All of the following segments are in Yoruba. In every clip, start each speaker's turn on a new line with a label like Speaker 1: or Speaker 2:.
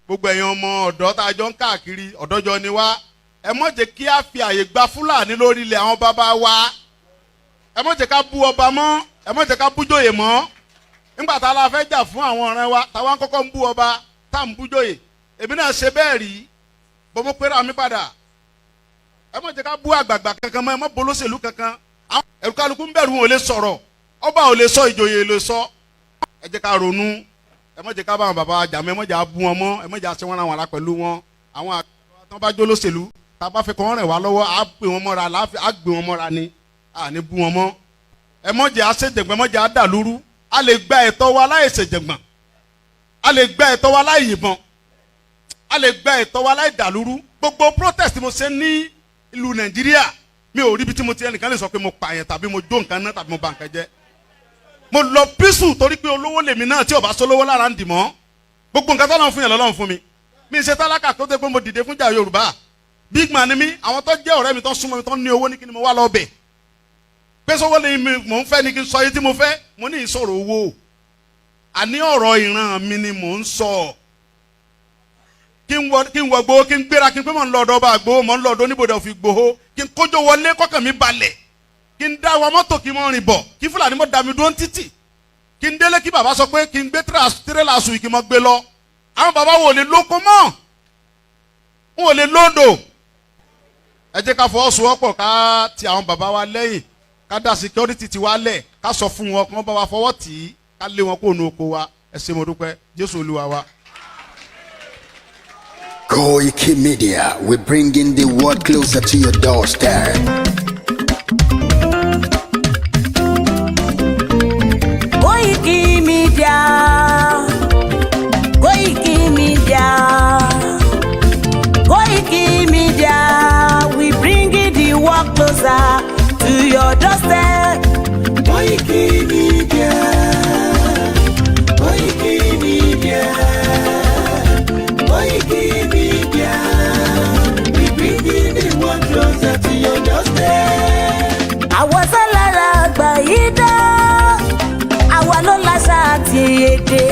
Speaker 1: gbogbo ẹ̀yin ọmọ ọ̀dọ́ tá a jọ ń káàkiri ọ̀dọ́jọ́ ni wá ẹ má jẹ́ kí a fi àyè gba Fúlàní lórí ilẹ̀ àwọn bàbá wa ẹ má jẹ́ ká bú ọba mọ́ ẹ má jẹ́ ká bú jòyè mọ́ nígbà tá a la fẹ́ jà fún àwọn ọ̀rẹ́ wa táwa ń kọ́kọ́ ń bú ọba tá à ń bú jòyè èmi náà ṣe bẹ́ẹ̀ rí bọ́mọ pẹ́rẹ́ àmì padà ẹ má jẹ́ ká bú àgbààgbà kankan mọ́ ẹ má bolóṣèlú kankan ẹ̀rù kálukú ń bẹ̀rù wọn ò lè sọ̀rọ̀ ọba ò lè sọ ìjòyè lè sọ ẹ jẹ́ ká ronú ẹ má jẹ́ ká bá àwọn bàbá jà mọ́ ẹ má jẹ́ á bú wọn mọ́ ẹ má jẹ́ á ṣe wọn ra wọn ara pẹ̀lú wọn àwọn àtọ́ bá jólóṣèlú tá a bá fẹ́ kọ́ wọn rẹ̀ wá lọ́wọ́ á gbé wọn mọ́ra á gbé wọn mọ́ra ni à ní bú wọn mọ́ ẹ má jẹ́ á ṣèjẹ̀gbọ́n ẹ má jẹ́ á dàlúrú a lè gba ẹ̀tọ́ wa láì ṣèjẹ̀gbọ́n a lè gba ẹ̀tọ́ wa láì yìnbọn a lè gba ẹ̀tọ́ wa láì dàlúrú gbogbo protest mo ṣe ní ìlú Nàìjíríà mi ò rí ibi tí mo ti ẹnìkan lè sọ pé mo pààyàn tàbí mo jó nǹkan náà tàbí mo bà nǹkan jẹ́ mo lọ písù torí pé olówó lèmi náà tí ò bá sólówó lára ń dì mọ́ gbogbo nǹkan tó lọ́n fún yẹn lọ́lọ́run fún mi mi ṣe tálákà tó tẹ́ pé mo dìde fún jà Yorùbá big man ni mi àwọn tó jẹ́ ọ̀rẹ́ mi tó súnmọ́ mi tó ní owó ní kí ni mo wá lọ bẹ̀ pé sọ́wọ́ lè mi mò ń fẹ́ ni kí n sọ yìí tí mo fẹ́ mo ní ìsọ̀rọ̀ owó àní ọ̀rọ̀ ìran mi ni mò ń sọ kí n wọ gbowó kí n gbéra kí n pé mò ń lọ ọ̀dọ̀ ọba gbowó mò ń lọ ọ̀dọ̀ oníbodè òfin gbowó kí n kójó wọlé kọ́kàn mi balẹ̀ kí n dá wa mọ́tò kí n mọ́ rìn bọ̀ kí Fúlàní mọ́ da mi dúró títì kí n délé kí bàbá sọ pé kí n gbé tírélà sùn kí n mọ́ gbé lọ àwọn bàbá wo lè lóko mọ́ wọn ò lè lóńdò ẹ jẹ́ ká fọwọ́sowọ́pọ̀ ká ti àwọn bàbá wa lẹ́yìn ká dá security ti wa lẹ̀ ká sọ fún wọn kí wọ́n bá wa fọwọ́ tì í ká lé wọn kó nu oko wa ẹ ṣé mo dúpẹ́ Jésù Olúwa wa.
Speaker 2: Koiki Media, we're bringing the world closer to your doorstep.
Speaker 3: Koiki Media, Koiki Media, Koiki Media, we bringing the world closer to your doorstep.
Speaker 4: Koiki Media, Koiki Media, Koiki Media, we bringing the world closer to your doorstep.
Speaker 3: Àwọn sálára àgbà yìí dá, àwa ló láṣà àti èdè.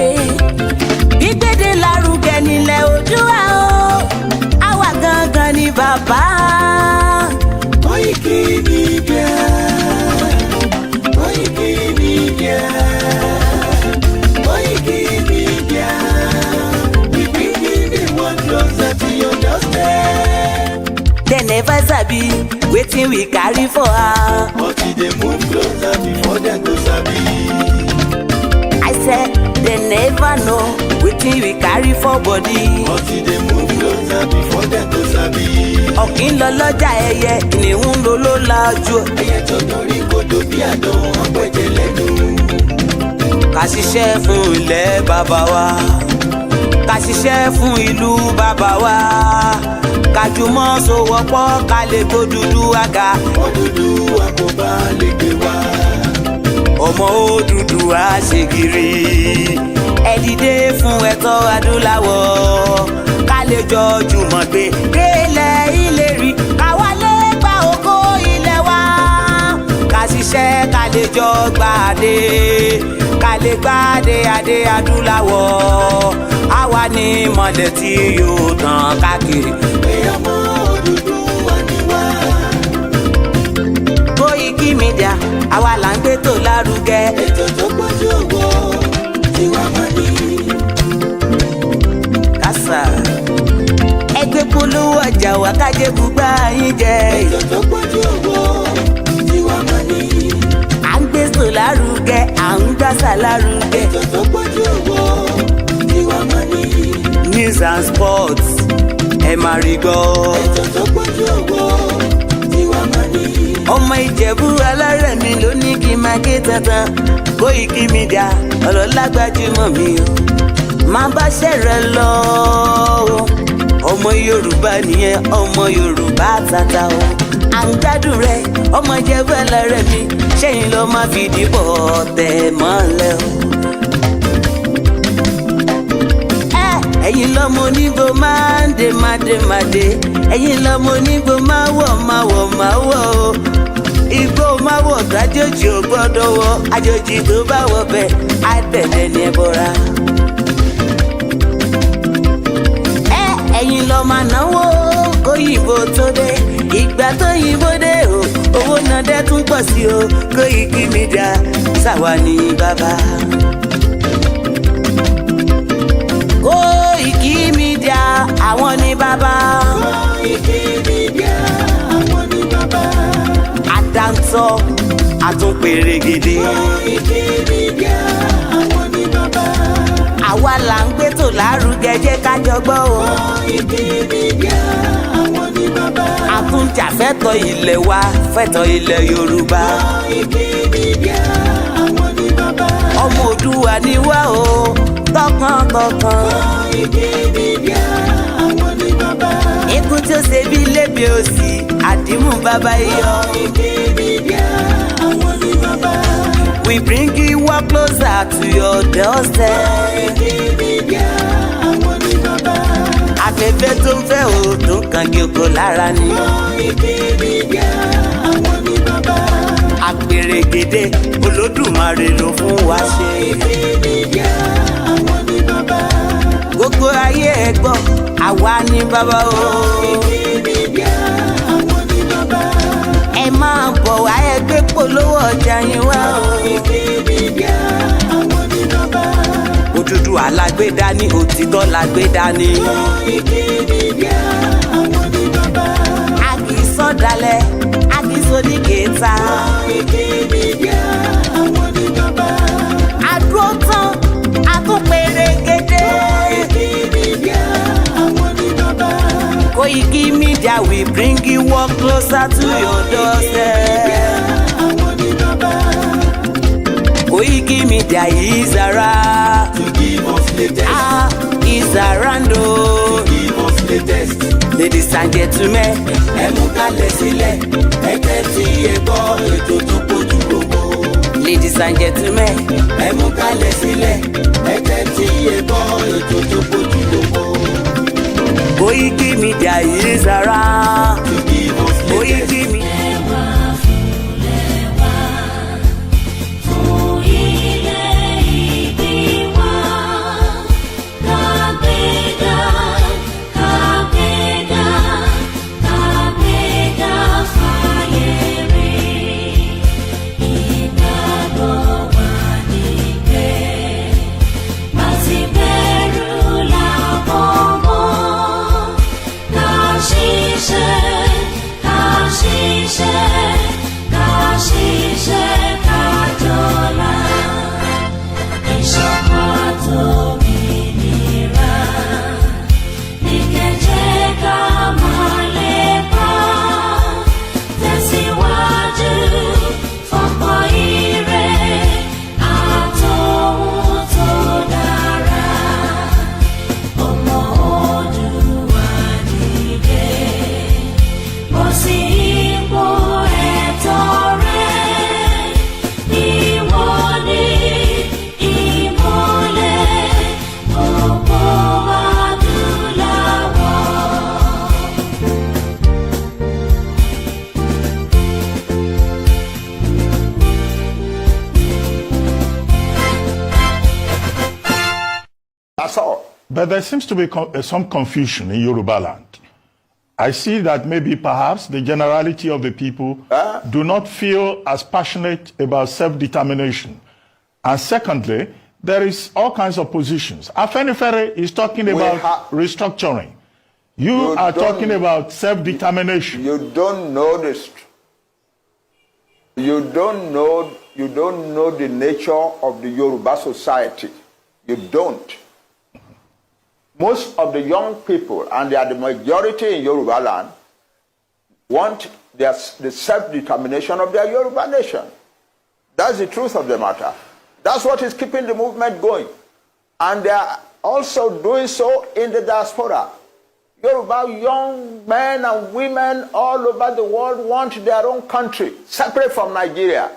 Speaker 3: Gbígbédè lárugẹ nílẹ̀ Oòduà o, àwa gangan ni bàbá.
Speaker 4: Koiki Media, Koiki Media, Koiki Media, we bringing the world closer to your doorstep.
Speaker 3: They never sabi wetin we carry for her.
Speaker 4: But we dey move closer before dem go sabi.
Speaker 3: I said they never know wetin we carry for body.
Speaker 4: But we dey move closer before dem go sabi.
Speaker 3: Ọ̀kín lọ lọ́jà ẹyẹ, kìnìún ló ló lajú.
Speaker 4: Ẹyẹ tó dorí kodò bí àdán ọ̀pẹ̀jẹ̀ lẹ́nu.
Speaker 3: Ká ṣiṣẹ́ fún ilẹ̀ bàbá wa, ká ṣiṣẹ́ fún ìlú bàbá wa, ká jùmọ̀ sowọ́pọ̀ ká lè tó Odùduwà.
Speaker 4: Odùduwà kò bá lè gbé wa.
Speaker 3: Ọmọ Odùduwà ṣe gírí, ẹ dìde fún ẹ̀tọ́ adúláwọ̀, ká lè jọ jùmọ̀ gbé délẹ̀ ìlérí, ká wálé gba ògo ilẹ̀ wa, ká ṣiṣẹ́ ká lè jọ gbàdé, ká lè gbàdé adé adúláwọ̀, àwa ni mọ̀lẹ̀ tí yóò tàn káàkiri.
Speaker 4: Ọmọ Odùduwà ni wá.
Speaker 3: Koiki Media, àwa là ń gbé tó lárugẹ.
Speaker 4: Ètò tó pọ̀jù owó tiwa máa ní.
Speaker 3: Kásá ẹgbẹ́ polówó ọjà wa kájé gbúgbà yín jẹ.
Speaker 4: Ètò tó pọ̀jù owó tiwa máa ní.
Speaker 3: À ń gbé tó lárugẹ, à ń gbàsà lárugẹ.
Speaker 4: Ètò tó pọ̀jù owó tiwa máa ní.
Speaker 3: News and sports ẹ máa rí gbọ́.
Speaker 4: Ètò tó pọ̀jù owó tiwa máa ní.
Speaker 3: Ọmọ Ìjẹ̀bú alárẹ̀ mi ló ní kí n máa ké tantan. Koiki Media ọ̀rọ̀ lágbájúmọ̀ mi o, máa bá ṣẹ̀rẹ̀ lọ o. Ọmọ Yorùbá nìyẹn, ọmọ Yorùbá tata o. À ń gbádùn rẹ, ọmọ Ìjẹ̀bú alárẹ̀ mi, ṣẹ́yìn ló máa fi dìbò tẹ̀ mọ́lẹ̀ o. Ẹ̀yin lọ́mọ onígbò máa ń dé mádémádé, ẹ̀yin lọ́mọ onígbò máa wọ̀ o. Igbó máa wọ̀ dájòjì ò gbọ́dọ̀ wọ, àjòjì tó bá wọ bẹ́ẹ̀ á tẹ̀lé ní ẹbọra. ẹ̀yin lọ máa náwó kóyìnbó tó dé ìgbà tó yìnbó dé o owó náà dẹ́ tún pọ̀ sí o Koiki Media ṣàwa ní bàbá. Koiki Media àwọn ní bàbá.
Speaker 4: Koiki Media àwọn ní bàbá.
Speaker 3: Àdáńtọ́ àtúnpèrègèdè.
Speaker 4: Koiki Media àwọn ní bàbá.
Speaker 3: Àwa là ń gbé tò lárugẹ jẹ́ ká jọ gbọ́ o.
Speaker 4: Koiki Media àwọn ní bàbá.
Speaker 3: Àtúnjà fẹ́tọ̀ ilẹ̀ wa fẹ́tọ̀ ilẹ̀ Yorùbá.
Speaker 4: Koiki Media àwọn ní bàbá.
Speaker 3: Ọmọ Òdùwà ni wá o tọkàntọkàn.
Speaker 4: Koiki Media àwọn ní bàbá.
Speaker 3: Ikú tí ó ṣe bí lébi òsì àdìmú bàbá iyọ̀.
Speaker 4: Koiki Media àwọn ní bàbá.
Speaker 3: We bring you up closer to your doorstep.
Speaker 4: Koiki Media àwọn ní bàbá.
Speaker 3: Afẹ́fẹ́ tó ń fẹ́ o tó ń kan kí oko lára ni.
Speaker 4: Koiki Media àwọn ní bàbá.
Speaker 3: Àpèrègèdè Olódùmarè ló fún wa ṣe.
Speaker 4: Koiki Media àwọn ní bàbá.
Speaker 3: Gbogbo ayé ẹ gbọ́ àwa ní bàbá o.
Speaker 4: Koiki Media àwọn ní bàbá.
Speaker 3: Ẹ máa bọ̀ wá ẹ gbé polówó ọjà yín wá o.
Speaker 4: Koiki Media àwọn ní bàbá.
Speaker 3: Odùduwà lágbèdá ní òtítọ́ lágbèdá ní.
Speaker 4: Koiki Media àwọn ní bàbá.
Speaker 3: A kì í sọ̀dálẹ̀ a kì í sóní kẹta.
Speaker 4: Koiki Media àwọn ní bàbá.
Speaker 3: Àdúró tán a tún pèrègèdè.
Speaker 4: Koiki Media àwọn ní bàbá.
Speaker 3: Koiki Media we bring you up closer to your doorstep.
Speaker 4: Àwọn ní bàbá.
Speaker 3: Koiki Media is around.
Speaker 4: To give us latest.
Speaker 3: Is around o.
Speaker 4: Give us latest.
Speaker 3: Ladies and gentlemen,
Speaker 4: Ẹ mú kalẹ̀ sílẹ̀. Ẹ tẹ́tí ẹ gbọ́ ètò tó kojú gbogbo.
Speaker 3: ladies and gentlemen,
Speaker 4: Ẹ mú kalẹ̀ sílẹ̀. Ẹ tẹ́tí ẹ gbọ́ ètò tó kojú gbogbo.
Speaker 3: Koiki Media is around.
Speaker 4: To give us latest.
Speaker 3: Koiki Media.
Speaker 5: That's all. But there seems to be some confusion in Yoruba land. I see that maybe perhaps the generality of the people do not feel as passionate about self-determination. And secondly, there is all kinds of positions. Afenifere is talking about restructuring. You are talking about self-determination.
Speaker 6: You don't know this. You don't know the nature of the Yoruba society. You don't. Most of the young people, and they are the majority in Yoruba land, want the self-determination of their Yoruba nation. That's the truth of the matter. That's what is keeping the movement going. And they are also doing so in the diaspora. Yoruba young men and women all over the world want their own country, separate from Nigeria.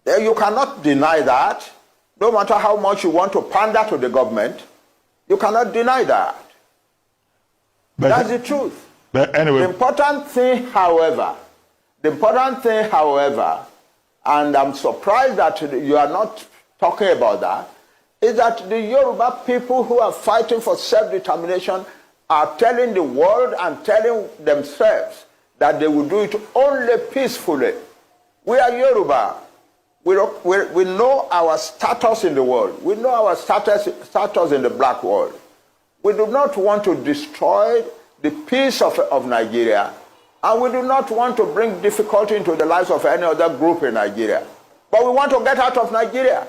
Speaker 6: You cannot deny that. No matter how much you want to pander to the government, you cannot deny that.
Speaker 5: But
Speaker 6: that's the truth.
Speaker 5: But anyway.
Speaker 6: The important thing, however, and I'm surprised that you are not talking about that, is that the Yoruba people who are fighting for self-determination are telling the world and telling themselves that they will do it only peacefully. We are Yoruba. We know our status in the world. We know our status in the black world. We do not want to destroy the peace of Nigeria, and we do not want to bring difficulty into the lives of any other group in Nigeria. But we want to get out of Nigeria.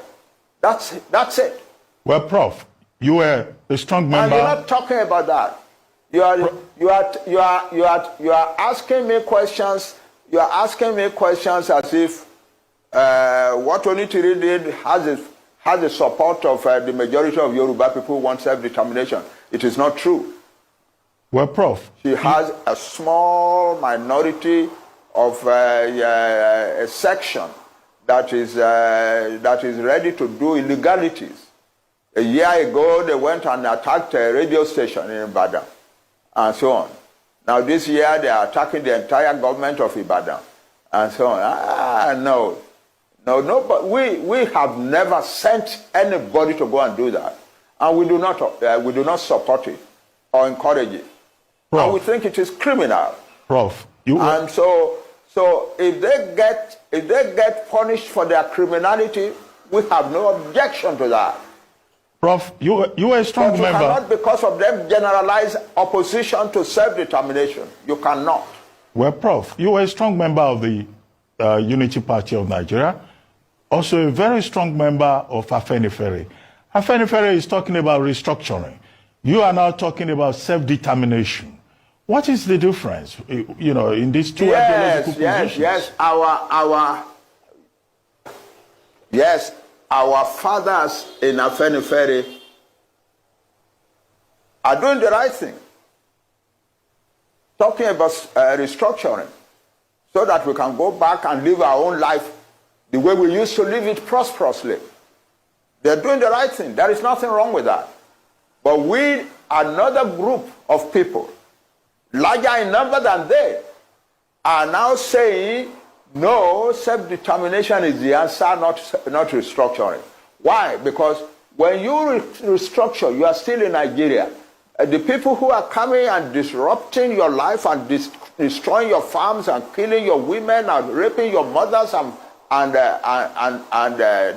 Speaker 6: That's it.
Speaker 5: Well, Prof, you were a strong member.
Speaker 6: And you're not talking about that. You are asking me questions. You are asking me questions as if what ORILEEDE did has the support of the majority of Yoruba people who want self-determination. It is not true.
Speaker 5: Well, Prof,
Speaker 6: she has a small minority of a section that is ready to do illegalities. A year ago, they went and attacked a radio station in Ibadan, and so on. Now this year, they are attacking the entire government of Ibadan, and so on. No, but we have never sent anybody to go and do that, and we do not support it or encourage it.
Speaker 5: Prof,
Speaker 6: and we think it is criminal.
Speaker 5: Prof,
Speaker 6: and so if they get punished for their criminality, we have no objection to that.
Speaker 5: Prof, you were a strong member.
Speaker 6: You cannot, because of them, generalize opposition to self-determination. You cannot.
Speaker 5: Well, Prof, you were a strong member of the Unity Party of Nigeria, also a very strong member of Afenifere. Afenifere is talking about restructuring. You are now talking about self-determination. What is the difference, in these two ideological positions?
Speaker 6: Our fathers in Afenifere are doing the right thing, talking about restructuring, so that we can go back and live our own life the way we used to live it prosperously. They're doing the right thing. There is nothing wrong with that. But we, another group of people, larger in number than they, are now saying, no, self-determination is the answer, not restructuring. Why? Because when you restructure, you are still in Nigeria. The people who are coming and disrupting your life and destroying your farms and killing your women and raping your mothers and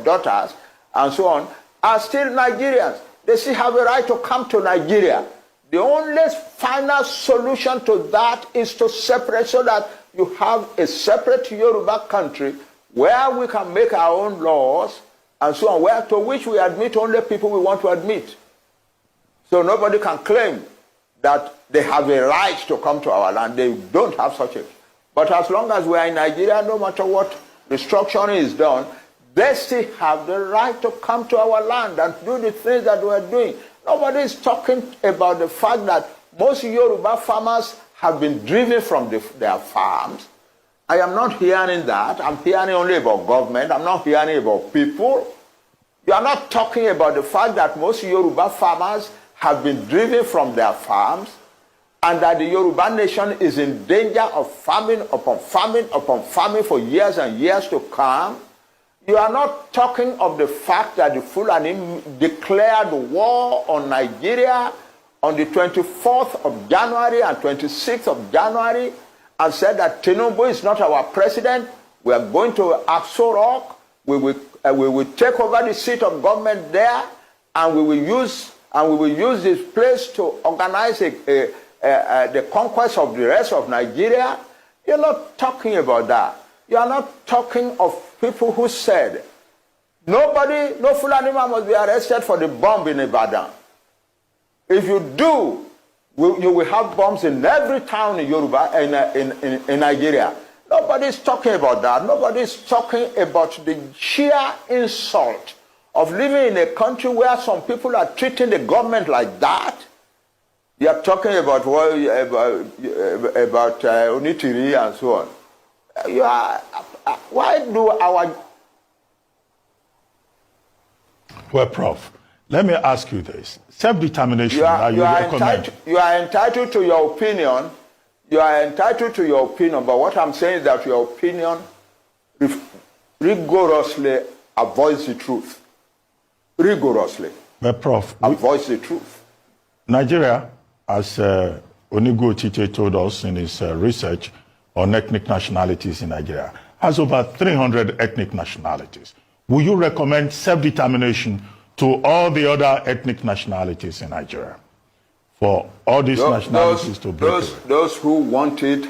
Speaker 6: daughters and so on are still Nigerians. They still have a right to come to Nigeria. The only final solution to that is to separate, so that you have a separate Yoruba country where we can make our own laws and so on, to which we admit only people we want to admit. So nobody can claim that they have a right to come to our land. They don't have such a. But as long as we are in Nigeria, no matter what restructuring is done, they still have the right to come to our land and do the things that we are doing. Nobody is talking about the fact that most Yoruba farmers have been driven from their farms. I am not hearing that. I'm hearing only about government. I'm not hearing about people. You are not talking about the fact that most Yoruba farmers have been driven from their farms, and that the Yoruba nation is in danger of famine upon famine upon famine for years and years to come. You are not talking of the fact that the Fulani declared war on Nigeria on the 24th of January and 26th of January and said that Tinubu is not our president. We are going to Aso Rock. We will take over the seat of government there, and we will use this place to organize the conquest of the rest of Nigeria. You're not talking about that. You are not talking of people who said, no Fulani man must be arrested for the bomb in Ibadan. If you do, you will have bombs in every town in Yoruba, in Nigeria. Nobody is talking about that. Nobody is talking about the sheer insult of living in a country where some people are treating the government like that. You are talking about Onitiri and so on. Why do our...
Speaker 5: Well, Prof, let me ask you this. Self-determination,
Speaker 6: you are entitled to your opinion. You are entitled to your opinion, but what I'm saying is that your opinion rigorously avoids the truth. Rigorously.
Speaker 5: But Prof,
Speaker 6: avoids the truth.
Speaker 5: Nigeria as Onigo Chiche told us in his research on ethnic nationalities in Nigeria, has over 300 ethnic nationalities. Will you recommend self-determination to all the other ethnic nationalities in Nigeria? For all these nationalities to break away?
Speaker 6: Those who want it,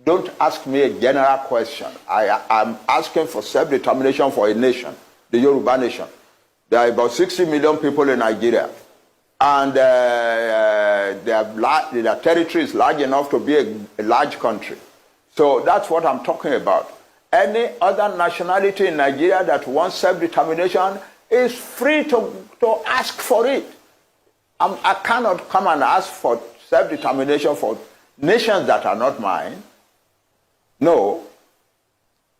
Speaker 6: don't ask me a general question. I'm asking for self-determination for a nation, the Yoruba nation. There are about 60 million people in Nigeria, and their territory is large enough to be a large country. So that's what I'm talking about. Any other nationality in Nigeria that wants self-determination is free to ask for it. I cannot come and ask for self-determination for nations that are not mine. No.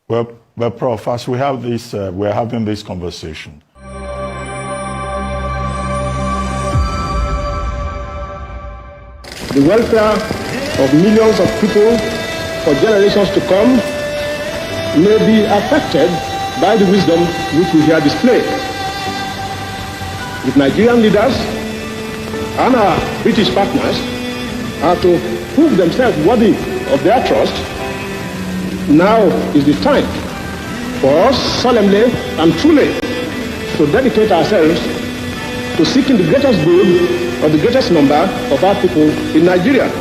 Speaker 5: Well, Prof, as we have this, we're having this conversation.
Speaker 7: The welfare of millions of people for generations to come may be affected by the wisdom which we here display. If Nigerian leaders and our British partners are to prove themselves worthy of their trust, now is the time for us solemnly and truly to dedicate ourselves to seeking the greatest good of the greatest number of our people in Nigeria.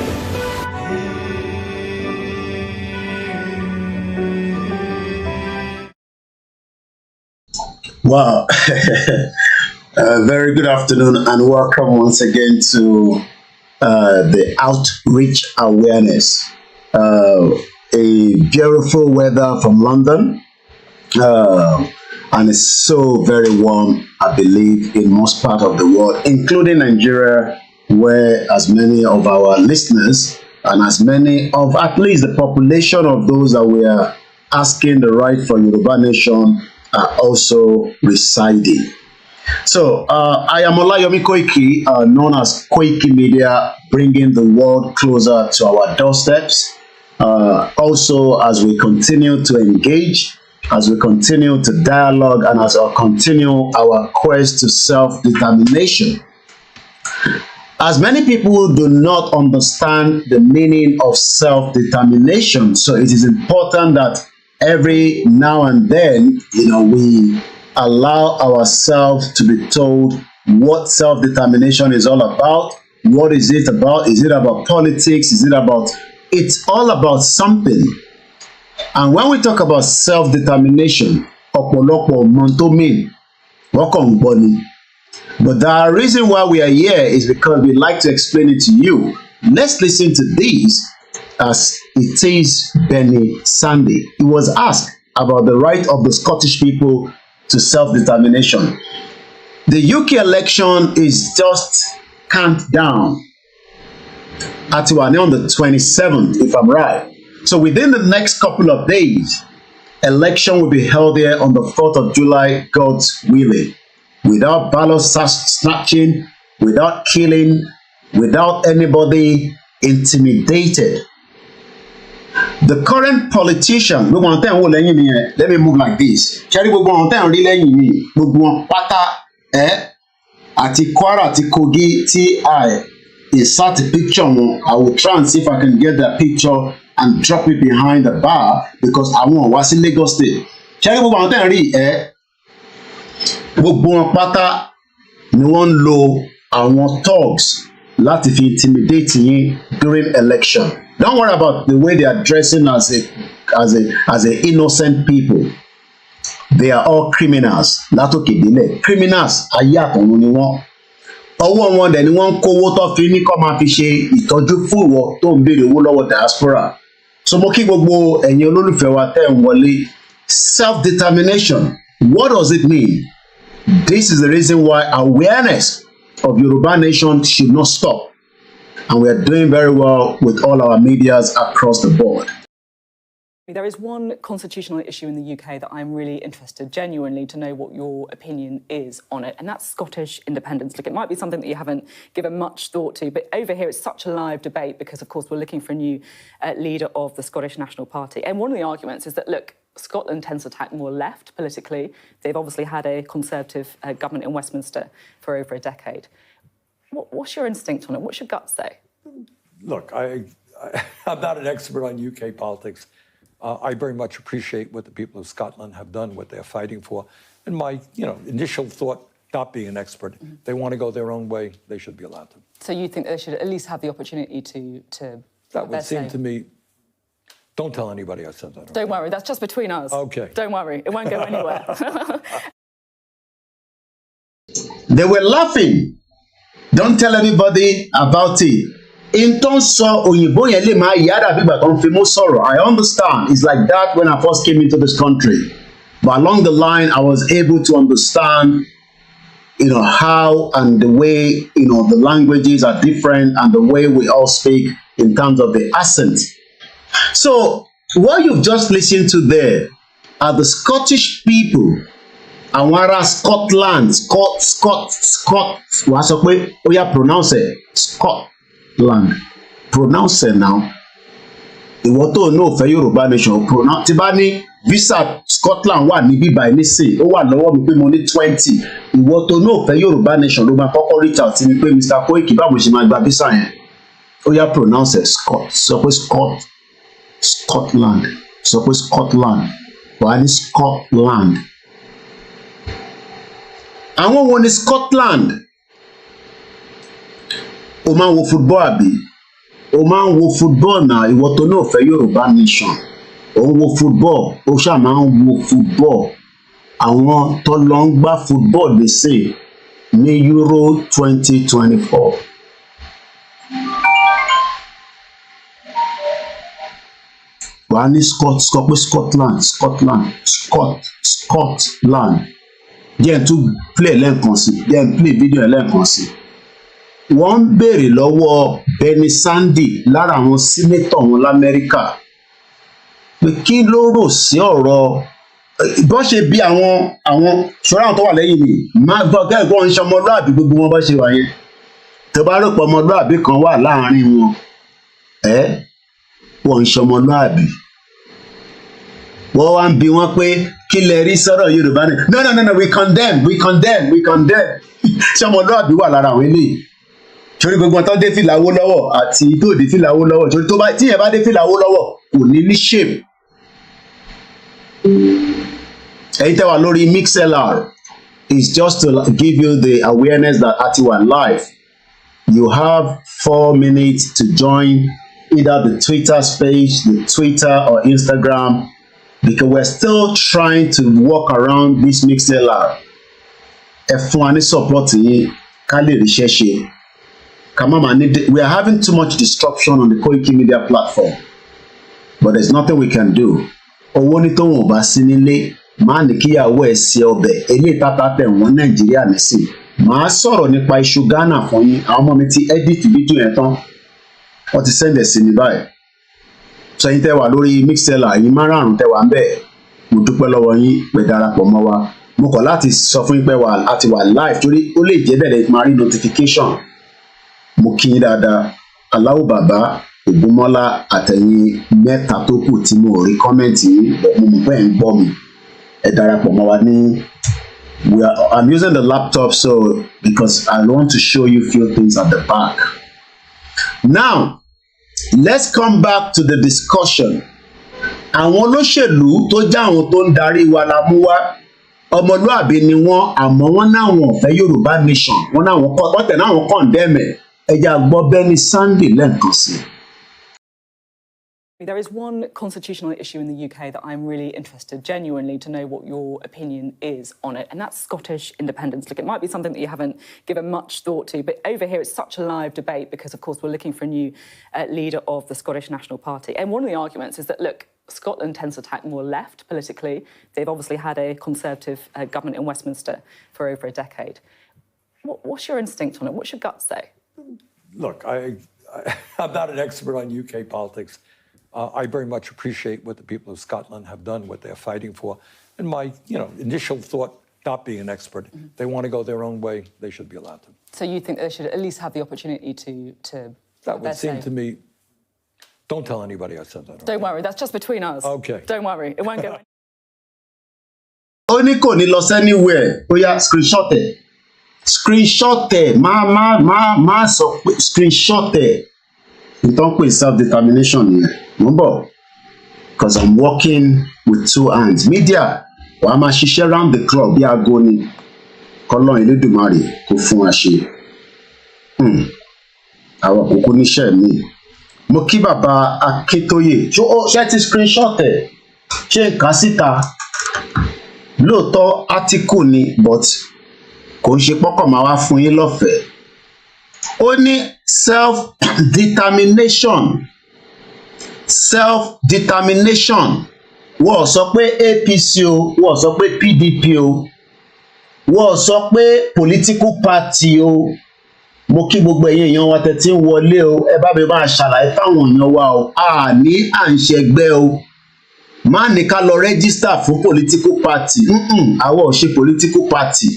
Speaker 8: Wow. Very good afternoon and welcome once again to the Outreach Awareness. A beautiful weather from London, and it's so very warm, I believe, in most parts of the world, including Nigeria, where as many of our listeners and as many of at least the population of those that we are asking the right for Yoruba nation are also residing. So I am Olayomi Koiki, known as Koiki Media, bringing the world closer to our doorsteps. Also, as we continue to engage, as we continue to dialogue, and as we continue our quest to self-determination. As many people do not understand the meaning of self-determination, so it is important that every now and then, we allow ourselves to be told what self-determination is all about. What is it about? Is it about politics? Is it about... It's all about something. And when we talk about self-determination, ọ̀pọ̀lọpọ̀ mọ tó mean, wọ́n kàn ń gbọ́ ni. But the reason why we are here is because we like to explain it to you. Let's listen to this as it is Benny Sunday. He was asked about the right of the Scottish people to self-determination. The UK election is just count down. At on the 27th, if I'm right. So within the next couple of days, election will be held here on the 4th of July, God's willing. Without ballot snatching, without killing, without anybody intimidated. The current politician, let me move like this. Àti Kwara àti Kogi tí I insert the picture. I will try and see if I can get that picture and drop it behind the bar because I want wá sí Lagos State. Ṣé gbogbo àwọn tẹ́ ń rí gbogbo wọn pátá ni wọ́n ń lo àwọn thugs láti fi intimidate yín during election. Don't worry about the way they are dressing as a innocent people. They are all criminals. Látòkè délẹ̀. Criminals ayé àtọ̀run ni wọ́n. Ọwọ́ wọn dẹ̀ ni wọ́n ń kówó tó fi ní kó máa fi ṣe ìtọ́jú fún ìwọ tó ń béèrè owó lọ́wọ́ diaspora. So mo kí gbogbo ẹ̀yin olólùfẹ́ wa tẹ́ ń wọlé. Self-determination. What does it mean? This is the reason why awareness of Yoruba nation should not stop. And we are doing very well with all our medias across the board.
Speaker 9: There is one constitutional issue in the UK that I'm really interested genuinely to know what your opinion is on it, and that's Scottish independence. Look, it might be something that you haven't given much thought to, but over here it's such a live debate because, of course, we're looking for a new leader of the Scottish National Party. And one of the arguments is that, look, Scotland tends to attack more left politically. They've obviously had a Conservative government in Westminster for over a decade. What's your instinct on it? What's your gut say?
Speaker 10: Look, I'm not an expert on UK politics. I very much appreciate what the people of Scotland have done, what they're fighting for. And my, initial thought, not being an expert, they want to go their own way, they should be allowed to.
Speaker 9: So you think they should at least have the opportunity to
Speaker 10: That would seem to me. Don't tell anybody I said that.
Speaker 9: Don't worry, that's just between us.
Speaker 10: Okay.
Speaker 9: Don't worry, it won't go anywhere.
Speaker 8: They were laughing. Don't tell anybody about it. In terms of òyìnbó yẹn lè máa yá dàbí ìgbà tó ń fi mú sọ̀rọ̀. I understand. It's like that when I first came into this country. But along the line, I was able to understand, how and the way, the languages are different and the way we all speak in terms of the accent. So what you've just listened to there are the Scottish people. Àwọn ará Scotland, wàá sọ pé ó yá pronounce it, Scotland, pronounce it now. Ìwọ tó náà fẹ́ Yorùbá nation pronounce. Tí bá ní visa Scotland wà ní bíbá ẹ̀ nísìn, ó wà lọ́wọ́ mi pé mo ní 20. Ìwọ tó náà fẹ́ Yorùbá nation ló máa kọ́kọ́ reach out sí mi pé Mr. Koiki báwo ṣe máa gba visa yẹn. Ó yá pronounce it, sọ pé Scotland, sọ pé Scotland, wàá ní Scotland. Àwọn wo ni Scotland? O máa ń wo football àbí? O máa ń wo football náà, ìwọ tó náà fẹ́ Yorùbá nation. O ń wo football, o ṣáà máa ń wo football. Àwọn tó lọ ń gbá football lè ṣe ní Euro 2024. Wàá ní Scotland. Jẹ́ n tún play lẹ́ẹ̀kan sí, jẹ́ n play video lẹ́ẹ̀kan sí. Wọ́n ń béèrè lọ́wọ́ Bernie Sanders lára àwọn sínétọ̀ wọn l'Amẹ́ríkà pé kí ló rò sí ọ̀rọ̀ bọ́n ṣe bí àwọn ṣọ́ra àwọn tó wà lẹ́yìn mi máa gbọ́ kẹ́kọ̀ọ́ ń ṣe ọmọlúàbí gbogbo wọn bá ṣe wà yẹn. Tó bá rò pé ọmọlúàbí kan wà láàárín wọn wọ́n ń ṣe ọmọlúàbí. Wọ́n wá ń bi wọ́n pé kí lẹ rí sọ̀rọ̀ Yorùbá ni. No, we condemn. Ṣé ọmọlúàbí wà lára àwọn eléyìí? Torí gbogbo tó dé fìlà Awólọ́wọ̀ àti tó dé fìlà Awólọ́wọ̀ torí tí yẹn bá dé fìlà Awólọ́wọ̀ kò ní shape. Ẹ̀yin tẹ́ wà lórí MixLR is just to give you the awareness that àti wà live. You have 4 minutes to join either the Twitter page, the Twitter or Instagram, because we're still trying to walk around this MixLR. Ẹ fún wa ní support yín ká lè ríṣẹ́ ṣe. We are having too much disruption on the Koiki Media platform, but there's nothing we can do. Owó ní tóun ò bá sí nílé, máa ní kíyàwó ẹ̀ sí ọbẹ̀, eléyìí tátá tẹ̀ wọ́n Nàìjíríà nísìn. Màá sọ̀rọ̀ nípa iṣu Ghana fún yín, àwọn ọmọ mi ti edit video yẹn tán, wọ́n ti send ẹ̀ sí mi báyìí. So yín tẹ́ wà lórí MixLR, yín márààrún tẹ́ wà ń bẹ̀, mo dúpẹ́ lọ́wọ́ yín pé darapọ̀ mọ́ wa. Mo kọ̀ láti sọ fún yín pé àti wà live torí ó lè jẹ́ bẹ̀rẹ̀ máa rí notification. Mo kí yín dáadáa, Aláwọ̀ bàbá, Ògúnmọ́lá àtẹ̀yìn mẹ́ta tó kù tí mo rí kọ́mẹ́ǹtì yín, mo mọ̀ pé ẹ̀ ń gbọ́ mi. Ẹ darapọ̀ mọ́ wa ní. I'm using the laptop because I want to show you a few things at the back. Now, let's come back to the discussion. Àwọn olóṣèlú tó jẹ́ àwọn tó ń darí wa la mú wá. Ọmọlúàbí ni wọ́n, àmọ́ wọ́n náà wọ́n fẹ́ Yorùbá nation. Wọ́n tẹ̀ náà wọ́n condemn ẹ̀. Ẹja gbọ́ Bernie Sanders lẹ́ẹ̀kan sí.
Speaker 9: There is one constitutional issue in the UK that I'm really interested genuinely to know what your opinion is on it, and that's Scottish independence. Look, it might be something that you haven't given much thought to, but over here it's such a live debate because, of course, we're looking for a new leader of the Scottish National Party. And one of the arguments is that, look, Scotland tends to tack more left politically. They've obviously had a Conservative government in Westminster for over a decade. What's your instinct on it? What's your gut say?
Speaker 10: Look, I'm not an expert on UK politics. I very much appreciate what the people of Scotland have done, what they're fighting for. And my, initial thought, not being an expert, they want to go their own way, they should be allowed to.
Speaker 9: So you think they should at least have the opportunity to
Speaker 10: That would seem to me. Don't tell anybody I said that.
Speaker 9: Don't worry, that's just between us.
Speaker 10: Okay.
Speaker 9: Don't worry, it won't go.
Speaker 8: Ó ní kò ní lọ anywhere, ó yá screenshot ẹ̀. screenshot ẹ̀ má sọ pé screenshot ẹ̀ ìtàn pé self-determination yẹn mo ń bọ̀ because I'm working with two hands. Media wà á máa ṣiṣẹ́ round the clock bí aago ni kọ́lọ́n Elédùmarè kò fún wa ṣe àwọn àkókò níṣẹ́ mi. Mo kí bàbá Akintoye ṣé ti screenshot ẹ̀ ṣé nǹkan síta lóòótọ́ article ni but kò ń ṣe pọ́kàn máa wá fún yín lọ́fẹ̀ẹ́. Ó ní self-determination wọ́n sọ pé APC o wọ́n sọ pé PDP o wọ́n sọ pé political party o. Mo kí gbogbo ẹ̀yin èèyàn wa tẹ́tí ń wọlé o ẹ bá mi máa ṣàlàyé fáwọn èèyàn wa o àní à ń ṣẹgbẹ́ o má ní ká lọ register fún political party àwọn ò ṣe political party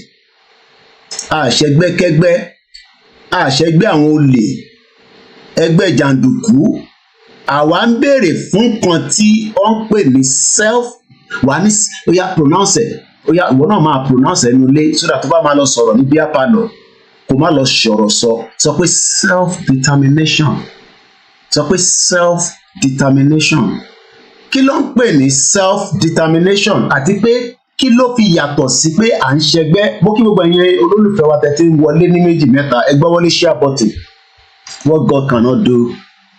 Speaker 8: àṣẹgbẹ́kẹ́gbẹ́ àṣẹgbẹ́ àwọn olè ẹgbẹ́ jàǹdùkú àwa ń béèrè fún nǹkan tí wọ́n ń pè ní self wà ní ó yá pronounce ẹ̀ ó yá ìwọ náà máa pronounce ẹnu ilé so that tó bá máa lọ sọ̀rọ̀ ní bíá panel kò má lọ sọ̀rọ̀ sọ pé self-determination sọ pé self-determination kí ló ń pè ní self-determination àti pé kí ló fi yàtọ̀ sí pé à ń ṣẹgbẹ́ bó kí gbogbo ẹ̀yin olólùfẹ́ wa tẹ́tí ń wọlé ní méjì mẹ́ta ẹgbẹ́ wọlé share button. What God cannot do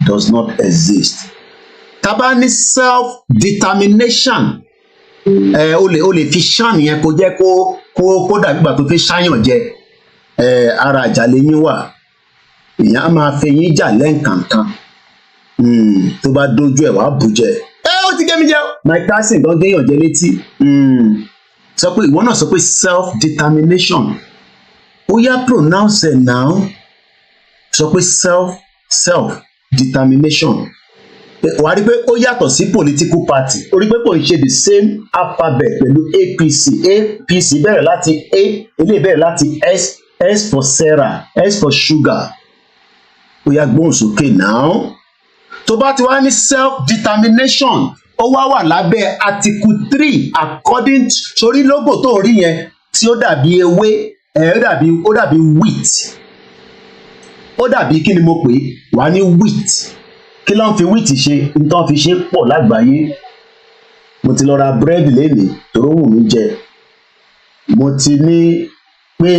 Speaker 8: does not exist. Tá bá ní self-determination o lè fi ṣàn yẹn kó jẹ́ kó dàbí ìgbà tó fi ṣáyàn jẹ ara àjàlè yín wà èèyàn á máa fi yín jà lẹ́ǹkankan tó bá dójú ẹ̀ wá bùjẹ́ ó ti gé mi jẹ́ Mike Tyson gan géèyàn jẹ létí sọ pé ìwọ náà sọ pé self-determination ó yá pronounce it now sọ pé self-determination wàá rí pé ó yàtọ̀ sí political party ó rí pé kò ń ṣe the same alphabet pẹ̀lú APC bẹ̀rẹ̀ láti A eléyìí bẹ̀rẹ̀ láti S for Sarah S for sugar ó yá gbóhùn sókè now tó bá ti wá ní self-determination ó wá wà lábẹ́ article 3 according to sórí logo tó rí yẹn tí ó dàbí ewé ó dàbí wheat ó dàbí kí ni mo pè wá ní wheat kí ló ń fi wheat ṣe nǹkan fi ṣe pọ̀ lágbàáyé mo ti lọ ra búrẹ́dì lénìí tóró wù mí jẹ mo ti ní pé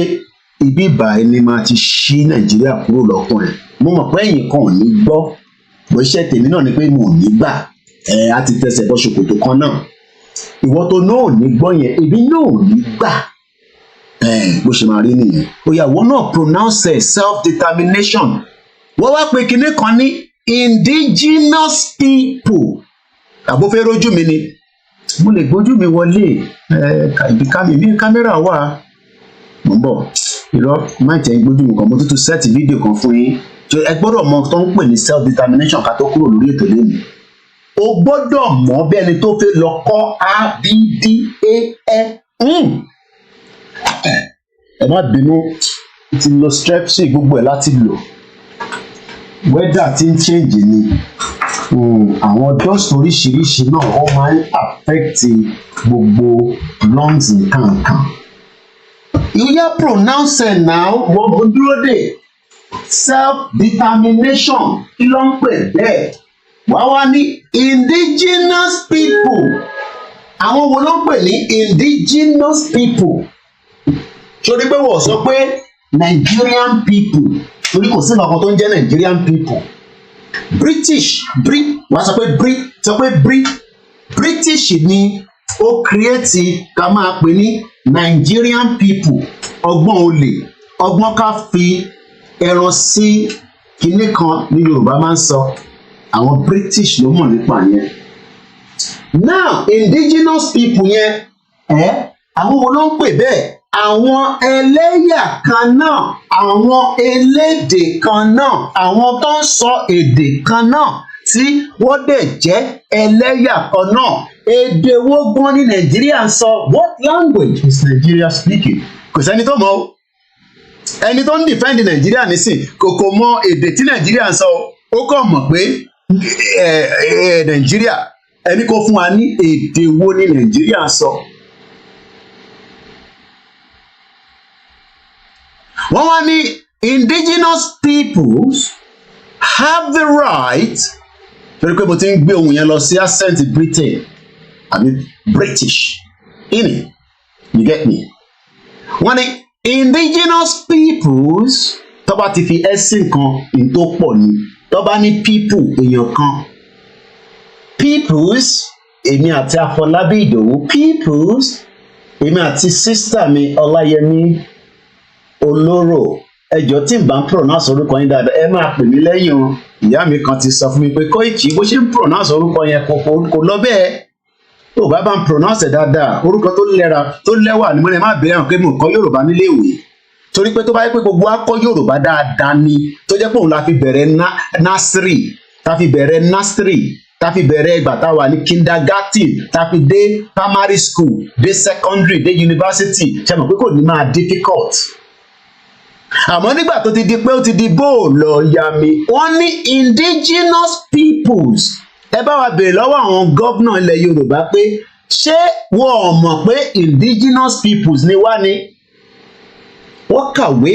Speaker 8: ibi ìbàyẹn ni máa ti ṣí Nàìjíríà kúrò lọ́kàn ẹ̀ mo mọ̀ pé ẹ̀yin kan ò ní gbọ́ bó iṣẹ́ tèmi náà ni pé mo ò ní gbà á ti tẹsẹ̀ bọ́ ṣòkòtò kan náà ìwọ tó náà ò ní gbọ́ yẹn èmi náà ò ní gbà bó ṣe máa rí nìyẹn ó yá wọ́n náà pronounce self-determination wọ́n wá pé kinní kan ní indigenous people àbófẹ́ rójú mi ni mo lè gbójú mi wọlé ibi kámẹ́rà wà mo ń bọ̀ irọ́ má jẹ́ gbójú mi kan mo tútù sẹ́ẹ̀tì fídíò kan fún yín ẹ gbọ́dọ̀ mọ tó ń pè ní self-determination ká tó kúrò lórí ètò lẹ́nu o gbọ́dọ̀ mọ̀ bí ẹni tó fẹ́ lọ kọ́ ABDAE ẹ má bínú ti lo strepsil gbogbo ẹ̀ láti lò weather ti ń change ni àwọn dust oríṣiríṣi náà wọ́n máa ń affect gbogbo lungs nǹkan. You hear pronounce now wọ́n mo dúró dè self-determination kí ló ń pè bẹ́ẹ̀ wàá wá ní indigenous people àwọn wo ló ń pè ní indigenous people sórí pé wọ́n sọ pé Nigerian people torí kò sí nǹkan tó ń jẹ́ Nigerian people British wàá sọ pé British ni ó create ká máa pè ní Nigerian people ọgbọ́n olè ọgbọ́n ká fi ẹran sí kinní kan ní Yorùbá máa ń sọ àwọn British ló mọ̀ nípa yẹn now indigenous people yẹn àwọn wo ló ń pè bẹ́ẹ̀ àwọn ẹlẹ́yà kan náà àwọn elédè kan náà àwọn tó ń sọ èdè kan náà tí wọ́n dẹ̀ jẹ́ ẹlẹ́yà kan náà èdè wo gbọ́n ní Nàìjíríà ń sọ what language is Nigeria speaking kò sẹ́ni tó mọ̀ o ẹni tó ń defend Nàìjíríà nísìn kò mọ èdè tí Nàìjíríà ń sọ ó kàn mọ̀ pé Nàìjíríà ẹni kò fún wa ní èdè wo ní Nàìjíríà ń sọ. wọ́n wá ní indigenous peoples have the right, torí pé mo ti ń gbé ohun yẹn lọ sí accent Britain àbí British ìní, you get me. Wọ́n ní indigenous peoples tó bá ti fi ẹ̀sìn kan ní tó pọ̀ ni, tó bá ní people èèyàn kan, peoples èmi àti Afọlábí Ìdòwú, peoples èmi àti sister mi Ọláyẹmí Olóró, ẹjọ́ tí n bá ń pronounce orúkọ yín dáadáa ẹ máa pè mí lẹ́yìn o. Ìyá mi kan ti sọ fún mi pé Kóìkì bó ṣe ń pronounce orúkọ yẹn kò lọ bẹ́ẹ̀, tó bá bá ń pronounce dáadáa orúkọ tó lẹ́wà ni mo lè má bẹ̀rẹ̀ hàn pé mo kọ́ Yorùbá nílé ìwé, torí pé tó bá yẹ pé gbogbo wa kọ́ Yorùbá dáadáa ni, tó jẹ́ pé òun la fi bẹ̀rẹ̀ nursery, ta fi bẹ̀rẹ̀ ìgbà tá a wà ní kindergarten, ta fi dé primary school, dé secondary, dé university, ṣe mọ̀ pé kò ní máa difficult. Àmọ́ nígbà tó ti di pé ó ti di bóòlù ọ̀yà mi, wọ́n ní indigenous peoples. Ẹ bá wa béèrè lọ́wọ́ àwọn gómìnà ilẹ̀ Yorùbá pé ṣé wọ́n mọ̀ pé indigenous peoples ni wá ni? Wọ́n kàwé,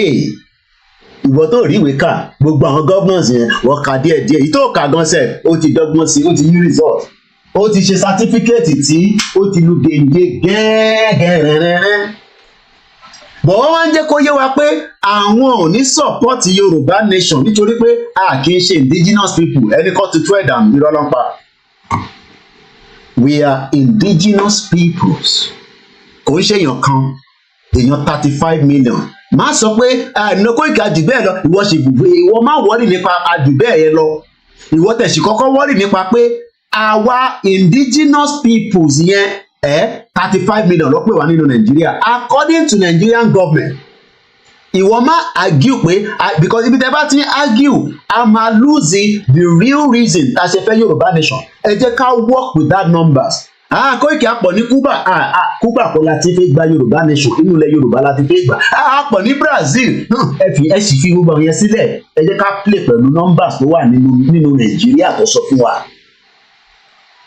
Speaker 8: ìwọ tó rí ìwé kà, gbogbo àwọn governors yẹn wọ́n kà díẹ̀díẹ̀, èyí tó kà gan sẹ̀ ó ti dọ́gbọ́n sí, ó ti yí result, ó ti ṣe certificate tí ó ti lu gèǹgé gẹ́gẹ́rẹ́rẹ́. Bọ̀ wọ́n wá ń jẹ́ kó yé wa pé àwọn ò ní support Yorùbá nation nítorí pé a kì í ṣe indigenous people, ẹni kan ti tú ẹ̀dà irọ́ ló ń pa. We are indigenous peoples. Kò ń ṣe èèyàn kan, èèyàn 35 million. Má sọ pé àìní Kóìkì àjù bẹ́ẹ̀ lọ, ìwọ ṣe gbùgbé, ìwọ má wọ́rì nípa àjù bẹ́ẹ̀ yẹn lọ. Ìwọ tẹ̀sí kọ́kọ́ wọ́rì nípa pé àwa indigenous peoples yẹn 35 million ló pè wá nínú Nàìjíríà according to Nigerian government. Ìwọ má argue pé because ibi tẹ́ bá ti argue a máa lose the real reason tá a ṣe fẹ́ Yorùbá nation. Ẹ jẹ́ ká work with that numbers. Kóìkì àpọ̀ ní Cuba, Cuba kọ́ la ti fẹ́ gba Yorùbá nation, inú ilẹ̀ Yorùbá la ti fẹ́ gbà. Àpọ̀ ní Brazil, ẹ sì fi gbogbo yẹn sílẹ̀. Ẹ jẹ́ ká play pẹ̀lú numbers tó wà nínú Nàìjíríà tó sọ fún wa.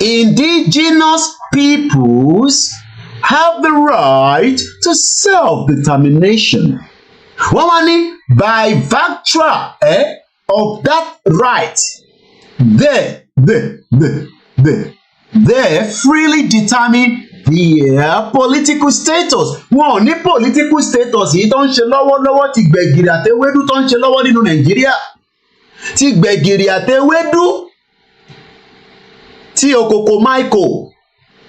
Speaker 8: Indigenous peoples have the right to self-determination. Wọ́n wá ní by virtue of that right, they freely determine their political status. Wọn ò ní political status yìí tó ń ṣe lọ́wọ́lọ́wọ́ ti gbẹ̀gìrì àtẹwédú tó ń ṣe lọ́wọ́ nínú Nàìjíríà. Ti gbẹ̀gìrì àtẹwédú, tí Okoko Michael,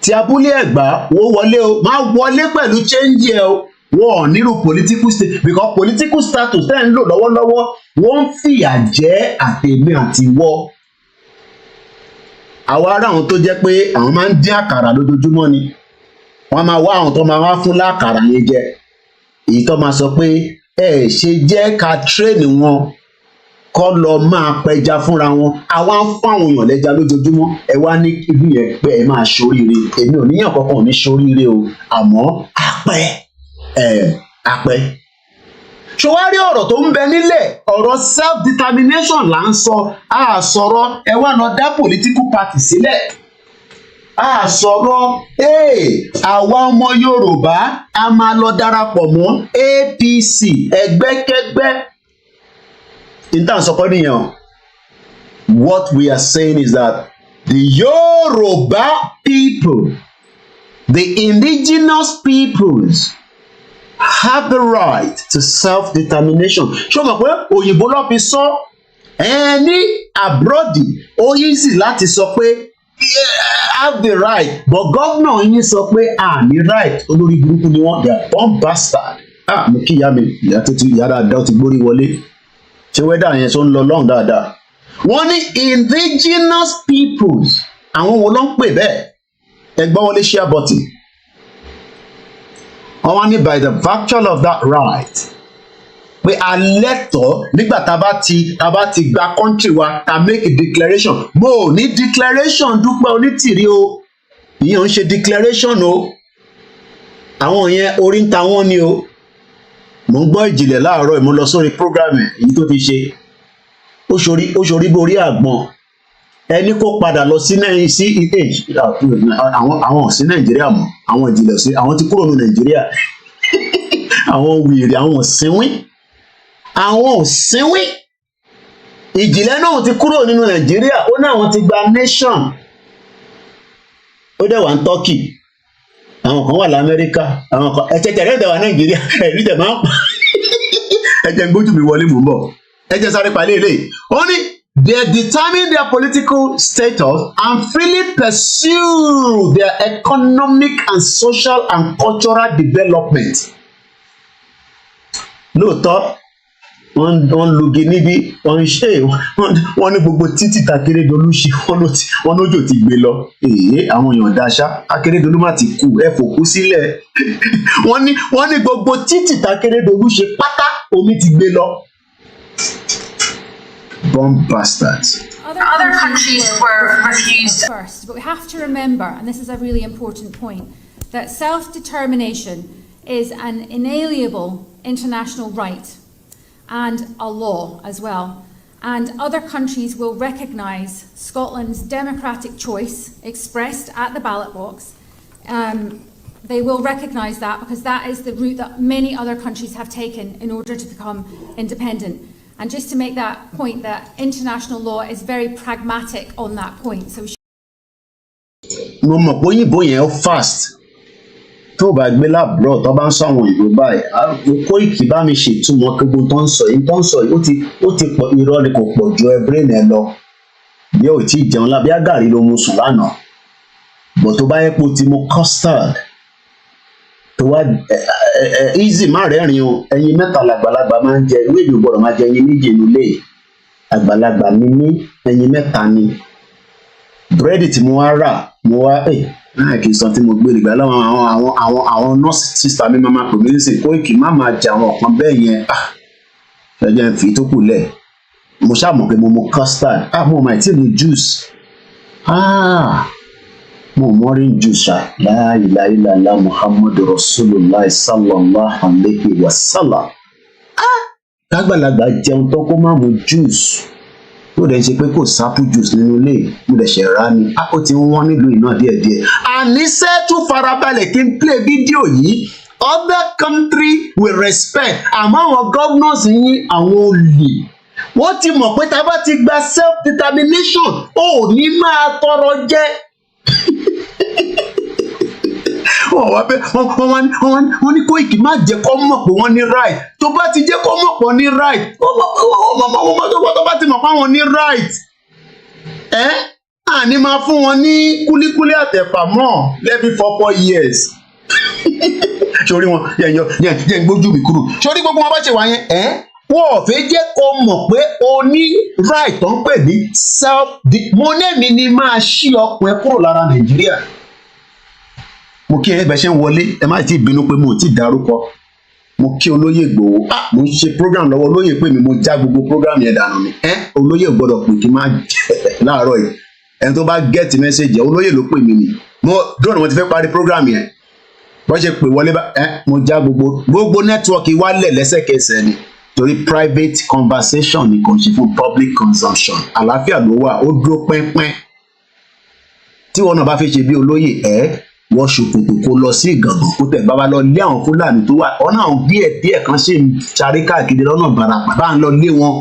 Speaker 8: tí Abúlé Ẹ̀gbá wọ́n wọlé o, máa wọlé pẹ̀lú change ẹ o. Wọ́n ò nílò political status because political status tẹ́ ń lò lọ́wọ́lọ́wọ́ wọ́n ń fìyà jẹ àtẹ̀mí àti wọ́. Àwa ará àwọn tó jẹ́ pé àwọn máa ń dín àkàrà lójoojúmọ́ ni, wọ́n máa wá àwọn tó máa wá fún láàkàrà yẹn jẹ, èyí tó máa sọ pé ẹ ṣe jẹ́ ká tírèènì wọn kọ́ lọ máa pẹja fúnra wọn, àwa ń fún àwọn èèyàn lẹ́ja lójoojúmọ́, ẹ wá ní ibi yẹn pé ẹ máa ṣoríire. Èmi ò níyàn kankan ò ní ṣoríire o, àmọ́ àpẹ. Ṣòwárí ọ̀rọ̀ tó ń bẹ nílẹ̀, ọ̀rọ̀ self-determination là ń sọ, a sọ̀rọ̀ ẹ wá lọ dá political party sílẹ̀, a sọ̀rọ̀ àwa ọmọ Yorùbá a máa lọ darapọ̀ mọ́ APC ẹgbẹ́kẹ́gbẹ́. Intan sọkọ nìyẹn. What we are saying is that the Yoruba people, the indigenous peoples, have the right to self-determination. Ṣé o mọ̀ pé òyìnbó ló fi sọ ní abroad ó easy láti sọ pé have the right, but governor yín sọ pé ní right. Olórí burúkú ni wọ́n, they are born bastard. Mo kí ìyá mi, ìyá dáadáa ó ti gbórí wọlé. Ṣé wẹ́dà yẹn tó ń lọ lọ́hùn dáadáa? Wọ́n ní indigenous peoples, àwọn wo ló ń pè bẹ́ẹ̀? Ẹgbọ́n wọlé share button. Wọ́n wá ní by the virtue of that right, pé a lẹ́tọ̀ọ́ nígbà tá a bá ti gba country wa, ta make a declaration. Mo ò ní declaration Dúpẹ́ Onítìrí o, ìyẹn ò ń ṣe declaration o, àwọn yẹn orí ń ta wọ́n ni o. Mo ń gbọ́ ìjìnlẹ̀ láàárọ̀, mo lọ sórí program èyí tó ti ṣe, ó ṣorí borí àgbọn, ẹni kó padà lọ sí àwọn sí Nàìjíríà mọ́, àwọn ìjìnlẹ̀ sí àwọn ti kúrò ní Nàìjíríà àwọn wèrè àwọn sínwín àwọn ò sínwín ìjìnlẹ̀ náà ti kúrò nínú Nàìjíríà ó ní àwọn ti gba nation ó dẹ̀ wà ní Turkey àwọn kan wà l'Amẹ́ríkà àwọn kan ẹ̀jẹ̀ rẹ̀ dẹ̀ wà Nàìjíríà ẹ̀rí dẹ̀ máa ń pa ẹ̀jẹ̀ gbójú mi wọlé mò ń bọ̀ ẹ̀jẹ̀ sáré palẹ̀ eléyìí ó ní they determine their political status and freely pursue their economic and social and cultural development. Lóòótọ́ wọ́n lugi níbí wọ́n ń ṣe wọ́n ní gbogbo títì Akérédolú ṣe wọ́n lójò ti gbé lọ àwọn èèyàn daṣá Akérédolú má ti kú ẹ fòkú sílẹ̀ wọ́n ní gbogbo títì Akérédolú ṣe pátá omi ti gbé lọ. Bomb bastards.
Speaker 11: Other countries were refused first, but we have to remember, and this is a really important point, that self-determination is an inalienable international right and a law as well. And other countries will recognise Scotland's democratic choice expressed at the ballot box. They will recognise that because that is the route that many other countries have taken in order to become independent. And just to make that point, that international law is very pragmatic on that point. So
Speaker 8: mo mọ̀ pé òyìnbó yẹn fast tó bá gbé lábúrò tó bá ń sọ àwọn òyìnbó báyìí Koiki bá mi ṣètumọ̀ gbogbo tó ń sọ yìí ó ti pọ̀ irọ́ ni kò pọ̀ ju ẹbírẹ́ nẹ lọ bí ó ti jẹun lábí àgàrí ló mu sùn lánàá bọ̀ tó bá yẹ pé ó ti mu custard tó wá easy má rẹ́rìn o ẹyin mẹ́ta làgbàlagbà máa ń jẹ ìwé ìlú gbọ́dọ̀ máa jẹ ẹyin méje nílé àgbàlagbà mi ní ẹyin mẹ́ta ni búrẹ́dì tí mo wá rà mo wá kì í sọ tí mo gbé ìgbà láwọn àwọn nọ́ọ̀sì sísá mi máa pè mí nísìnyí Koiki má máa jẹ àwọn ọ̀kan bẹ́ẹ̀ yẹn ẹ̀jẹ̀ ń fi tó kù lẹ̀ mo ṣàmọ̀ pé mo mu custard mo máa tí ní juice mo mọ́rin juice la ilaha illallah Muhammadu Rasulullah sallallahu alayhi wa sallam lágbàlagbà jẹun tó kó má mu juice ó dẹ̀ ṣe pé kò sápù juice nínú ilé mo dẹ̀ ṣe rà ní ó ti ń wọ́n nílùú iná díẹ̀díẹ̀. àníṣe tún farabalẹ̀ kí n play fídíò yìí other country will respect àmọ́ àwọn governors yín àwọn olè wọ́n ti mọ̀ pé tá a bá ti gba self determination ò ní máa tọrọ jẹ. wọ́n ní Koiki má jẹ́ kó mọ̀ pé wọ́n ní right tó bá ti jẹ́ kó mọ̀ pé wọ́n ní right tó bá ti mọ̀ pé wọ́n ní right àní máa fún wọn ní kúlíkúlí àtẹ̀pà mọ́ lẹ́bí for 4 years. sórí wọn yẹn gbójú mi kúrò sórí gbogbo wọn bá ṣe wá yẹn wọ́n ò fẹ́ jẹ́ kó mọ̀ pé o ní right tó ń pè ní self mo nẹ́mi ni máa ṣí ọkùnrin kúrò lára Nàìjíríà. mo kí ẹ bẹ ṣe ń wọlé ẹ má ti bínú pé mo ti dárúkọ mo kí olóyè Ìgbòho mo ń ṣe program lọ́wọ́ olóyè pé mi mo já gbogbo program yẹn dànù mi olóyè gbọ́dọ̀ pè kí n má láàárọ̀ yìí ẹni tó bá get message olóyè ló pè mí ni mo dúró ni mo ti fẹ́ parí program yẹn bọ́n ṣe pè wọlé bá mo já gbogbo network wálẹ̀ lẹ́sẹ̀kẹsẹ̀ ni torí private conversation ni kò ṣe fún public consumption àlàáfíà ló wà ó dúró pẹ́ńpẹ́ń tí wọn náà bá fi ṣe bí olóyè wọ́n ṣòkòtò kó lọ sí Ìgàngán kó tẹ̀ bàbá lọ lé àwọn Fúlàní tó wà ọ̀nà àwọn díẹ̀ kan ṣe ń ṣaré káàkiri lọ́nà Ìbàràpá bá ń lọ lé wọn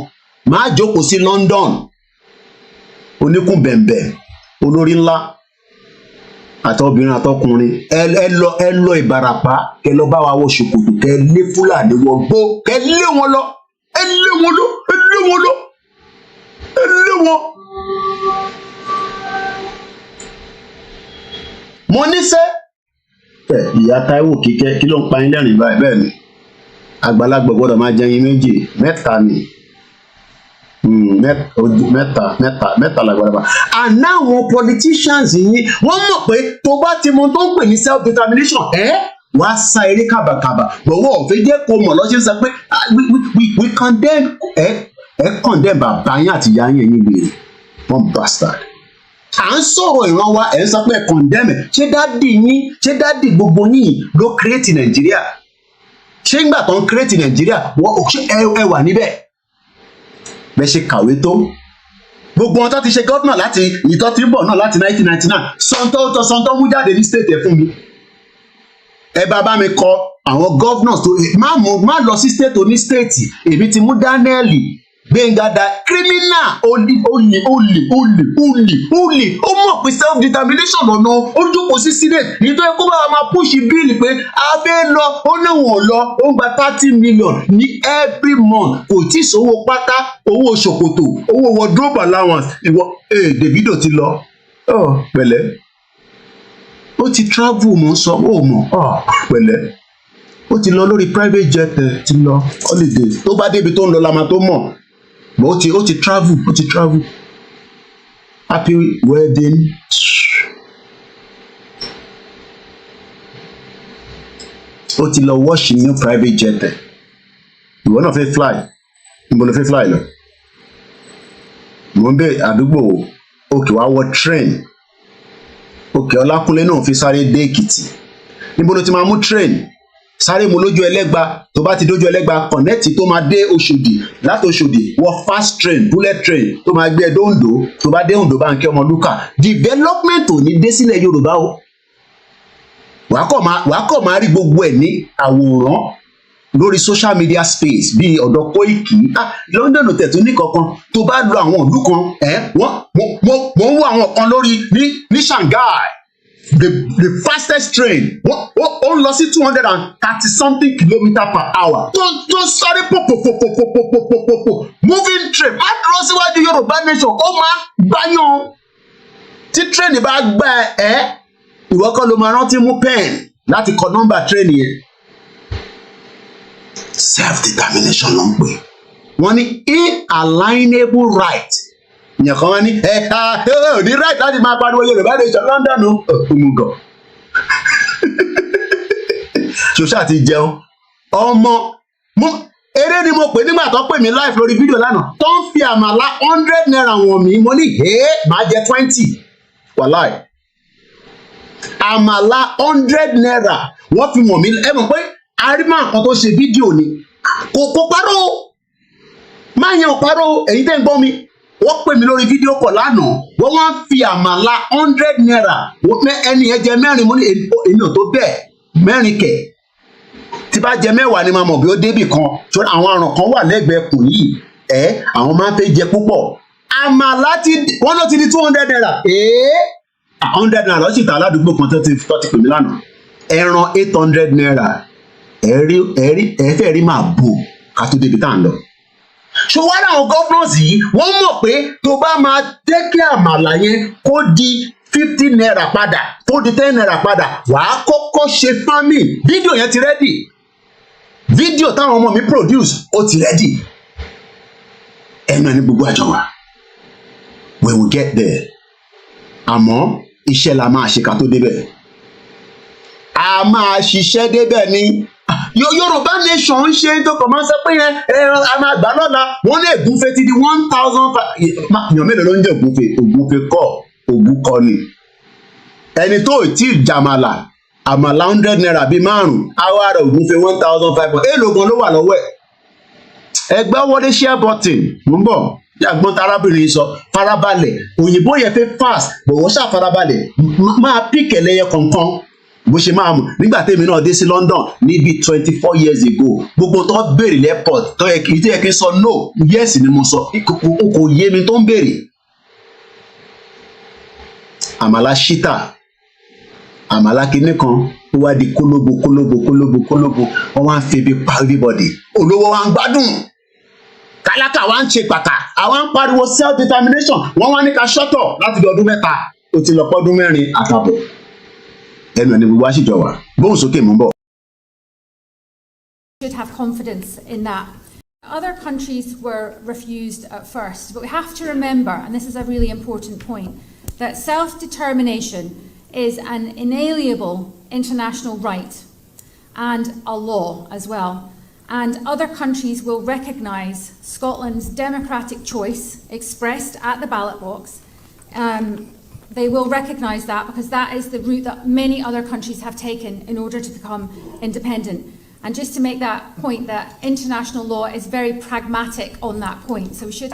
Speaker 8: máa jókòó sí London oníkùn bẹ̀m̀bẹ̀ olórí ńlá àtọbìnrin àtọkùnrin ẹ lọ Ìbàràpá kẹ lọ bá wa wọ ṣòkòtò kẹ lé Fúlàní wọ gbó kẹ lé wọn lọ ẹ lé wọn lọ ẹ lé wọn lọ ẹ lé wọn. mo níṣẹ́ ìyá Táíwò Kíkẹ́ kí ló ń pa yín lẹ́rìn báyìí bẹ́ẹ̀ ni àgbàlagbà gbọ́dọ̀ máa jẹ yín méjì mẹ́ta ni mẹ́ta làgbàlagbà. àná àwọn politicians yìí wọ́n mọ̀ pé tó bá ti mọ tó ń pè ní self determination wàá sa eré kàbàkàbà gbọ̀wọ́ ọ̀fẹ́ jẹ́ kó mọ̀ lọ́sẹ̀ sọ pé we condemn condemn bàbá yín àti ìyá yín ẹ̀yìn wèrè one bastard. à ń sọ̀rọ̀ ìran wa ẹ̀ ń sọ pé ẹ̀ condemn ṣé dádì gbogbo yín ló create Nàìjíríà ṣé ńgbà tó ń create Nàìjíríà ẹ wà níbẹ̀ bẹ́ẹ̀ ṣe kàwé tó gbogbo wọn tó ti ṣe gọ́vnà láti ìtọ́ tí ń bọ̀ náà láti 1999 sọ́ńtọ́ mú jáde ní state ẹ̀ fún mi ẹ bá mi kọ àwọn governors tó má lọ sí state oní state èmi ti mú Daniel Gbẹ̀ngàdà criminal olè ó mọ̀ pé self determination lọ́nà ó jókòó sí senate nítorí kó bá máa push bíìlì pé a fẹ́ lọ ó náà wọ̀n lọ ó ń gba 30 million ní every month kò tí ì sówó pátá owó ṣòkòtò owó wardrobe allowance ìwọ Davido ti lọ pẹ̀lẹ́ ó ti travel mò ń sọ ó mọ̀ pẹ̀lẹ́ ó ti lọ lórí private jet ti lọ holiday tó bá débi tó ń lọ la máa tó mọ̀ but ó ti travel happy wedding ó ti lọ wash new private jet ìwọ náà fẹ́ fly níbo ló fẹ́ fly lọ mo ń bẹ àdúgbò òkè wá wọ train òkè Ọlákúnlé náà fi sáré dé Èkìtì níbo ló ti máa mú train sáré mu lójú Ẹlẹ́gbà tó bá ti dójú Ẹlẹ́gbà kọ̀nẹ́ẹ̀tì tó máa dé Òṣòdì láti Òṣòdì wọ fast train bullet train tó máa gbé ẹdó Oǹdó tó bá dé Oǹdó Bánkẹ́ Ọmọlúkà development ò ní dé sílẹ̀ Yorùbá o wàá kọ̀ máa rí gbogbo ẹ̀ ní àwòrán lórí social media space bíi ọ̀dọ̀ Kóìkì London tẹ̀tù ní kankan tó bá lo àwọn ìlú kan wọ́n ń wo àwọn kan lórí ní Shanghai the fastest train ó ń lọ sí 230 something kilometer per hour tó sáré pòpòpòpòpòpòpò moving train má dúró síwájú Yorùbá nation ó máa gbáyàn tí train bá gbá ìwọ kọ́ ló máa rántí mú pen láti kọ nọ́mbà train yẹn self determination ló ń pè wọ́n ní inalienable right ìyẹn kan wọ́n ní ní right láti máa pariwo Yorùbá nation London òmùgọ̀ ṣoṣà àti jẹun ọmọ eré ni mo pè nígbà tó pè mí live lórí fídíò lánàá tó ń fi àmàlà 100 naira wọ̀n mí mo ní máa jẹ 20 wàláì àmàlà 100 naira wọ́n fi wọ̀n mí ẹ mọ̀ pé arímọ̀ kan tó ṣe fídíò ni kò parọ́ máa yan parọ́ èyí tẹ́ ń gbọ́ mi wọ́n pè mí lórí fídíò kọ̀ lánàá wọ́n wá fi àmàlà 100 naira ẹni ẹ jẹ mẹ́rin mo ní èmi ò tó bẹ́ẹ̀ mẹ́rin kẹ̀ tí bá jẹ mẹ́wàá ni máa mọ̀ bí ó débì kan ṣọ́ àwọn àrùn kan wà lẹ́gbẹ̀ẹ́ kùn yìí àwọn máa ń fẹ́ jẹ púpọ̀ àmàlà wọ́n ló ti di 200 naira 100 naira lọ́sì tà aládùúgbò kan tó ti pè mí lánàá ẹran 800 naira ẹ̀fẹ́ rí máa bò ká tó débi tá à ń lọ. ṣùgbọ́n àwọn governors yìí wọ́n mọ̀ pé tó bá máa tẹ́ kí àmàlà yẹn kó di 50 naira padà tó di 10 naira padà wàá kọ́kọ́ ṣe farming fídíò yẹn ti rẹ́dì fídíò táwọn ọmọ mi produce ó ti rẹ́dì ẹnu ẹni gbogbo àjọ wa we will get there àmọ́ iṣẹ́ la máa ṣe ká tó débẹ̀ a máa ṣiṣẹ́ débẹ̀ ni Yorùbá nation ń ṣe tó kàn máa ń sọ pé a máa gbà lọ́la wọ́n lè gúnfe ti di 1,000 èèyàn mélòó ló ń jẹ́ ògúnfe kọ́ ògúnkọ́ ni ẹni tó tí ì jàmàlà àmàlà 100 naira bíi 5 àwa rẹ̀ ògúnfe 1,500 èèlò gan ló wà lọ́wọ́ ẹ̀ ẹgbẹ́ wọlé share button ń bọ̀ yàgbọ́n tarábìnrin sọ farabalẹ̀ òyìnbó yẹn fẹ́ fast bọ̀wọ́ ṣá farabalẹ̀ máa píkẹ̀ lẹ́yẹ kọ̀ọ̀kan bó ṣe máa mú nígbà tèmi náà dé sí London níbi 24 years ago gbogbo tó béèrè lẹ́pọ̀t tó yẹ kí n sọ no yes ni mo sọ kò yé mi tó ń béèrè àmàlà ṣítà àmàlà kinní kan ó wá di kólóbó wọ́n wá ń febi pa everybody olówó wa ń gbádùn kálákà wa ń ṣe pàtà àwa ń pariwo self determination wọ́n wá ní ká ṣọ́tọ̀ láti di ọdún 3 ó ti lọ pọ́dún 4 àtàbọ̀ ẹnu ẹni gbogbo àṣìjọ wa bóun sókè mú bọ̀.
Speaker 11: Should have confidence in that. Other countries were refused at first, but we have to remember, and this is a really important point, that self-determination is an inalienable international right and a law as well. And other countries will recognise Scotland's democratic choice expressed at the ballot box. They will recognise that because that is the route that many other countries have taken in order to become independent. And just to make that point, that international law is very pragmatic on that point. So we should...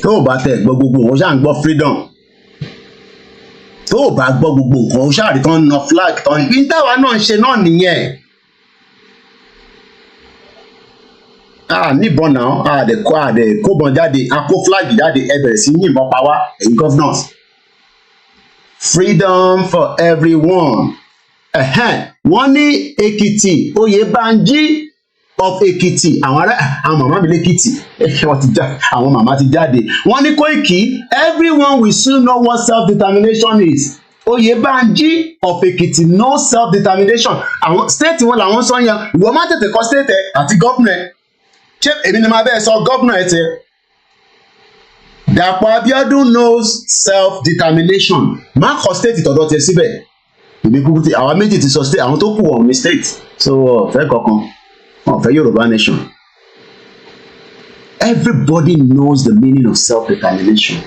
Speaker 8: tó o bá tẹ̀ gbọ́ gbogbo nǹkan ó ṣáà ń gbọ́ freedom tó o bá gbọ́ gbogbo nǹkan ó ṣáà rí tán na flag tán ní táwa náà ń ṣe náà nìyẹn. Níbọn náà àdè kóbọn jáde a kó flag jáde ẹ bẹ̀rẹ̀ sí yìnbọn pa wá ẹ̀yin governors. Freedom for everyone. Wọ́n ní Èkìtì Oyèbánjí of Èkìtì àwọn màmá mi lẹ́kìtì àwọn màmá ti jáde. Wọ́n ní Kóìkì everyone will soon know what self-determination is. Oyèbánjí of Èkìtì no self-determination. Àwọn state wọn làwọn sọ yẹn ìwọ máa tètè kọ state ẹ àti governor ẹ. Ṣé èmi ni màá bẹ́ẹ̀ sọ governor ẹ tẹ? Dàpọ̀ Abíọ́dún knows self-determination. Má kọ state ìtọ̀dọ̀ tẹ síbẹ̀. Ìbí kúkú ti àwọn méjì ti sọ state àwọn tó kù wọ̀ ní state. So ọ̀fẹ́ kankan ọ̀fẹ́ Yorùbá nation. Everybody knows the meaning of self-determination.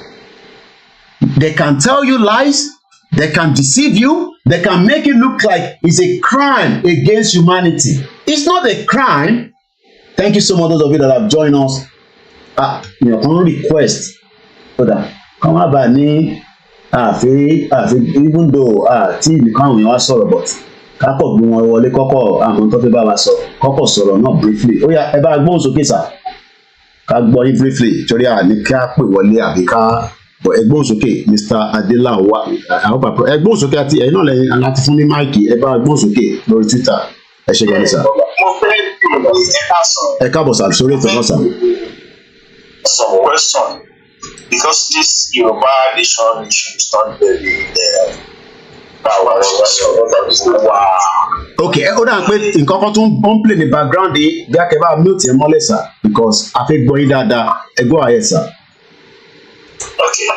Speaker 8: They can tell you lies. They can deceive you. They can make it look like it's a crime against humanity. It's not a crime. Thank you so much, those of you that have joined us. On request. Come on, Bani. Even though tí nìkan àwọn èèyàn wá sọ̀rọ̀ but kákọ̀ gbé wọn wọlé kọ́kọ́ àwọn tó fẹ́ bá wa sọ kọ́kọ̀ sọ̀rọ̀ náà briefly. Ó yá ẹ bá gbóhùn sókè sà. Ká gbọ́ yín briefly torí ní ká pè wọlé àbí ká bọ̀ ẹ gbóhùn sókè Mr. Adelawa àwọn bàbá ẹ gbóhùn sókè àti ẹ̀yin náà lẹ́yìn láti fún ní máìkì ẹ bá gbóhùn sókè lórí Twitter ẹ ṣe gbọ́dọ̀ sà. Ẹ káàbọ̀ sà sórí ètò náà sà.
Speaker 12: Some question because this Yoruba nation issue is not very
Speaker 8: Okay, ó dà pé nǹkan kan tún ń play ní background yìí bí akẹ́bà mute ẹ̀ mọ́lẹ̀ sà because a fẹ́ gbọ́ yín dáadáa ẹ gbọ́ ààyè sà.
Speaker 12: Okay,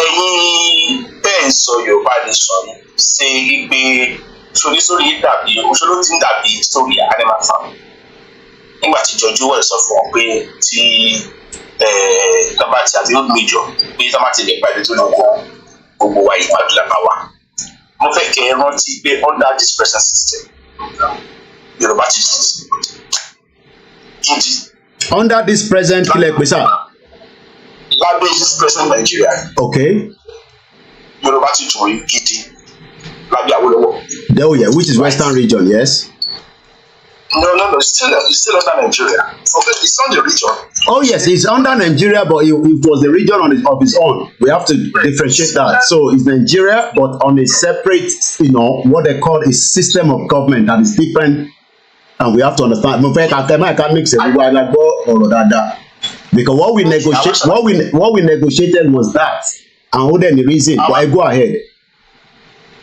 Speaker 12: ẹ̀yin bẹ́ẹ̀ ń sọ Yorùbá nation ṣe wípé sórí dàbí òṣèlú tí ń dàbí sórí animal farm nígbà tí George Orwell sọ fún wọn pé tí tọ́ba ti àti old major pé tọ́ba ti lè pàdé tó lọ́wọ́ gbogbo wa ìpàdé lápá wa. Mo fẹ́ kẹ́ ẹ rántí pé under this present system Yorùbá ti gidi.
Speaker 8: Under this present kílẹ̀ pé sá.
Speaker 12: Lábẹ́ this present Nigeria.
Speaker 8: Okay.
Speaker 12: Yorùbá ti dùn gidi lábẹ́ Awólọ́wọ̀.
Speaker 8: Oh yeah, which is Western region, yes.
Speaker 12: No, it's still under Nigeria. It's not the region.
Speaker 8: Oh yes, it's under Nigeria, but it was the region of its own. We have to differentiate that. So it's Nigeria, but on a separate, what they call a system of government that is different, and we have to understand. I can't mix it. Because what we negotiated was that, and what then the reason? Why go ahead?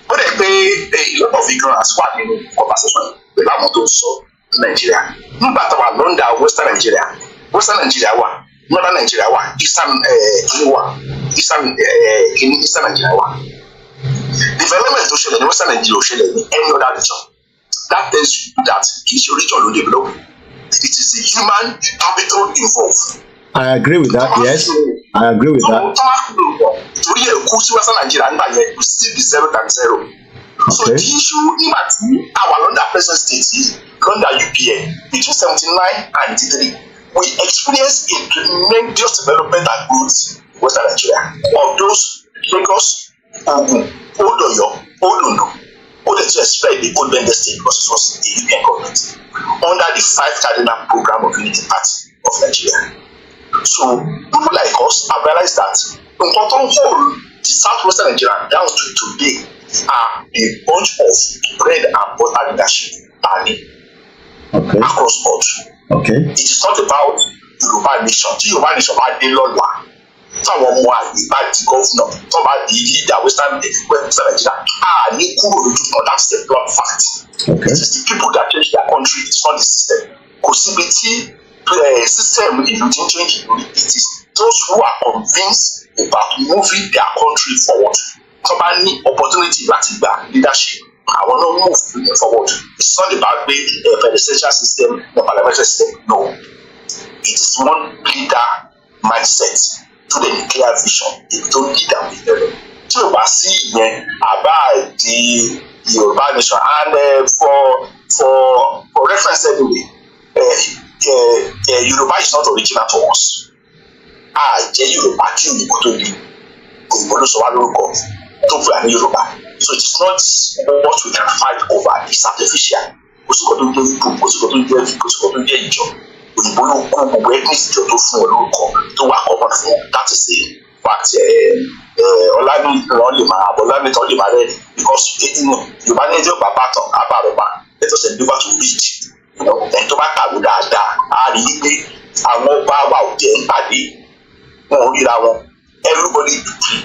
Speaker 12: But a lot of ignorance wà nínú conversation pẹ̀lú àwọn tó ń sọ Nigeria. Nígbà tó wà London, Western Nigeria wà, Northern Nigeria wà, Eastern Nigeria wà. Development tó ṣẹlẹ̀ ní Western Nigeria ò ṣẹlẹ̀ ní any other region. That tells you that kì í ṣe region ló develop. It is the human capital involved.
Speaker 8: I agree with that, yes. I agree with that.
Speaker 12: Torí ẹ̀ kú sí Western Nigeria nígbà yẹn will still be 0.0. So the issue nígbà tí our London present state London UPN between 79 and 83 we experienced a tremendous development and growth in Western Nigeria of those Lagos, Ogun, Old Oyo, Old Ondo, all the to expect the old Bende state because it was a UPN government under the 5 cardinal program of Unity Party of Nigeria. So people like us have realized that nǹkan tó ń hold the southwestern Nigeria down to today are a bunch of bread and butter leadership across board.
Speaker 8: Okay.
Speaker 12: It is not about Yoruba nation. Tí Yoruba nation bá dé lọ́la, táwọn ọmọ àgbè bá di governor, tó bá di leader western Nigeria, ní kúrò lójú kan, that's the blood fact.
Speaker 8: Okay.
Speaker 12: It is the people that change their country, it's not the system. Kò síbi tí system ìlú ti ń change ìlú, it is those who are convinced about moving their country forward. Tó bá ní opportunity láti gba leadership, àwọn náà move forward. It's not about a presidential system or parliamentary system. No. It is one leader mindset to the clear vision. It don't lead them with them. Tí o bá sí ìyẹn, àbá di Yorùbá nation and for reference anyway, Yoruba is not original to us. jẹ́ Yorùbá kí òyìnbó tó di òyìnbó ló sọ wá lórúkọ tó pè ní Yorùbá. So it is not what we can fight over, it's artificial. Kò sí kò tó jẹ́ ìbò, kò sí kò tó jẹ́ ìbò, kò sí kò tó jẹ́ ìjọ. Òyìnbó ló kó gbogbo ethnic ìjọ tó fún ọ lórúkọ tó wà common fún that is a fact. Ọlámìtàn lè máa rẹ̀ because Yorùbá ní ẹjọ́ bàbá tán àbárọ̀bá let us endeavour to read. Ẹni tó bá kàwé dáadáa á rí i pé àwọn ọba wa ò jẹ́ ìpàdé wọn ò ríra wọn. Everybody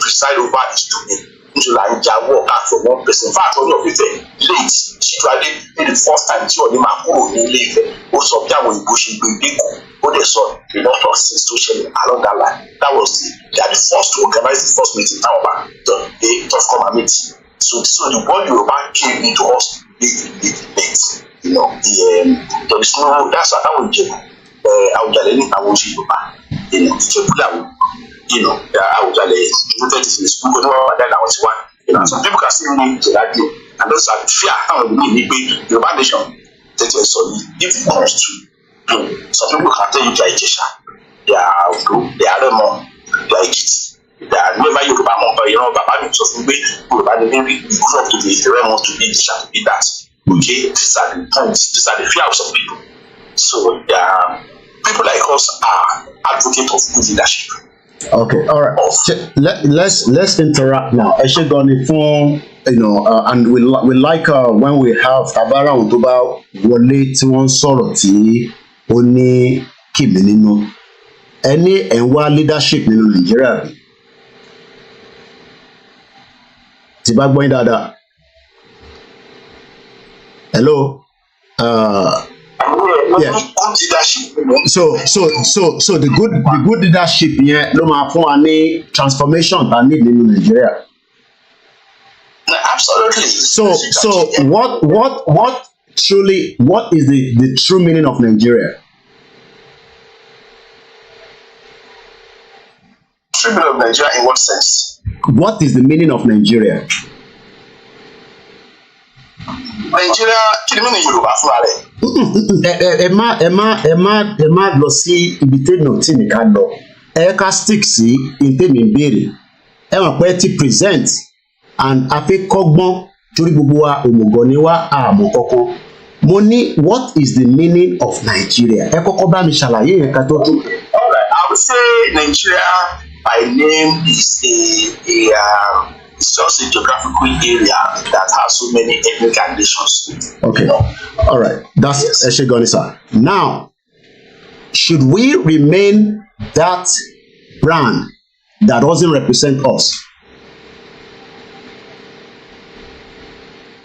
Speaker 12: preside over his domain. Nítorí à ń jà wọ̀ káàkiri one person. Fáàtì ọ̀nà òfìfẹ́ late Ṣíjúadé ní the first time tí Ọọ̀ni máa kúrò ní Ilé Ifẹ̀ ó sọ bí àwọn òyìnbó ṣe gbé ìgbéko ó dẹ̀ sọ a lot of things tó ṣẹlẹ̀ along that line. That was they are the first to organize the first meeting táwọn bá they just come and meet. So the word Yoruba came into us late. There is no that's why táwọn Ìjẹ̀bú Àwùjalẹ̀ ní àwọn oṣù Yorùbá Ìjẹ̀bú làwọn. Àwùjalẹ̀ university in school kò ní wọ́n wà dáná àwọn ti wá. Some people can still need to that day and those are fear àwọn ìlú ní pé Yorùbá nation tètè sọ ní if it comes to some people can tell you they are Ìjẹ̀ṣà, they are Oǹdó, they are Rẹ́mọ, they are Èkìtì, they are never Yorùbá mọ̀ ọ́ bàbá mi sọ fún pé Yorùbá ni maybe you grow up to be Rẹ́mọ to be Ìjẹ̀ṣà to be that. Okay, these are the points, these are the fears of people. So people like us are advocates of good leadership.
Speaker 8: Okay, all right. Let's interact now. Ẹ ṣé gan ni fún and we like when we have tabara ohun tó bá wọlé tí wọ́n sọ̀rọ̀ tí ó ní kìmí nínú. Ẹni ẹ̀ ń wá leadership nínú Nàìjíríà bí? Tí bá gbọ́ yín dáadáa. Hello. Yeah. So the good leadership yẹn ló máa fún wa ní transformation ta need nínú Nigeria.
Speaker 12: Absolutely.
Speaker 8: So what is the true meaning of Nigeria?
Speaker 12: True meaning of Nigeria in what sense?
Speaker 8: What is the meaning of Nigeria?
Speaker 12: Nigeria kí ni meaning Yorùbá fúnra rẹ̀?
Speaker 8: ẹ má lọ sí ibi tẹ́nà tí nìkan lọ ẹ ká stick sí ìtẹ́mi béèrè ẹ mọ̀ pé ti present and afẹ́kọ́gbọ́n torí gbogbo wa òmùgọ̀ ni wá àmọ́ kọ́kọ́ mo ní what is the meaning of Nigeria ẹ kọ́kọ́ bá mi ṣàlàyé yẹn ká tó tó.
Speaker 12: All right, I would say Nigeria by name is it's just a geographical area that has so many ethnic and nations.
Speaker 8: Okay, all right, that's Eshegoni, sir. Now, should we remain that brand that doesn't represent us?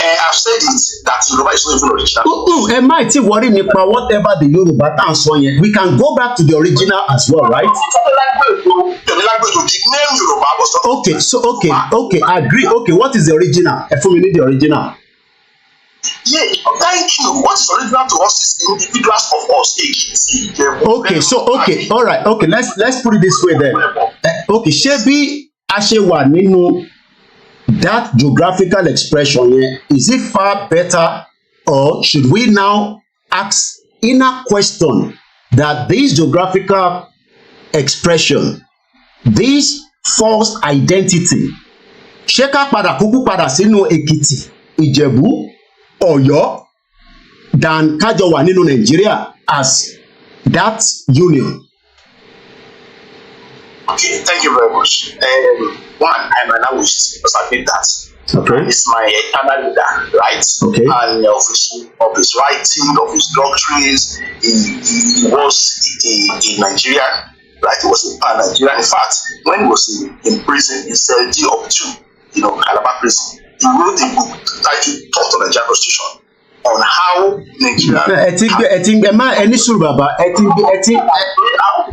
Speaker 12: I've said it that Yoruba is not even original.
Speaker 8: Am I still worried about whatever the Yoruba dance on yet? We can go back to the original as well, right? Okay, so okay, I agree. Okay, what is the original? If we need the original.
Speaker 12: Yeah, thank you. What is original to us is the individuals of us.
Speaker 8: Okay, so okay, all right, okay. Let's put it this way then. Okay, Shebi Ashewa nínú that geographical expression here, is it far better, or should we now ask inner question that this geographical expression, this false identity, ṣé ká padà kúkú padà sínú Èkìtì, Ìjẹ̀bú, Ọ̀yọ́ than kájọ wà nínú Nigeria as that union?
Speaker 12: Okay, thank you very much. One, I'm an linguist because I did that.
Speaker 8: Okay.
Speaker 12: It's my eternal leader, right?
Speaker 8: Okay.
Speaker 12: And of his writing, of his doctrines, he was a Nigerian, right? He was a pan-Nigerian. In fact, when he was in prison, in cell D up to, Calabar prison, he wrote a book titled Thought on Nigerian Constitution on how Nigeria.
Speaker 8: I think any Baba, I
Speaker 12: will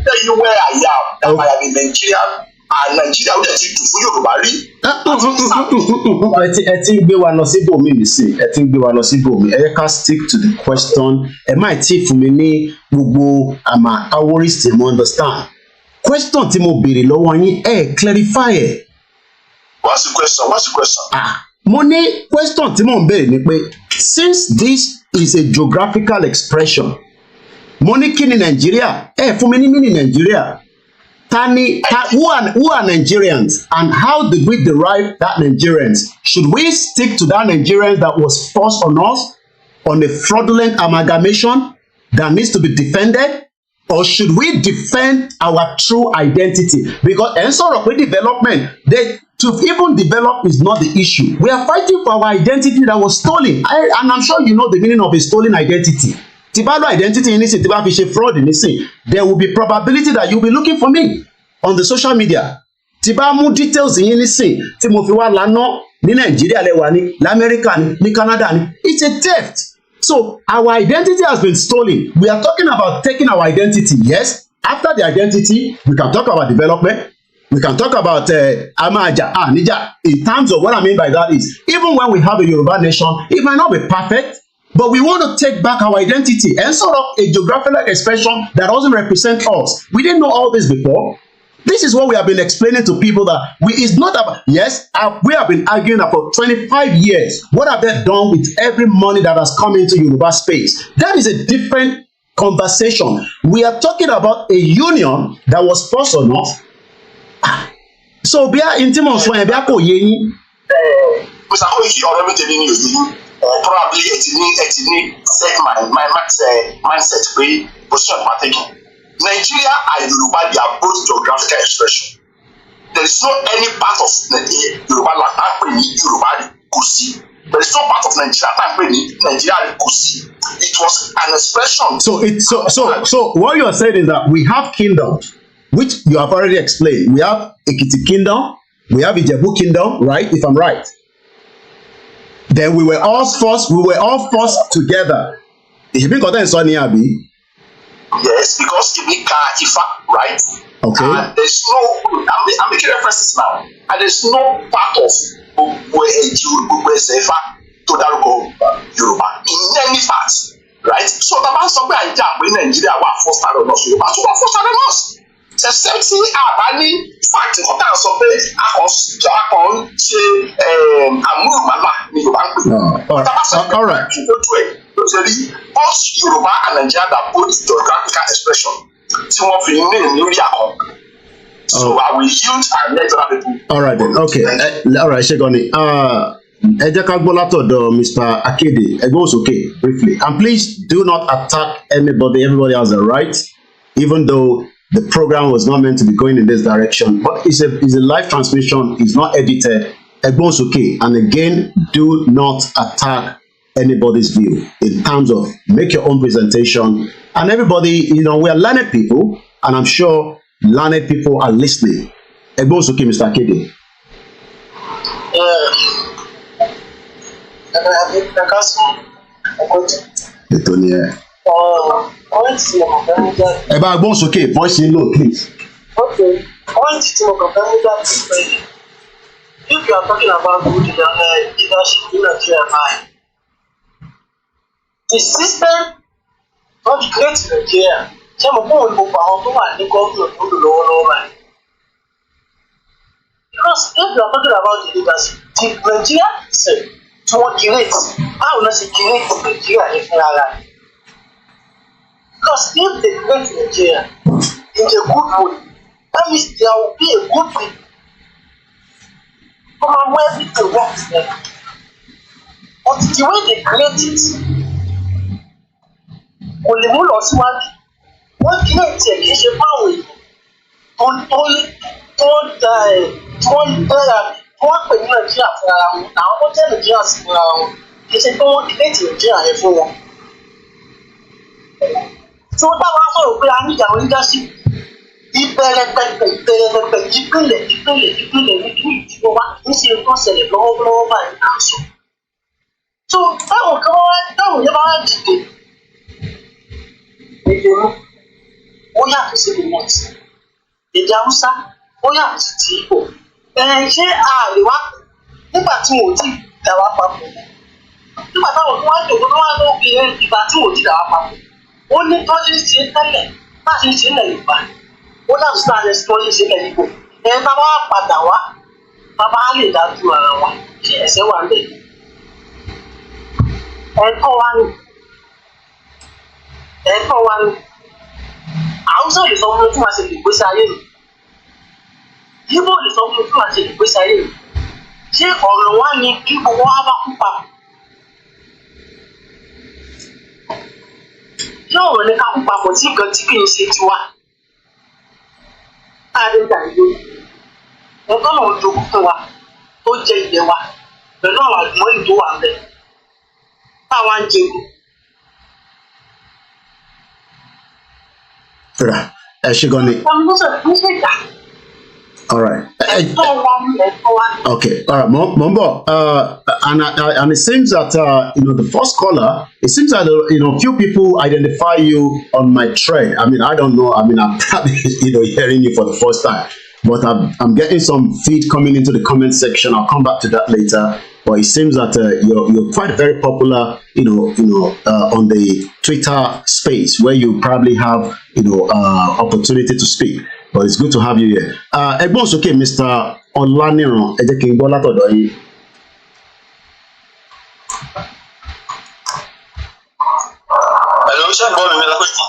Speaker 12: tell you where I am. That I am in Nigeria. And Nigeria will take to for Yoruba rí.
Speaker 8: ẹ ti gbé wa lọ sí bòmí nìsín ẹ ti gbé wa lọ sí bòmí ẹ ká stick to the question ẹ má tí fún mi ní gbogbo àmà aworist mo understand question tí mo béèrè lọ́wọ́ yín ẹ clarify ẹ.
Speaker 12: What's the question?
Speaker 8: Mo ní question tí mo ń béèrè ni pé since this is a geographical expression mo ní kí ni Nàìjíríà ẹ fún mi ní mí ní Nàìjíríà. who are Nigerians, and how did we derive that Nigerians? Should we stick to that Nigerians that was forced on us on a fraudulent amalgamation that needs to be defended, or should we defend our true identity? Because in sort of development, to even develop is not the issue. We are fighting for our identity that was stolen, and I'm sure you know the meaning of a stolen identity. Tibalo identity in this fraud in this, there will be probability that you'll be looking for me on the social media. Tibamu details in this, Timofiwa Lano, ni Nigeria lewani, l'America ni Canada ni. It's a theft. So our identity has been stolen. We are talking about taking our identity. Yes, after the identity, we can talk about development. We can talk about Nija. In terms of what I mean by that is, even when we have a Yoruba nation, it might not be perfect, but we want to take back our identity and sort of a geographical expression that doesn't represent us. We didn't know all this before. This is what we have been explaining to people, that it's not about, yes, we have been arguing for 25 years. What have they done with every money that has come into Yoruba space? That is a different conversation. We are talking about a union that was forced on us. So, be our intimate when be our co-yearning.
Speaker 12: Mr. Koiki already telling you, or probably it set my mindset way position partaking. Nigeria and Yoruba, they are both geographical expression. There is no any part of Yoruba land Yoruba Kusi. There is no part of Nigeria Kusi. It was an expression.
Speaker 8: So what you are saying is that we have kingdoms, which you have already explained. We have Ekiti Kingdom, we have Ijebu Kingdom, right? If I'm right. Then we were all forced together.
Speaker 12: Yes, because Ibika Ifa, right?
Speaker 8: Okay.
Speaker 12: And there's no, I'm making references now, and there's no part of where Sefa to that Yoruba in any part, right? So the man somewhere in Nigeria were forced on us, Yoruba, so were forced on us. The sexy abani fact in terms of Akon say Amurumala in Yoruba.
Speaker 8: All right.
Speaker 12: Both Yoruba and Nigeria are both geographical expression. So I will yield and let other people.
Speaker 8: All right then. Okay. All right, Shegoni. Mr. Akede. It goes okay, briefly. And please do not attack anybody. Everybody has a right, even though the program was not meant to be going in this direction. But it's a live transmission. It's not edited. It goes okay. And again, do not attack anybody's view in terms of make your own presentation. And everybody, we are learned people, and I'm sure learned people are listening. It goes okay, Mr. Akede. Okay, voice in low, please.
Speaker 13: Okay, if you are talking about good leadership in Nigeria, the system of the great Nigeria, because if you are talking about the leadership, the Nigeria itself, to what create, how does it create Nigeria if you are? Because if they create Nigeria in a good way, that means there will be a good thing. From where people work together. But the way they create it, when the move us one, what create it, kì í ṣe fáwọn èèyàn tó pè ní Nàìjíríà fún ara wọn, àwọn tó jẹ́ Nàìjíríà sí fún ara wọn, kì í ṣe pé wọ́n create Nàìjíríà yẹn fún wọn. Tí wọ́n bá wá sọ̀rọ̀ pé a ní ìyàwó leadership, ìbẹ̀rẹ̀ pẹ̀pẹ̀ ìpínlẹ̀ ní ìdìbò wa ń ṣe nǹkan ṣẹlẹ̀ lọ́wọ́lọ́wọ́ báyìí náà sọ. So táwọn kan wá táwọn yẹn bá wá dìde èdè mú ó yàtọ̀ sí gbogbo ti èdè Haúsá ó yàtọ̀ sí ti Ìgbò. Ṣé ààrẹ wá nígbà tí wọn ò tí dà wá papọ̀ nígbà táwọn tó wá jòkó tó wá lọ́wọ́ fi ìgbà tí wọn ò tí dà wá papọ̀ ó ní tọ́jú ṣe tẹ́lẹ̀ bá ṣe ṣe ilẹ̀ Yorùbá ó dàbí sí àṣẹ tọ́jú ṣe ilẹ̀ Ìgbò bá wá padà wá bàbá á lè dájú ara wa ṣe ẹsẹ̀ wà lẹ̀ ẹ̀kọ́ wa ni Haúsá lè sọ fún mi tí màá ṣe ìgbésí ayé mi Ibo lè sọ fún fún àti ìgbésí ayé rẹ̀. Ṣé ọ̀rọ̀ wá ní kí gbogbo wa bá kú pa? Ṣé ọ̀rọ̀ ní ká kú papọ̀ tí nǹkan tí kì í ṣe tiwa? Adégbàgbé nǹkan náà ń jogún fún wa tó jẹ ilẹ̀ wa pẹ̀lú àwọn àlùmọ́ọ́nì tó wà ń bẹ̀. Táwa ń jẹun.
Speaker 8: Right. All right. Okay. All right. Mombo. And it seems that the first caller. It seems that few people identify you on my thread. I mean, I don't know. I mean, I'm probably hearing you for the first time, but I'm getting some feed coming into the comment section. I'll come back to that later. But it seems that you're quite very popular, on the Twitter space where you probably have opportunity to speak. But it's good to have you here. Ẹ̀gbọ́n sókè Mr. Olaniran, ẹ jẹ́ kí n gbọ́ látọ̀dọ̀ yín.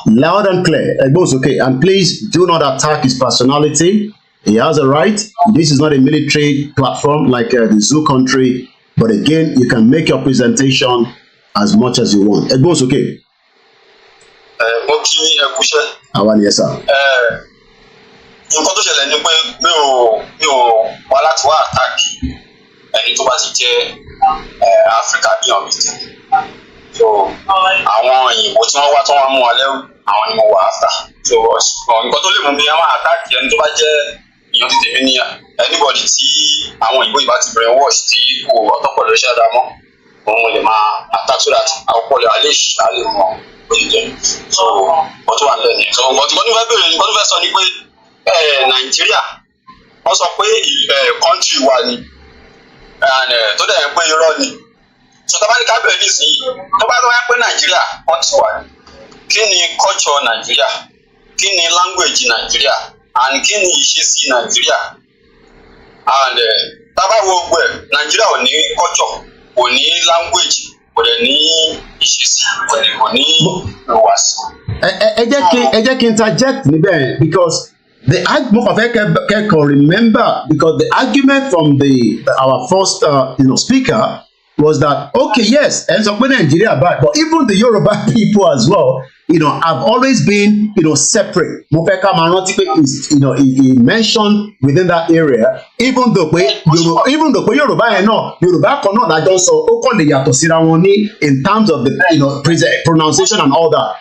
Speaker 8: Loud and clear. Ẹ̀gbọ́n sókè, and please do not attack his personality. He has a right. This is not a military platform like the Zoo country. But again, you can make your presentation as much as you want. Ẹ̀gbọ́n sókè.
Speaker 12: Mo kí ẹkúṣẹ́.
Speaker 8: Àwa ni ẹ sà.
Speaker 12: Nǹkan tó ṣẹlẹ̀ ni pé mi ò wá láti wá àtàkì ẹni tó bá ti jẹ́ Áfíríkà bí ọ̀bí tẹ̀. So àwọn òyìnbó tí wọ́n wá tí wọ́n mú wa lẹ́rù àwọn ni mo wà áfà. So nǹkan tó lè mú mi àwọn àtàkì ẹni tó bá jẹ́ èèyàn ti tèmi ní anybody tí àwọn òyìnbó ìbá ti bẹ̀rẹ̀ wash tí kò ọ̀tọ̀pọ̀lọ́ iṣẹ́ dáa mọ́ òun lè máa attack so that àwọn ọ̀pọ̀lọ́ alẹ́ ìṣàlẹ̀ mọ́ òyìnbó. So wọ́n tó wà ń lẹ́nu. So nǹkan tí wọ́n fẹ́ bèèrè nǹkan tó fẹ́ sọ ni pé Nàìjíríà wọ́n sọ pé country wa ni tó dẹ̀ pé irọ́ ni. So tó bá ní kábẹ̀rẹ̀ nísìnyí tó bá wáyé pé Nàìjíríà country wa ni kí ni culture Nàìjíríà, kí ni language Nàìjíríà, and kí ni ìṣesí Nàìjíríà, and tá bá wo gbogbo ẹ̀ Nàìjíríà ò ní culture, kò ní language, kò dẹ̀ ní ìṣesí, kò ní ìhùwàsí.
Speaker 8: Ẹ jẹ́ kí n interject níbẹ̀ because remember because the argument from our first speaker was that okay, yes, and so Nigeria bad, but even the Yoruba people as well, have always been separate. Mofeka Marantipe is he mentioned within that area, even though Yoruba Yoruba cannot that also okole yato sira wọn ní in terms of the pronunciation and all that.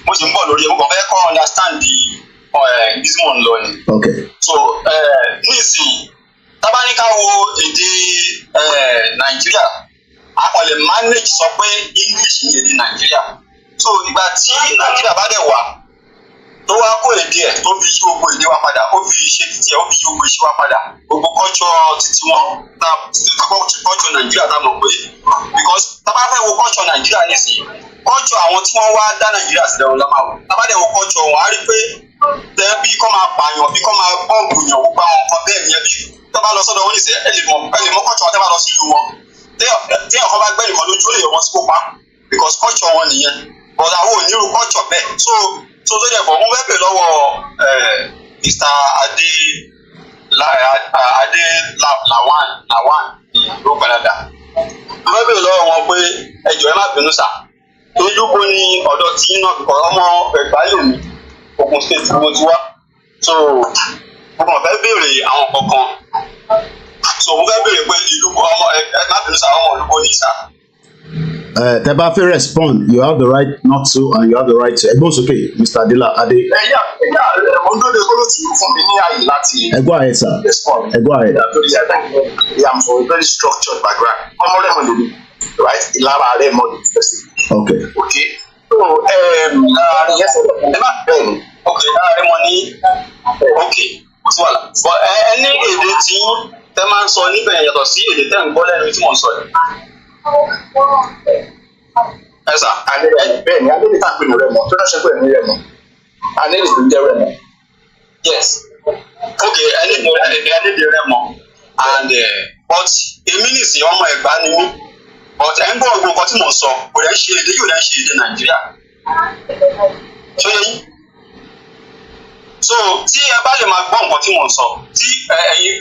Speaker 12: Mo ṣe ń bọ̀ lórí ẹ̀ mo kàn fẹ́ kọ́ understand the bí mo ń lọ ni.
Speaker 8: Okay.
Speaker 12: So nísìnyí tábánikà wo èdè Nàìjíríà a kò lè manage sọ pé English ní èdè Nàìjíríà. So ìgbà tí Nàìjíríà bá dẹ̀ wà tó wá kó èdè ẹ̀ tó fi gbogbo èdè wa padà ó fi ṣe títí ẹ̀ ó fi gbogbo ìṣe wa padà gbogbo culture títí wọn culture Nàìjíríà tá mọ̀ pé because tábà fẹ́ wo culture Nàìjíríà nísìnyí culture àwọn tí wọ́n wá dá Nàìjíríà sílẹ̀ wọn lámà wò tábà dẹ̀ wo culture wọn á rí pé tẹ bí kọ́ máa pààyàn bí kọ́ máa bọ́ǹbù yàn gbogbo àwọn nǹkan bẹ́ẹ̀ yẹn bí tábà lọ sọ́dọ̀ wọn ní sẹ́ ẹ lè mọ̀ culture wọn tábà lọ sí ìlú wọn tí ọkọ̀ bá gbẹ́ nìkan lójú ó lè yọ wọn sí kópa because culture wọn nìyẹn but àwọn ò ní irú culture bẹ́ẹ̀ so tó dẹ̀ bọ̀ wọ́n fẹ́ bẹ̀ lọ́wọ́ Mr. Lawan ló Canada wọ́n fẹ́ bẹ̀ lọ́wọ́ wọn pé ẹjọ́ ẹ má bínú sà ojúbọ ní ọ̀dọ̀ tí iná ọmọ Ẹ̀gbá lèmi Ògùn state ló ti wá so mo kàn fẹ́ béèrè àwọn kankan so mo fẹ́ béèrè pé ìlú ọmọ ẹ má bínú sà ọmọ olúbo ní sà.
Speaker 8: Tẹ́ bá fẹ́ respond, you have the right not to and you have the right to. Ẹgbọ́n sókè, Mr. Adela Ade.
Speaker 12: Mo ń dóde kólótì fún mi ní àyè láti.
Speaker 8: Go ahead, sir.
Speaker 12: Respond.
Speaker 8: Go ahead.
Speaker 12: I'm from a very structured background. Ọmọ rẹ̀ mọ̀ lórí, right? Ìlara rẹ̀ mọ̀ lórí specific.
Speaker 8: Okay.
Speaker 12: Okay. So, lára rẹ̀ ẹ má bẹ̀rẹ̀ ni. Okay, lára rẹ̀ mọ̀ ní. Okay. Tí wàhálà. But ẹni èdè tí tẹ́ máa ń sọ níbẹ̀ yàtọ̀ sí èdè tẹ́ ń gbọ́ lẹ́nu tí mò ń sọ yìí. Ẹ sà.
Speaker 14: Bẹ́ẹ̀ ni Adé ta pinnu rẹ̀ mọ̀ tó dáṣẹ́ pé ẹ̀mí rẹ̀ mọ̀. Adé lè tó jẹ́ rẹ̀ mọ̀.
Speaker 12: Yes. Okay, ẹni di rẹ̀ mọ̀. And but èmi nìsín ọmọ Ẹ̀gbá ni mí. But ẹ̀ ń gbọ́ ọgbọ́n kan tí mò ń sọ kò dẹ̀ ṣe èdè yóò dẹ̀ ṣe èdè Nàìjíríà. Ṣé yẹ yín? so tí ẹ bá lè máa gbọ́ nǹkan tí mò ń sọ tí ẹ̀yin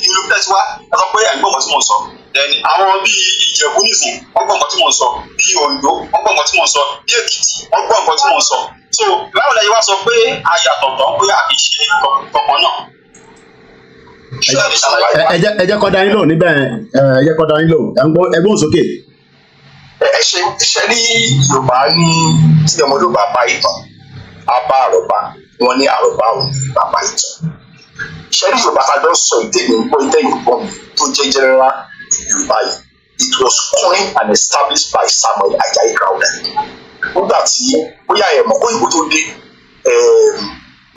Speaker 12: ìlú tẹ̀síwá ẹ sọ pé ẹ̀ ń gbọ́ nǹkan tí mò ń sọ then àwọn bíi Ìjẹ̀bú nìsín wọ́n gbọ́ nǹkan tí mò ń sọ bíi Oǹdó wọ́n gbọ́ nǹkan tí mò ń sọ bíi Èkìtì wọ́n gbọ́ nǹkan tí mò ń sọ so báwo lẹ́yìn wá sọ pé ayàtọ̀tọ̀ pé àbí ṣe kankan náà.
Speaker 8: ẹ jẹ́ kó dá yín lò níbẹ̀ ẹ jẹ́ kó dá yín lò ẹgbọ́n sókè.
Speaker 12: ẹ ṣe ní Yorùbá ní tí ọmọ Yorùbá bá ìtàn abá àròbá wọn ní àròbá òní bàbá ìtàn ṣe ní Yorùbá tá a jọ sọ ìtẹ̀yìn gbọ́ tó jẹ́ general Yorùbá yìí it was coined and established by Samuel Ajayi Crowther nígbà tí bóyá ẹ̀mọ́ òyìnbó tó dé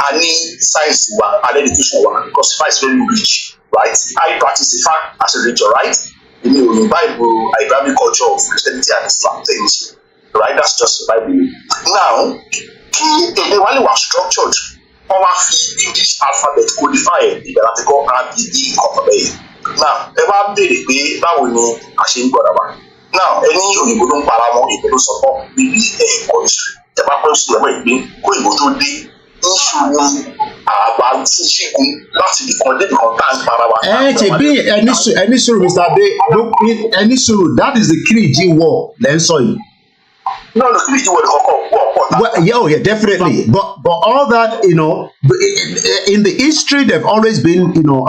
Speaker 12: a ní science wa and education wa because Ifá is very rich right I practice Ifá as a religion right in the Bible Islamic culture of Christianity and Islam things right that's just the Bible now kí èdè wa lè wà structured wọ́n wá fi English alphabet codify ìgbà láti kọ́ ABD nǹkan bẹ́ẹ̀ now ẹ bá béèrè pé báwo ni a ṣe ń gbọ́dọ̀ wá now ẹni òyìnbó ló ń para wọn òyìnbó ló sọ fún bíbí ẹ̀kọ́ ìṣù ẹ bá pẹ́ sí ẹ̀wọ̀n ìgbín kó òyìnbó tó dé iṣu ni àgbà ti ṣígun láti ibì kan débi kan tá à ń para wa.
Speaker 8: ṣe bí ẹni sùúrù Mr. Ade ẹni sùúrù that is the Kiriji war lẹ́ ń sọ yìí.
Speaker 12: No, Kiriji war
Speaker 8: well, yeah, definitely. But all that, you know, in the history, they've always been, you know,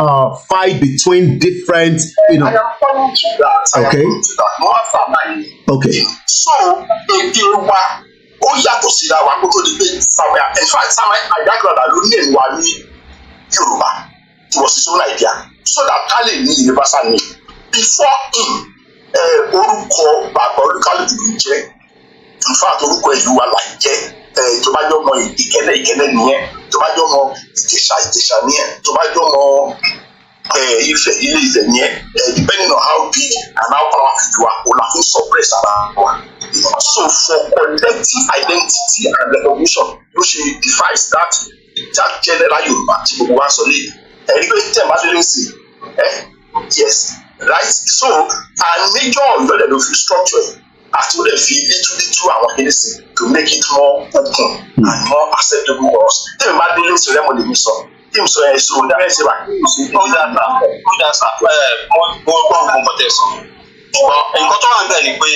Speaker 8: fight between different, you know.
Speaker 12: I am coming to that.
Speaker 8: Okay. Okay.
Speaker 12: So, èdè wa ó yàtọ̀ síra wa kó tó di pé Samuel Ajayi Crowther ló ní èmi wa ní Yorùbá it was his own idea so that ká lè ní universal name before him orúkọ bàbá olúkálùkù ló jẹ́ in fact orúkọ ìlú wa là jẹ́ tó bá jọ mọ Ìkẹ́nnẹ́ nìyẹn tó bá jọ mọ Ìjẹ̀ṣà nìyẹn tó bá jọ mọ Ifẹ̀ nìyẹn depending on how big and how powerful you are o la fi suppress ara wa so for collective identity and recognition ló ṣe defines that general Yorùbá tí gbogbo wa sọ lé ẹ̀rí pé tẹ̀ bá délé sí yes right so and major ọ̀yọ́ ló fi structure àti ó lè fi little àwọn kérésì to make it more open and more acceptable for us tẹ̀ bá délé sí rẹ́mọ̀ lè mi sọ team sọ ẹ̀ so dáhẹ́ sí wa ó dá sá mo gbọ́ nǹkan tẹ̀ sọ ṣùgbọ́n nǹkan tó wà ń bẹ̀ ni pé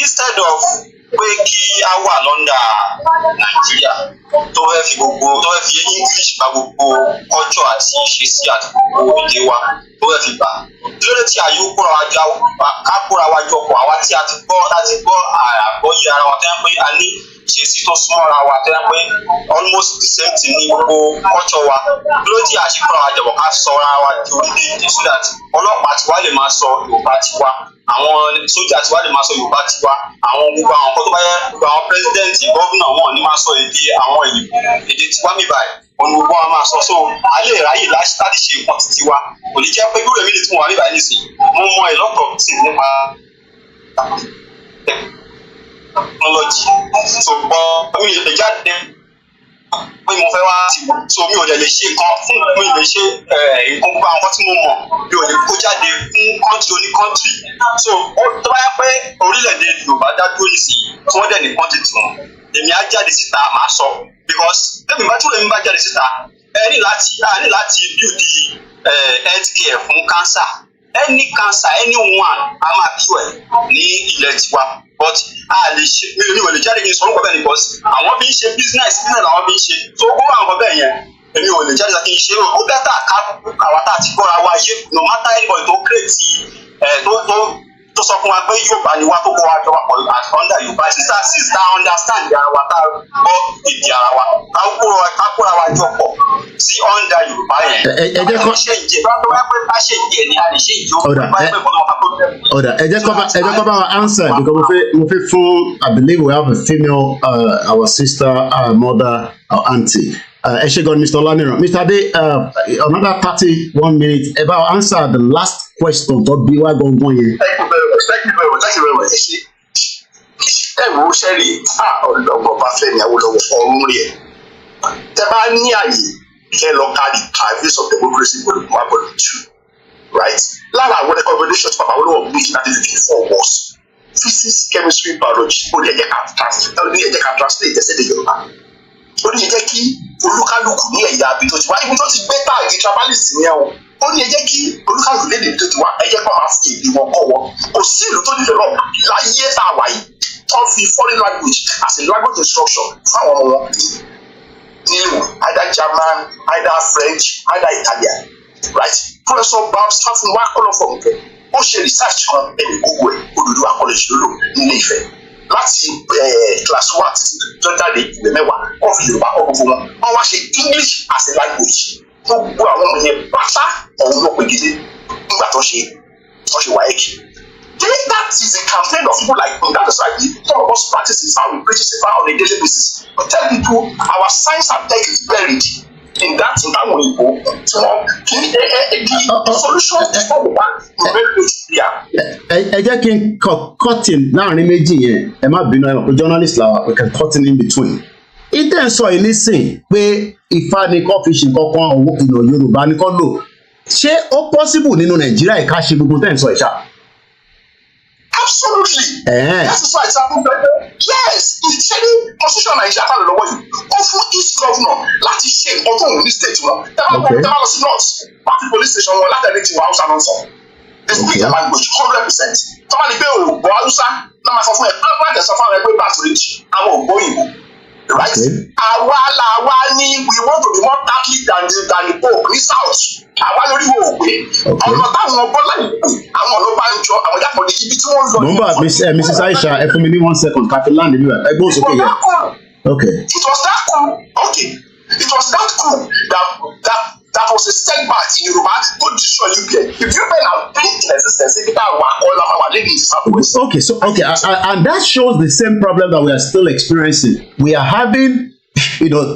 Speaker 12: instead of pé kí a wà lọ́ndà Nàìjíríà tó fẹ́ fi English gba gbogbo culture àti ìṣesí àti gbogbo èdè wa tó fẹ́ fi gbà lórí tí àyè kóra wa jọ pọ̀ àwa tí a ti gbọ́ àgbọ́yé ara wa tó yẹ pé a ní ìṣesí tó súnmọ́ ara wa tó yẹ pé almost the same thing ní gbogbo culture wa lórí tí àṣìkóra wa jọ̀bọ̀ ká sọ ara wa di orílẹ̀-èdè so that ọlọ́pàá tiwa lè máa sọ Yorùbá tiwa àwọn sójà tiwa lè máa sọ Yorùbá tiwa àwọn gbogbo àwọn nǹkan tó bá yẹ gbogbo àwọn pírẹsidẹ́ǹtì gọ́vùnà wọn ní máa sọ àwọn èdè tiwa mi báyìí òun gbogbo wọn máa sọ so a lè ráyè láti ṣe nǹkan títí wa kò ní jẹ́ pé gbúrò mi ní tí mo wà níbàá nísìnyí mo mọ a lot of things nípa technology so mi lè jáde pé mo fẹ́ wá so mi ò lè ṣe nǹkan fún mi lè ṣe nǹkan gbogbo àwọn tí mo mọ̀ mi ò lè kó jáde fún country oní country so tó bá yẹ pé orílẹ̀-èdè Yorùbá dá dúró nísìnyí tí wọ́n dẹ̀ ní country tí wọ́n èmi á jáde síta màá sọ because èmi bá jáde síta ẹ ní láti build health care fún cancer any cancer anyone a máa cure ní ilẹ̀ tiwa but a lè ṣe mi ò lè jáde kí n sọ orúkọ bẹ́ẹ̀ ni because àwọn bí ń ṣe business làwọn bí ń ṣe so ó àwọn bẹ́ẹ̀ yẹn èmi ò lè jáde kí n ṣe ó bẹ́tà káwa tá a ti gbọ́ra wa yé no matter anybody tó create tó sọ fún wa pé Yorùbá ni wá tó kọ́ wa jọ wà pọ̀ under Yorùbá sister understand ara wa tá a gbọ́ èdè ara wa ká kóra wa jọ pọ̀ sí under Yorùbá yẹn. ẹ jẹ́ kọ́ ṣe ìjẹ́ bá tó wá pé bá ṣe ìjẹ́ ni a lè ṣe ìjẹ́ òkú bá pẹ́ bọ́lá wọn tó tẹ̀.
Speaker 8: Ọ̀dà ẹ jẹ́ kọ́ bá wa answer because mo fẹ́ fún I believe we have a female our sister our mother our auntie. Ẹ ṣé gan Mr. Olaniran Mr. Ade another 31 minutes ẹ bá wa answer the last question tó bí wá gangan yẹn.
Speaker 12: Thank you very much. Ẹ wo sẹ́rí ọ̀dọ́gbọ̀n bá fẹ́ ní Awólọ́wọ̀ ọ̀run rí ẹ̀. Tẹ bá ní àyè kẹ́ lọ kárí Drivers of Democracy Volume 1.2 right? Lára àwọn recommendation tí Bàbá Awólọ́wọ̀ gbé ní 1954 was physics, chemistry, biology. Ó ní ẹ̀jẹ̀ ká translate ẹ̀sẹ̀ dé Yorùbá. Ó ní ẹ jẹ́ kí olúkálùkù ní ẹ̀yà àbí tó ti wá ibi tó ti gbé táàgì trabalist yẹn o ó ní ẹ jẹ́ kí olúkálùkù lédè tó ti wá ẹ jẹ́ kó máa fi èdè wọn kọ́ wọn kò sí ìlú tó develop láyé tá a wà yìí tó fi foreign language as a language instruction fáwọn ọmọ wọn nílùú either German either French either Italian right Professor Babs Tafun wá kọ́ lọ fọ̀ nǹkan ó ṣe research kan ẹni gbogbo ẹ̀ Odùduwà college lólo nílé Ifẹ̀ láti class 1 tó jáde ìwé mẹ́wàá wọ́n fi Yorùbá kọ́ gbogbo wọn wọ́n wá ṣe English as a language gbogbo àwọn ọmọ yẹn pátá ọ̀hún ló pegedé nígbà tó ṣe wáyéèkì. That is a campaign of people like me. That is why some of us practice it, how we preach it on a daily basis. We tell people our science and tech is buried in that way. The solution is not the one in very clear.
Speaker 8: Ẹ jẹ́ kí n cutting láàrin méjì yẹn ẹ má bínú ẹ mọ̀ pé journalist làwọn we can cutting in between. Ìtẹ̀ ń sọ yìí nísìn pé Ifá ni kò fi ṣe kankan Yorùbá ni kò lò. Ṣé ó possible nínú Nàìjíríà ìka ṣe gbogbo tẹ̀ ń sọ ìṣá?
Speaker 12: Absolutely. That is why it's happening. Yes, it's any constitution Nigeria kan lọ́wọ́ yìí. Ó fún each governor láti ṣe nǹkan tó ń ní state wọn. Tẹ́lá lọ sí north, wọ́n fi police station wọn látàrí tiwọn Hausa náà sọ. They speak their language 100%. Tọ́ba ni pé òògùn Hausa náà máa sọ fún ẹ, àwọn àgbẹ̀ sọ fún ẹ pé bá a ti rí àwọn òògùn òyìnbó. Right? Àwa làwa ni we want to be more Catholic than the Pope ní South. Àwa lórí wo òwe. Ọ̀nà táwọn ọgbọ́n láì pè àwọn ọ̀nà bá ń jọ àwọn ìyàpọ̀ ní ibi tí wọ́n ń lọ.
Speaker 8: Mumba Mrs. Aisha ẹ fún mi ní 1 second kàfi land níbi ẹ gbọ́n sókè yẹn. Okay.
Speaker 12: It was that cool. Okay. It was that cool that was a setback in Yoruba to destroy UPN. If you pen and think in existence, if that all our ladies
Speaker 8: okay, so and that shows the same problem that we are still experiencing. We are having,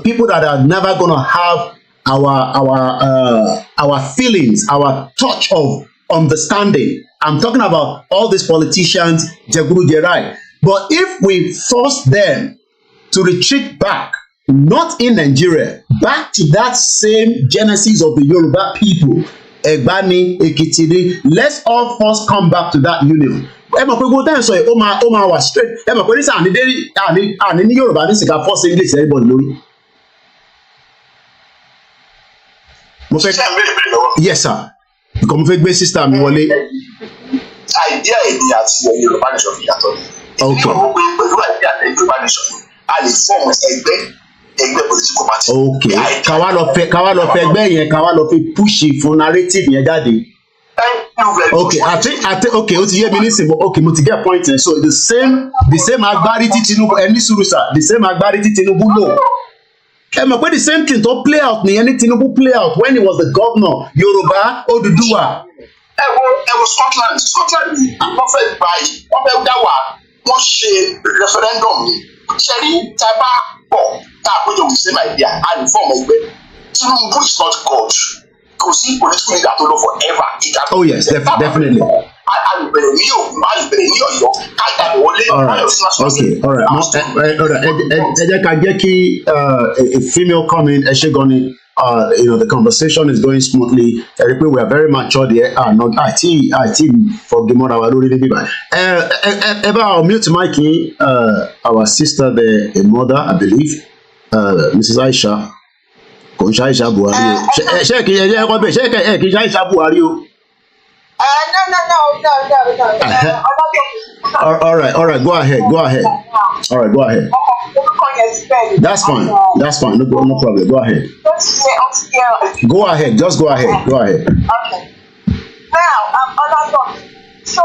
Speaker 8: people that are never gonna have our feelings, our touch of understanding. I'm talking about all these politicians, Jaguru Jerai. But if we force them to retreat back, not in Nigeria, back to that same genesis of the Yoruba people, Egbani, Ekitiri, let's all first come back to that union. Ẹ mọ̀ pé gbogbo tẹ́ ẹ̀ sọ yìí ó máa wà straight. Ẹ mọ̀ pé ní sàn àní ní Yorùbá ní sìkà force English everybody lórí. Mo fẹ́ yes sir. Nǹkan mo fẹ́ gbé sísá mi wọlé.
Speaker 12: Àìdíà èdè àti Yorùbá nation fi yàtọ̀ ni.
Speaker 8: Okay.
Speaker 12: Pẹ̀lú àìdíà àti Yorùbá nation a lè fọ́ọ̀mù ẹgbẹ́ political party.
Speaker 8: Okay. Káwá lọ fẹ́ ẹgbẹ́ yẹn káwá lọ fi push fún narrative yẹn jáde. Okay, I think okay, ó ti yé mi nísìnyí. Okay, mo ti get point yẹn. So the same agbárí tí Tinubu ẹni sùúrù sir, the same agbárí tí Tinubu lò. Ẹ mọ̀ pé the same thing tó play out nìyẹn ní Tinubu play out when he was the governor Yorùbá Odùduwà.
Speaker 12: Ẹ wo Scotland wọ́n fẹ́ gbà yìí wọ́n fẹ́ dá wà wọ́n ṣe referendum ni ṣẹ́rí tá a bá bọ̀ tá a péjọ with same idea and form ẹgbẹ́ Tinubu is not God kò sí political leader tó lọ forever.
Speaker 8: Oh yes, definitely.
Speaker 12: Alùbẹ̀rẹ̀ ní Ògùn alùbẹ̀rẹ̀ ní Ọ̀yọ́ kájà wọlé.
Speaker 8: Okay, all right. Ẹ jẹ́ ká jẹ́ kí a female come in ẹ ṣe gan ni. The conversation is going smoothly. We are very mature there. I for the mother our mute mic our sister there, a mother, I believe, Mrs. Aisha. Aisha Buhari. Aisha Buhari. No. All right. Go ahead. All right, go ahead. That's fine. No problem. Go ahead. Go ahead. Just go ahead.
Speaker 13: Okay. Now, so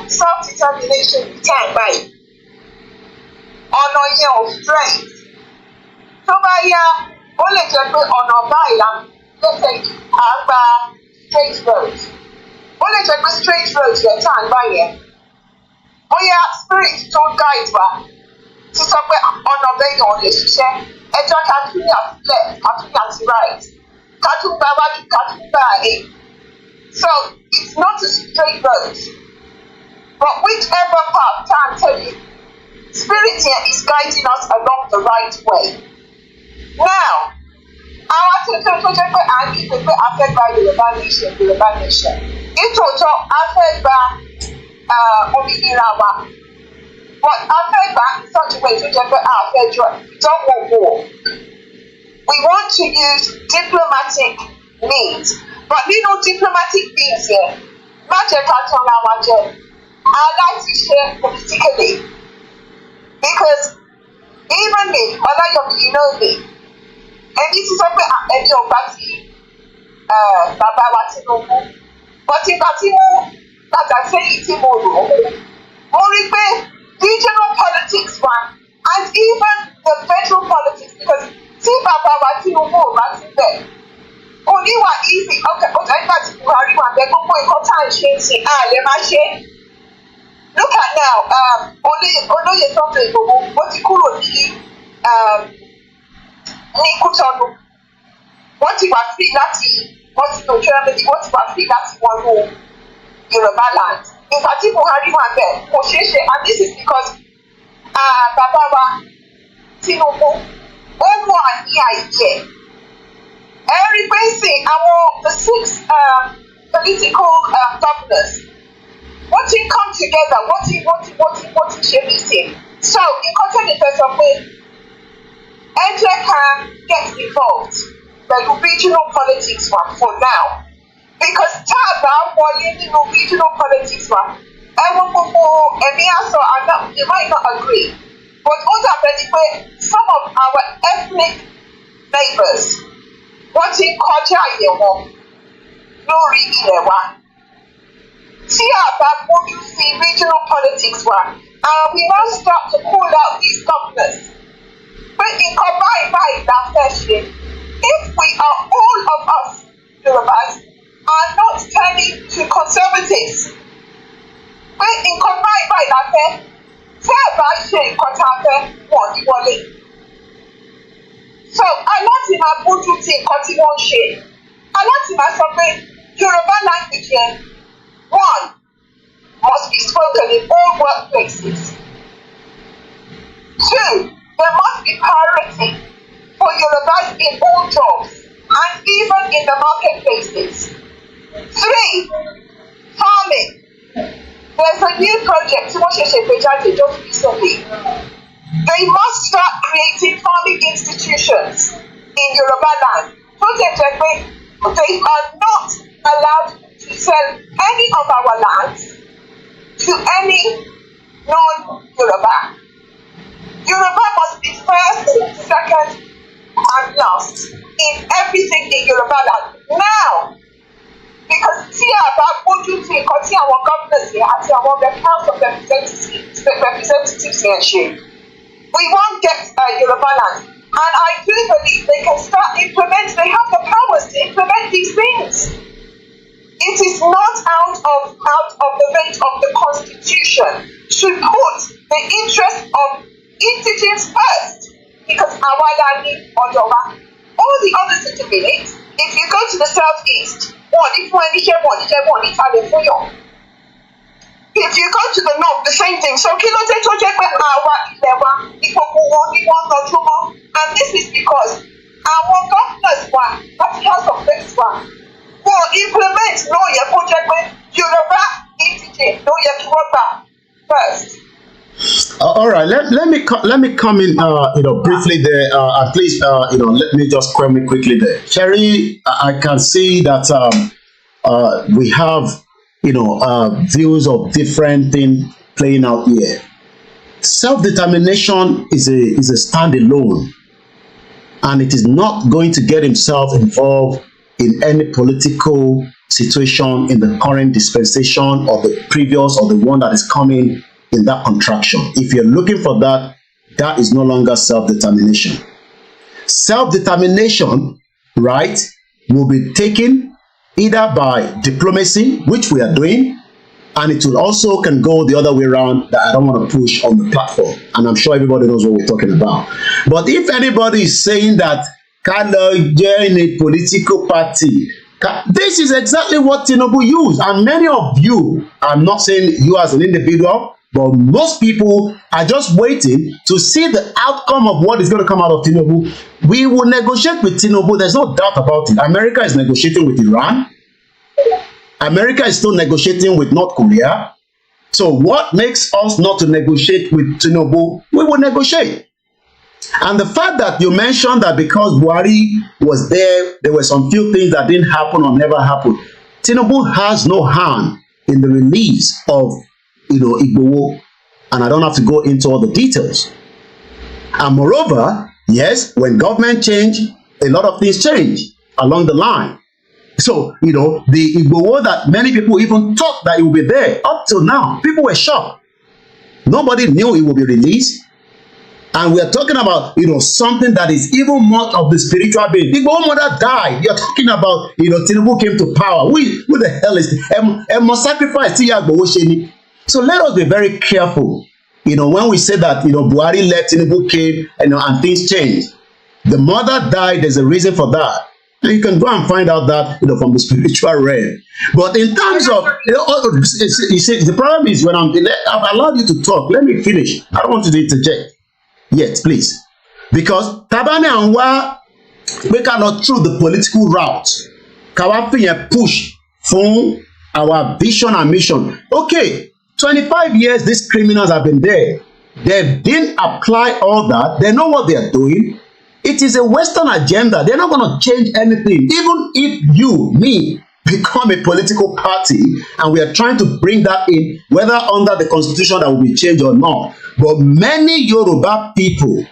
Speaker 13: self-determination time by your strength. So by only just put let's say straight roads. Only just put straight roads your time by spirit don't guide back. Sísọ pé ọ̀nà bẹ́yàn ò lè ṣiṣẹ́ ẹjọ́ ká tún ní àtìlẹ̀ ká tún ní àtìráìt ká tún gba wájú ká tún gba àyè. So it's not a straight road but whichever path tá à ń tẹ̀lé spirit here is guiding us along the right way. Now àwọn tuntun tó jẹ́ pé à ń kígbe pé a fẹ́ gba Yorùbá nation nítòótọ́ a fẹ́ gba òmìnira wa. But in such a way to don't want war. We want to use diplomatic means. But diplomatic means here, not just I like to share politically. Because even me, you know me, and this is something I your party, Baba wa Tinubu. But in Tinubu, that I say it's tomorrow, regional politics one, and even the federal politics, because see Baba wa Tinubu right there. Only one easy, okay, but I got to worry one, they're going to time changing, look at now, only something, what you call Nikutonu. What you are free Latin, what you know Germany, what you are free Latin one home, Yoruba land. In particular, and this is because Baba wa Tinubu, over a year. Everybody say the 6 political governors. What he come together, what he share meeting. So in content interest of way, NJ can get involved the regional politics one for now. Because Taba while regional politics one, you might not agree. But some of our ethnic neighbors, what in culture no one. See about what you see regional politics one, and we now start to pull out these governors. But in combined by that session, if we are all of us Yorubas are not turning to conservatives, but in combined by that so I want in my Buju team continue share. I want in my something Yoruba language here. One, must be spoken in all workplaces. 2, there must be priority for Yorubas in all jobs and even in the marketplaces. 3, farming. There's a new project just recently. They must start creating farming institutions in Yoruba land. They are not allowed to sell any of our lands to any non-Yoruba. Yoruba must be first, second, and last in everything in Yoruba land. Now, because see about what you think, see our governors here, and our House of Representatives here, we won't get Yoruba land. And I do believe they can start implementing, they have the powers to implement these things. It is not out of the range of the Constitution to put the interest of indigenous first, because our land is Ojoba. All the other certificates, if you go to the southeast, if you go to the north, the same thing. So and this is because our governors that's House of Reps will implement Yoruba indigene, Yoruba first.
Speaker 8: All right, let me come in, briefly there. At least, let me just comment quickly there. Cherry, I can see that we have, views of different things playing out here. Self-determination is a standalone, and it is not going to get himself involved in any political situation in the current dispensation or the previous or the one that is coming in that contraction. If you're looking for that, that is no longer self-determination. Self-determination, right, will be taken either by diplomacy, which we are doing, and it will also can go the other way around that I don't want to push on the platform. And I'm sure everybody knows what we're talking about. But if anybody is saying that Carlo join a political party, this is exactly what Tinubu used. And many of you, I'm not saying you as an individual, but most people are just waiting to see the outcome of what is going to come out of Tinubu. We will negotiate with Tinubu. There's no doubt about it. America is negotiating with Iran. America is still negotiating with North Korea. So what makes us not to negotiate with Tinubu? We will negotiate. And the fact that you mentioned that because Buhari was there were some few things that didn't happen or never happened. Tinubu has no hand in the release of, Igboho, and I don't have to go into all the details. And moreover, yes, when government change, a lot of things change along the line. So, the Igboho that many people even thought that it would be there up till now, people were shocked. Nobody knew it would be released. And we are talking about, something that is even more of the spiritual being. Igboho mother died. You're talking about, Tinubu came to power. Who the hell is must sacrifice? So let us be very careful. When we say that, Buhari left, Tinubu came, and things changed. The mother died. There's a reason for that. And you can go and find out that, from the spiritual realm. But in terms of, you see, the problem is when I've allowed you to talk. Let me finish. I don't want you to interject. Yes, please. Because Tabane and Wa, we cannot through the political route. Kawapi push for our vision and mission. Okay, 25 years these criminals have been there. They didn't apply all that. They know what they are doing. It is a Western agenda. They're not going to change anything. Even if you, me, become a political party and we are trying to bring that in, whether under the constitution that will be changed or not. But many Yoruba people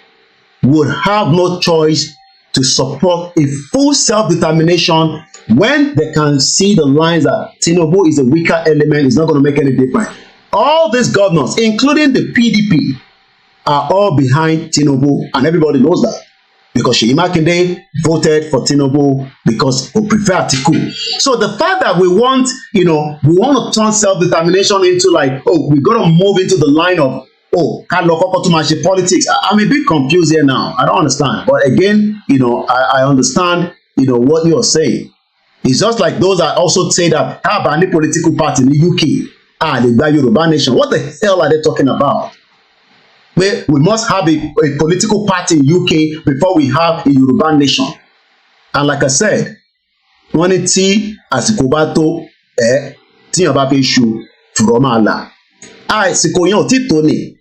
Speaker 8: would have no choice to support a full self-determination when they can see the lines that Tinubu is a weaker element, is not going to make any difference. All these governors, including the PDP, are all behind Tinubu, and everybody knows that. Because Seyi Makinde voted for Tinubu because we prefer Atiku. So the fact that we want, we want to turn self-determination into like, we got to move into the line of, politics. I'm a bit confused here now. I don't understand. But again, I understand, what you're saying. It's just like those that also say that any political party in the UK, the Yoruba nation. What the hell are they talking about? We must have a political party in UK before we have a Yoruba nation. And like I said, when it's asikobato tiyan ba pe shu from Allah. Sikoyan titoni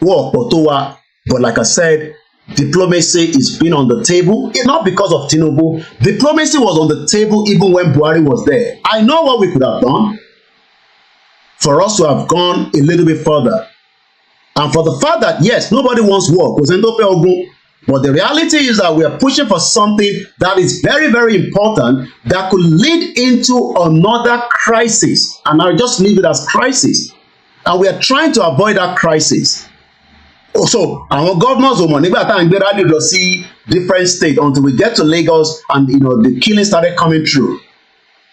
Speaker 8: wo poto wa, but like I said, diplomacy is been on the table. It's not because of Tinubu. Diplomacy was on the table even when Buhari was there. I know what we could have done for us to have gone a little bit further. And for the fact that, yes, nobody wants war, but the reality is that we are pushing for something that is very, very important that could lead into another crisis. And I'll just leave it as crisis. And we are trying to avoid that crisis. Also, our governors will see different states until we get to Lagos and the killing started coming through.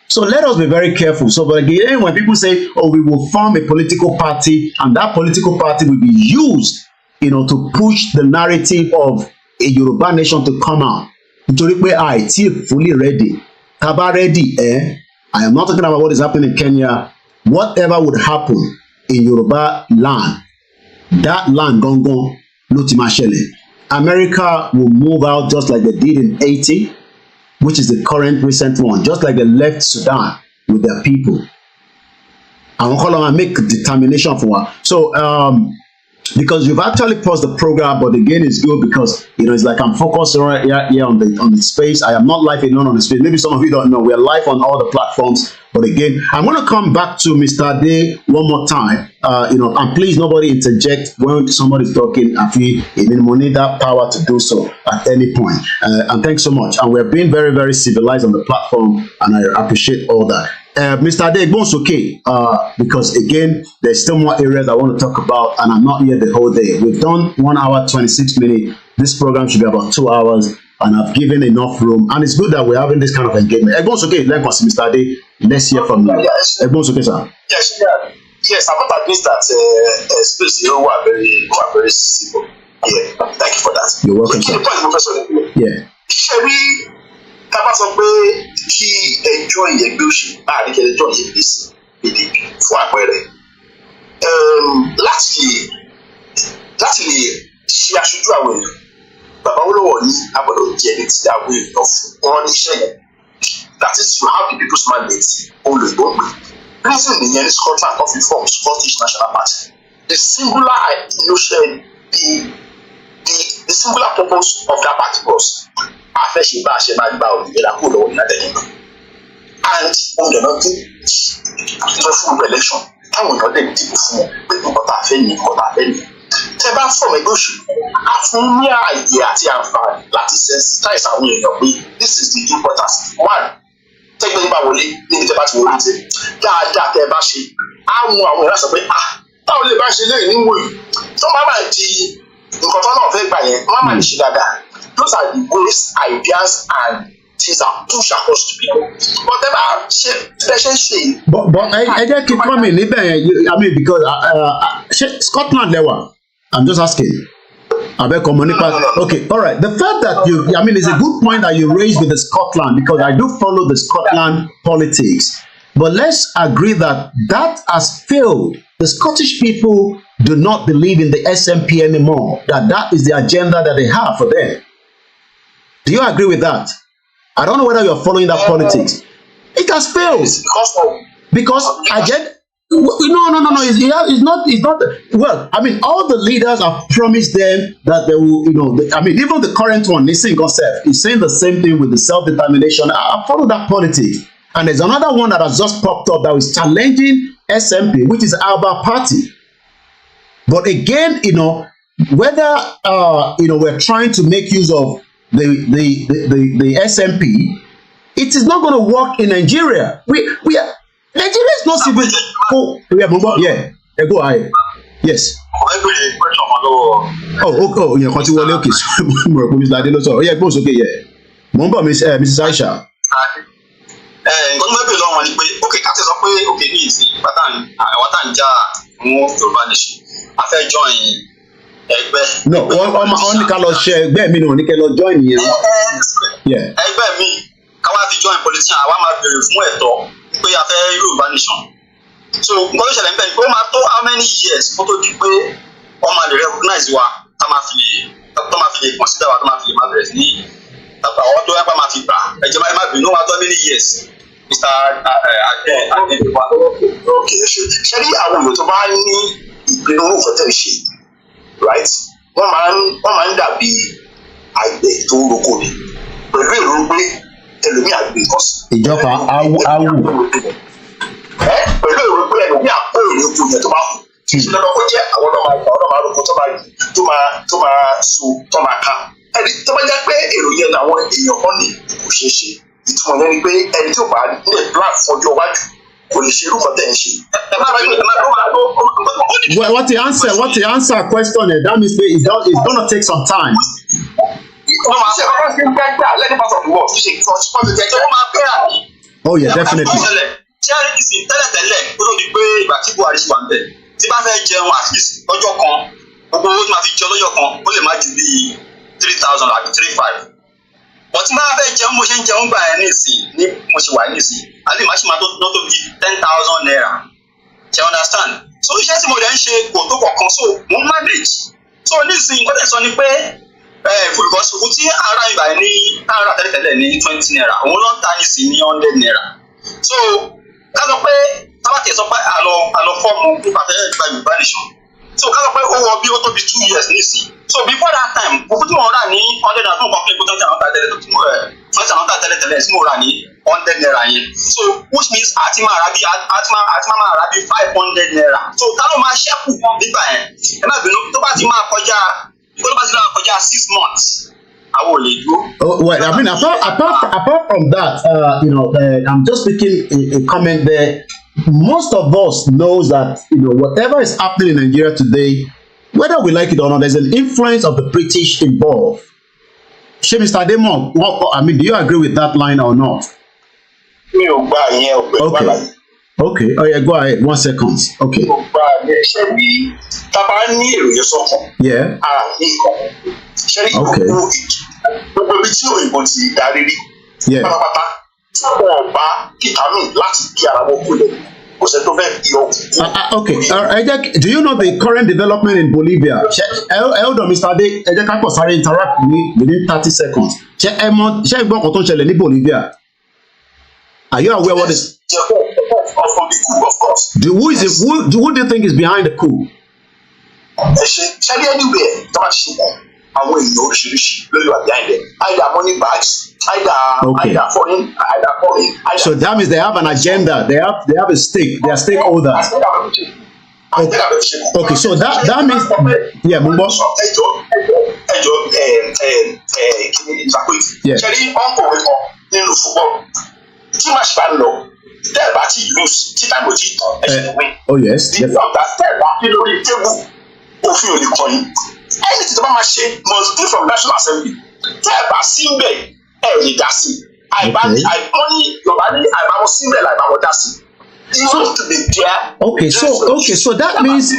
Speaker 8: So let us be very careful. So but again, when people say, we will form a political party, and that political party will be used, to push the narrative of a Yoruba nation to come out. I fully ready. Taba ready, I am not talking about what is happening in Kenya. Whatever would happen in Yoruba land, that land gongon lotimashele. America will move out just like they did in 80. Which is the current recent one, just like they left Sudan with their people. I want to make determination for one. So, because you've actually paused the program, but again, it's good because it's like I'm focused right here on the space. I am not live alone on the space. Maybe some of you don't know we are live on all the platforms. But again, I'm going to come back to Mr. Ade one more time. And please, nobody interject when somebody's talking. I feel we need that power to do so at any point. And thanks so much. And we're being very, very civilized on the platform, and I appreciate all that. Mr. Ade, it's okay, because again, there's still more areas I want to talk about, and I'm not here the whole day. We've done 1 hour, 26 minutes. This program should be about 2 hours, and I've given enough room. And it's good that we're having this kind of engagement. It's okay, Mr. Ade. Let's hear from you.
Speaker 12: Yes.
Speaker 8: It's okay, sir.
Speaker 12: Yes, yes, I'm not against that. Space, very simple. Yeah, thank you for that.
Speaker 8: You're welcome, sir. Yeah.
Speaker 12: Sherry, ká bá sọ pé kí ẹjọ́ ìyẹ̀gbẹ́ òṣèlú láàrin kí ẹjọ́ ìyẹ̀gbẹ́ sí PDP fún àpẹẹrẹ láti lè ṣe aṣojú àwọn èèyàn bàbá Oluwole ní agbọ́dọ̀ jẹ́ ní ti àwọn èèyàn fún wọn ní iṣẹ́ yẹn, that is to have the people's mandate olùgbòǹgbè reason in Scotland of form Scottish National Party. The singular notion, the singular purpose of that party was United Kingdom. And on the full election, táwọn èèyàn lè dìbò fún wọn pé nǹkan tá a fẹ́ ní nǹkan tá a fẹ́ ní. Tẹ́ bá fọ̀rọ̀ ẹgbẹ́ òṣèlú, a fún ní ààyè àti àǹfààní láti sensitize àwọn èèyàn pé this is the importance. One, tẹ́gbẹ́ yín bá wọlé níbi tẹ́ bá ti wọlé tẹ́ dáadáa tẹ́ bá ṣe, á mú àwọn èèyàn sọ pé táwọn lè bá ṣe léyìn níwò yìí tó má bàa di nǹkan tó náà fẹ́ gbà yẹn má má lè ṣe dáadáa. Those are the ways, ideas and things are pushed across to people. But then
Speaker 8: But I just keep coming. I mean, because Scotland level. I'm just asking. Okay, all right. The fact that I mean, it's a good point that you raised with the Scotland, because I do follow the Scotland politics. But let's agree that has failed. The Scottish people do not believe in the SNP anymore. That is the agenda that they have for them. Do you agree with that? I don't know whether you're following that politics. It has failed because agenda. No. It's not. Well, I mean, all the leaders have promised them that they will. I mean, even the current one, Nissin Concept, is saying the same thing with the self-determination. I follow that politics, and there's another one that has just popped up that is challenging SNP, which is Alba Party. But again, whether we're trying to make use of the SNP, it is not going to work in Nigeria. Nigeria is not civil. Go ahead. Yes. Yeah. Continue. Okay. Mrs. Aisha.
Speaker 12: Nǹkan tó bẹ̀rẹ̀ lọ́wọ́ ni pé ká ti sọ pé ní ìsìn àwọn tá à ń jà fún Yorùbá nation a fẹ́ join ẹgbẹ́.
Speaker 8: No, wọ́n ní ká lọ ṣe ẹgbẹ́ mi náà ní kẹ́ lọ join yẹn.
Speaker 12: Ẹgbẹ́ mi káwá fi join politician àwa máa béèrè fún ẹ̀tọ́ pé a fẹ́ Yorùbá nation. So nǹkan tó ṣẹlẹ̀ ń bẹ̀ ni pé ó máa tó how many years kó tó di pé wọ́n máa lè recognize wa tá máa fi lè consider wa tó máa fi lè máa bẹ̀rẹ̀ sí ní àwọn tó yàgbá máa fi gbà ẹ̀jẹ̀ máa bínú wa tó many years. Mr. Akintoye. Ṣé ní àwọn èèyàn tó bá ní ìpinnu owó fẹ́tẹ̀ ṣe, right? Wọ́n máa ń dàbí àgbẹ̀ tó roko ni pẹ̀lú èrò pé ẹlòmíì àgbẹ̀ nǹkan sí.
Speaker 8: Ìjọba awu.
Speaker 12: Pẹ̀lú èrò pé ẹlòmíì àpò èrè oko yẹn tó bá kù. Ṣé lọ́dọ̀ kó jẹ́ àwọn ọlọ́mà roko tó máa so tó máa ká. Ẹni tó bá jẹ́ pé èrò yẹn làwọn èèyàn kan ní kò ṣeé ṣe. Ìtumọ̀ yẹn ni pé ẹni tí ò bá ní plan fọjọ́ iwájú kò lè ṣe irú kan tẹ̀ ń ṣe.
Speaker 8: Well, what the answer question is, that means it's gonna take some time. Oh yeah, definitely.
Speaker 12: Tẹ́lẹ̀tẹ́lẹ̀ ó ló di pé ìgbà tí Buhari ṣì wà ń bẹ̀ tí bá fẹ́ jẹun at least lọ́jọ́ kan gbogbo owó tí máa fi jẹ lọ́jọ́ kan ó lè má ju bíi 3,000 àbí 3,500. But tí máa fẹ́ jẹun mo ṣe ń jẹun gbà ẹ́ nísìn ní mo ṣe wà nísìn àlè má ṣe máa tó bí 10,000 naira. Ṣé understand? So iṣẹ́ tí mo lè ń ṣe kò tó kọ̀ọ̀kan so mo manage. So nísìn nǹkan tẹ̀ sọ ni pé because owó tí ara ìgbà ní ara tẹ́lẹ̀tẹ́lẹ̀ ní 20 naira òun ló ń ta nísìn ní 100 naira. So ká sọ pé tábàtì sọ pé àlọ́ fọ́ọ̀mù nípa fẹ́ẹ́ gba Yorùbá nation. So ká sọ pé ó wọ bí ó tó bí 2 years nísìn. So before that time gbogbo tí mo rà ní 100 naira tó ń kọ́kọ́ ìgbó tó ń tẹ̀ àwọn ta tẹ́lẹ̀tẹ́lẹ̀ tí mo rà ní 100 naira yẹn. So which means àti máa rà bí 500 naira. So ká ló máa ṣẹ́kù nígbà yẹn. Ẹ má bínú tó bá ti máa kọjá 6 months.
Speaker 8: Well, I mean, apart from that, I'm just making a comment there. Most of us knows that whatever is happening in Nigeria today, whether we like it or not, there's an influence of the British involved. Ṣé Mr. Ademo, I mean, do you agree with that line or not? Okay. Oh yeah, go ahead. 1 second. Okay. Yeah. Okay. Yeah. Okay. Do you know the current development in Bolivia? Elder Mr. Ade, interrupt me within 30 seconds. Bolivia. Are you aware what is?
Speaker 12: from the coup, of course.
Speaker 8: Who do you think is behind the coup?
Speaker 12: Ṣẹ́rí anywhere tó bá ti ṣe pọ̀ àwọn èèyàn oríṣiríṣi lórí wà behind them, either money bags, either foreign.
Speaker 8: So that means they have an agenda. They have a stake. They are stakeholders. Okay, so that means Mumbo.
Speaker 12: Yeah. Ṣẹ́rí ọ̀nkọ̀wé kan nínú football tí màá ṣe bá lọ tẹ́ẹ̀ bá ti lose tí táìmù ti tàn ẹ̀ ṣe win.
Speaker 8: Oh yes.
Speaker 12: The fact that tẹ́ẹ̀ bá kí lórí tébù òfin ò lè kọ́ yín. Anything tó bá máa ṣe must be from National Assembly. Tẹ́ẹ̀ bá sí ń bẹ̀ ẹ̀ lè dá sí. Àìbáwọ̀ sí ń bẹ̀ láìbáwọ̀ dá sí. You have to be there.
Speaker 8: Okay, so that means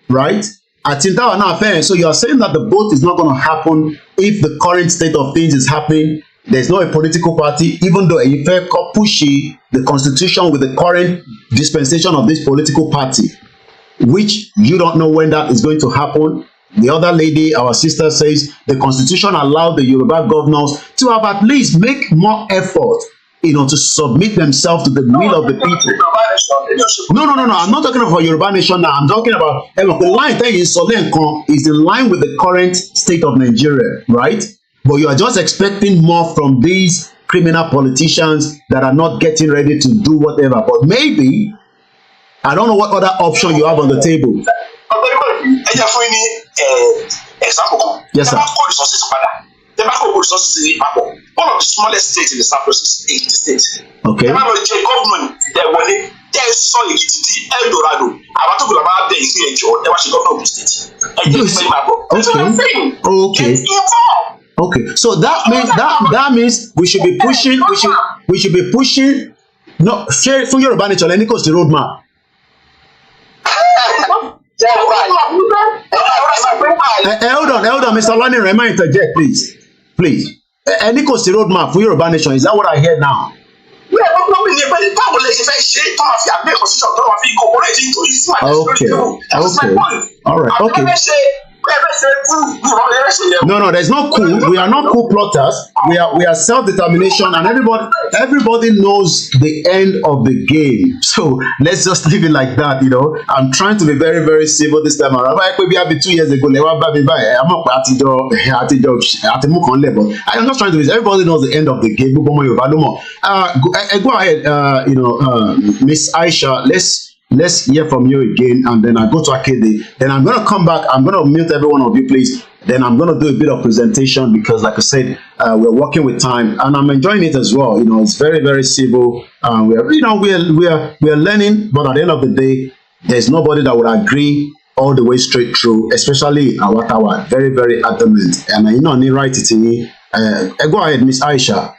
Speaker 8: right? So you are saying that the vote is not going to happen if the current state of things is happening. There's not a political party, even though Ife pushy the constitution with the current dispensation of this political party, which you don't know when that is going to happen. The other lady, our sister, says the constitution allowed the Yoruba governors to have at least make more effort, to submit themselves to the will of the people. No. I'm not talking about Yoruba nation now. I'm talking about the line that is in line with the current state of Nigeria, right? But you are just expecting more from these criminal politicians that are not getting ready to do whatever. But maybe, I don't know what other option you have on the table. Yes, sir.
Speaker 12: One of the smallest states in the Southwest is Ekiti State.
Speaker 8: Okay.
Speaker 12: Government, Eldorado.
Speaker 8: Okay. So that means we should be pushing. We should be pushing. No, share for Yoruba nation. Any cost the roadmap. Hold on, Mr. Lonnie, remind interject, please. Any cost the roadmap for Yoruba nation. Is that what I hear now? Okay. All right. Okay. No, there's no coup. We are not coup plotters. We are self-determination, and everybody knows the end of the game. So let's just leave it like that. I'm trying to be very, very civil this time around. I could be happy 2 years ago. I'm just trying to be. Everybody knows the end of the game. Go ahead, Miss Aisha. Let's hear from you again, and then I go to Akede. Then I'm going to come back. I'm going to mute every one of you, please. Then I'm going to do a bit of presentation because, like I said, we're working with time, and I'm enjoying it as well. It's very, very civil. We are learning, but at the end of the day, there's nobody that would agree all the way straight through, especially Awatawa. Very, very adamant. And I need right it in me. Go ahead, Miss Aisha.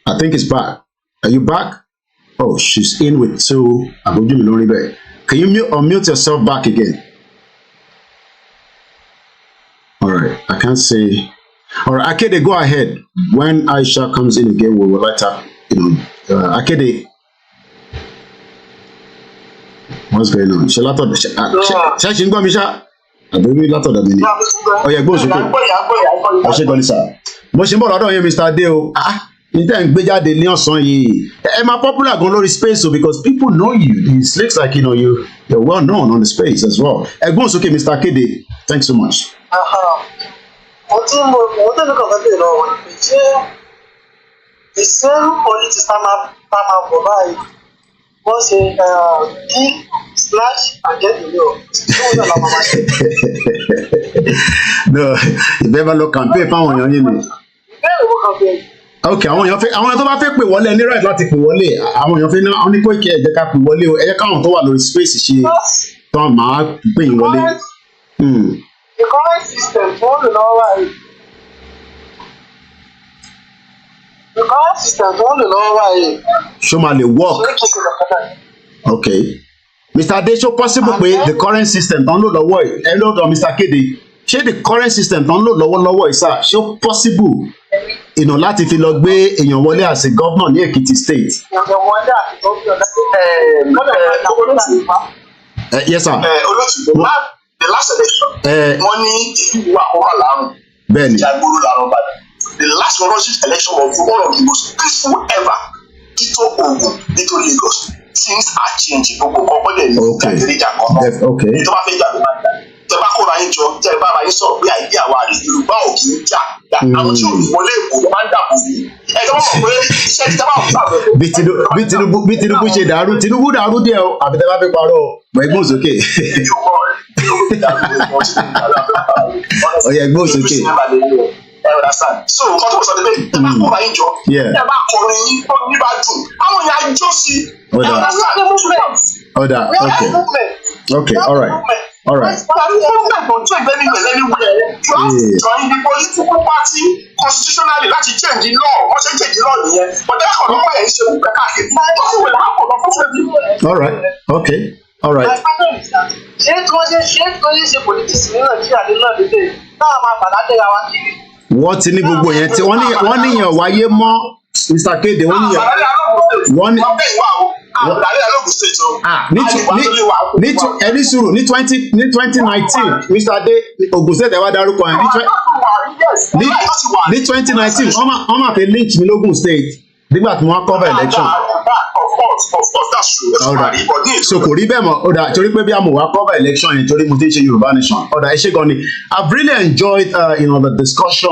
Speaker 8: I think it's back. Are you back? Oh, she's in with two. Can you unmute yourself back again? All right. I can't say. All right, Akede, go ahead. When Aisha comes in again, we will let her. Akede. What's going on? Oh yeah, go. Mr. Adeo. Popular space, so because people know you. It looks like you're well known on the space as well. Okay, Mr. Akede. Thanks so much.
Speaker 13: The same politics provide was a kill, snatch, and get the
Speaker 8: no, you never look campaign for one. Okay, àwọn èèyàn tó bá fẹ́ pè wọlé ní right láti pè wọlé àwọn èèyàn fẹ́ ní wọ́n ní kó ìkẹ́ ẹ̀jẹ̀ ká pè wọlé o ẹ̀jẹ̀ káwọn tó wà lórí space ṣe tán máa pè yín wọlé.
Speaker 13: The current system tó ń lò lọ́wọ́ báyìí.
Speaker 8: Ṣó máa lè work? Okay. Mr. Ade, ṣó possible pé the current system tó ń lò lọ́wọ́ yìí ẹ lọ́dọ̀ Mr. Akede ṣé the current system tó ń lò lọ́wọ́lọ́wọ́ yìí sá ṣó possible láti fi lọ gbé èèyàn wọlé as a governor ní Ekiti state?
Speaker 12: Yes sir. The last election wọ́n ní ìlú àkọ́kọ́ làárùn
Speaker 8: Bẹ́ẹ̀ni.
Speaker 12: The last election was one of the most peaceful ever. Tito Ogun, Tito Lagos. Things are changing. Okay.
Speaker 8: Okay.
Speaker 12: Tẹ́bá kóra yín jọ, tẹ́bá bá yín sọ̀rọ̀ pé àìdí àwa rè Yorùbá ò kì í jà. Àwọn tí olùwọlé èkó ló máa ń dàbò yìí. Ẹ̀jẹ̀ wọ́n mọ̀ pé iṣẹ́ ti tẹ́bá òkú àgbẹ̀.
Speaker 8: Bí Tinubu ṣe dàrú, Tinubu dàrú díẹ̀ o, àbí tẹ́bá fi parọ́ mọ̀ ẹgbọ́n sókè. Ọ̀yà ẹgbọ́n sókè.
Speaker 12: So nǹkan tó wọ́n sọ pé tẹ́bá kóra yín jọ, tẹ́bá kọrin yín tó ní bá dùn, àwọn èèyàn jó sí.
Speaker 8: Ọ̀dà, okay, all right. All right.
Speaker 12: Join the political party constitutionally láti change the law. Wọ́n ṣe change the law nìyẹn. But then àwọn ọmọ yẹn ṣe wúpẹ́ káàkiri.
Speaker 8: All right. Okay. All right.
Speaker 13: Ṣé tí wọ́n ṣe politics ní Nàìjíríà ní náà dédé náà máa bàdá dé ra wá kiri.
Speaker 8: Wọ́n ti ní gbogbo yẹn tí wọ́n níyàn wáyé mọ́ Mr. Kéde wọ́n níyàn. Wọ́n ní ẹni sùúrù ní 2019 Mr. Ade Ogun State ẹ wá dárúkọ yẹn ní 2019 wọ́n máa fi lynch ní Ogun State nígbà tí wọ́n cover election. So kò rí bẹ́ẹ̀ mọ́ ọ̀dà torí pé bí a mọ̀ wá cover election yẹn torí mo ti ń ṣe Yorùbá Nation ọ̀dà ẹ ṣé gan ni. I've really enjoyed the discussion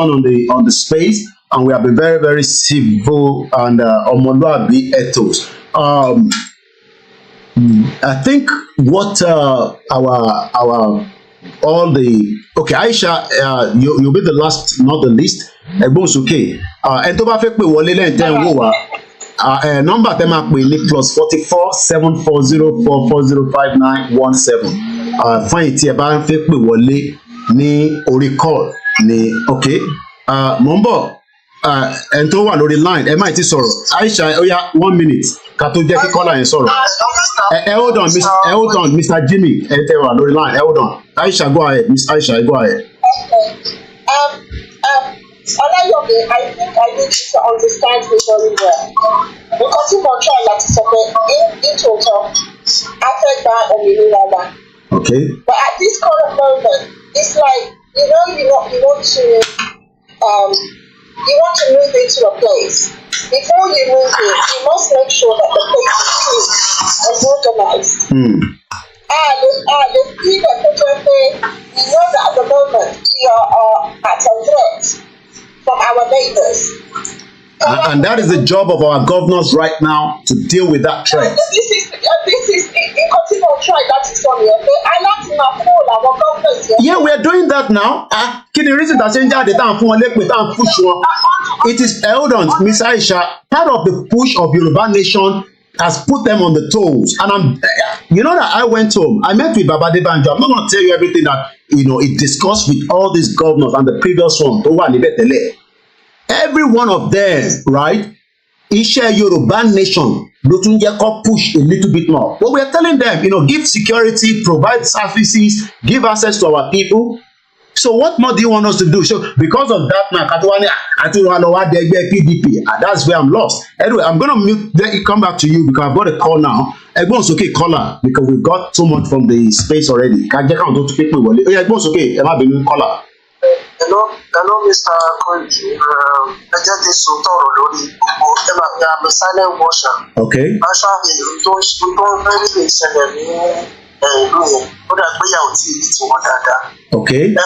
Speaker 8: on the space and we have been very very civil and ọmọlúàbí ethos. I think what our all the Aisha, you'll be the last, not the least. Ẹ̀gbọ́n sókè. Ẹni tó bá fẹ́ pè wọlé lẹ́yìn tẹ́ ń wò wá. Nọ́mbà tẹ́ máa pè ní +44 740 440 5917. Fún èyí tí ẹ bá fẹ́ pè wọlé ní orí call ní mò ń bọ̀. Ẹni tó wà lórí line ẹ má ti sọ̀rọ̀. Aisha ó yá 1 minute ká tó jẹ́ kí kọ́lá yẹn sọ̀rọ̀. Hold on Mr. Jimmy ẹ tẹ́ wà lórí line hold on. Aisha go ahead Miss Aisha go ahead.
Speaker 13: Olayomi, I think I need you to understand me very well. Because if I'm trying to support in total, I think that òmìnira wa.
Speaker 8: Okay.
Speaker 13: But at this current moment, it's like you want to move into a place. Before you move in, you must make sure that the place is clean and organized. The people we know that at the moment we are at a threat from our neighbors.
Speaker 8: And that is the job of our governors right now to deal with that threat.
Speaker 13: This is continue try that is on here. I like to call our governors.
Speaker 8: Yeah, we are doing that now. Can the reason that change the time for push one? It is held on Miss Aisha. Part of the push of Yoruba Nation has put them on the toes. And that I went home. I met with Baba ADEBANJI. I'm not going to tell you everything that it discussed with all these governors and the previous one. Every one of them, right? Iṣẹ́ Yoruba Nation ló tún jẹ́ kó push a little bit more. But we are telling them, give security, provide services, give access to our people. So what more do you want us to do? So because of that now, PDP, that's where I'm lost. Anyway, I'm going to come back to you because I've got a call now. Everyone's okay, caller, because we've got too much from the space already. Can I get on to people? Everyone's okay. Am I being caller?
Speaker 13: Hello, Mr. Koji. I just did some thorough loading. I'm a silent watcher.
Speaker 8: Okay.
Speaker 13: Actually, don't really listen to me.
Speaker 8: Okay.
Speaker 13: Am I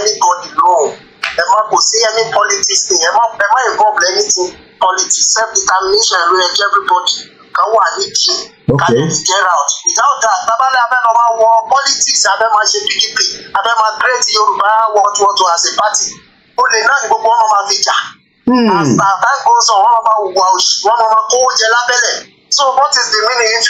Speaker 13: anybody know? Am I go see any politics thing? Am I involved in anything? Politics, self-determination, everybody can want it.
Speaker 8: Okay.
Speaker 13: Can get out. Without that, politics, PDP, create Yoruba what as a party. Only now you go on as time goes on, so what is the meaning if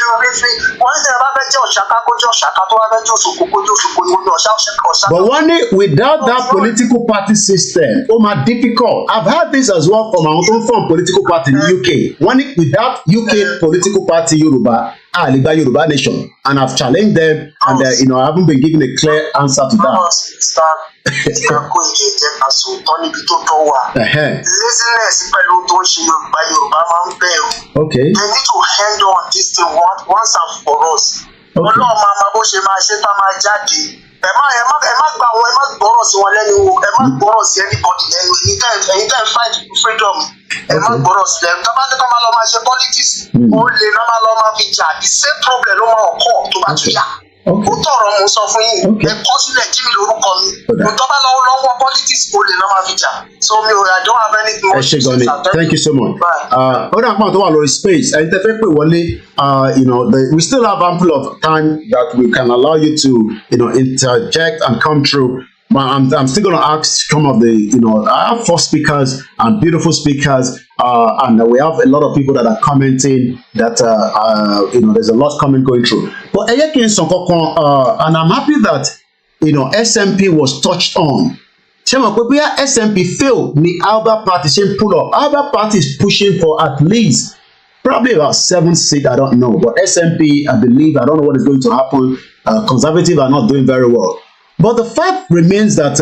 Speaker 8: but without that political party system, difficult. I've heard this as well from our own form political party in the UK. Without UK political party Yoruba, Yoruba Nation, and I've challenged them, and I haven't been given a clear answer to that. Okay.
Speaker 13: They need to handle on this thing once and for us.
Speaker 12: ẹ má gba àwọn ẹ má gbọ́rọ̀ sí wọn lẹ́nu o ẹ má gbọ́rọ̀ sí anybody lẹ́nu ẹ̀yin tẹ́ fight freedom ẹ má gbọ́rọ̀ sí lẹ́nu tọ́ba tí wọ́n máa lọ máa ṣe politics ó lè náà máa lọ máa fi jà the same problem ló máa kọ́ tó bá tún yá. Ó tọrọ mo sọ fún yín ẹ kọ́ sílẹ̀ kí mi lórúkọ mi tó bá lọ́wọ́ politics ó lè náà máa fi jà so mi ò I don't have anything more to say.
Speaker 8: Thank you so much. Ó dà pọ̀ tó wà lórí space ẹ̀yin tẹ́ fẹ́ pè wọlé we still have ample of time that we can allow you to interject and come through. I'm still going to ask some of the, I have 4 speakers and beautiful speakers, and we have a lot of people that are commenting that, there's a lot going through. But and I'm happy that, SMP was touched on. SMP failed, the Alba Party pull up. Alba Party is pushing for at least, probably about 7 seats, I don't know. But SMP, I believe, I don't know what is going to happen. Conservative are not doing very well. But the fact remains that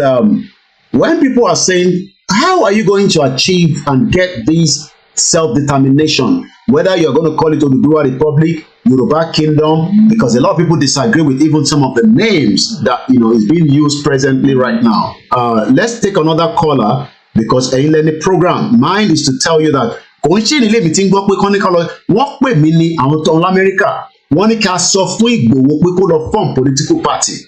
Speaker 8: when people are saying, how are you going to achieve and get this self-determination, whether you're going to call it Oduduwa Republic, Yoruba Kingdom, because a lot of people disagree with even some of the names that is being used presently right now. Let's take another caller because a program. Mine is to tell you that form political party.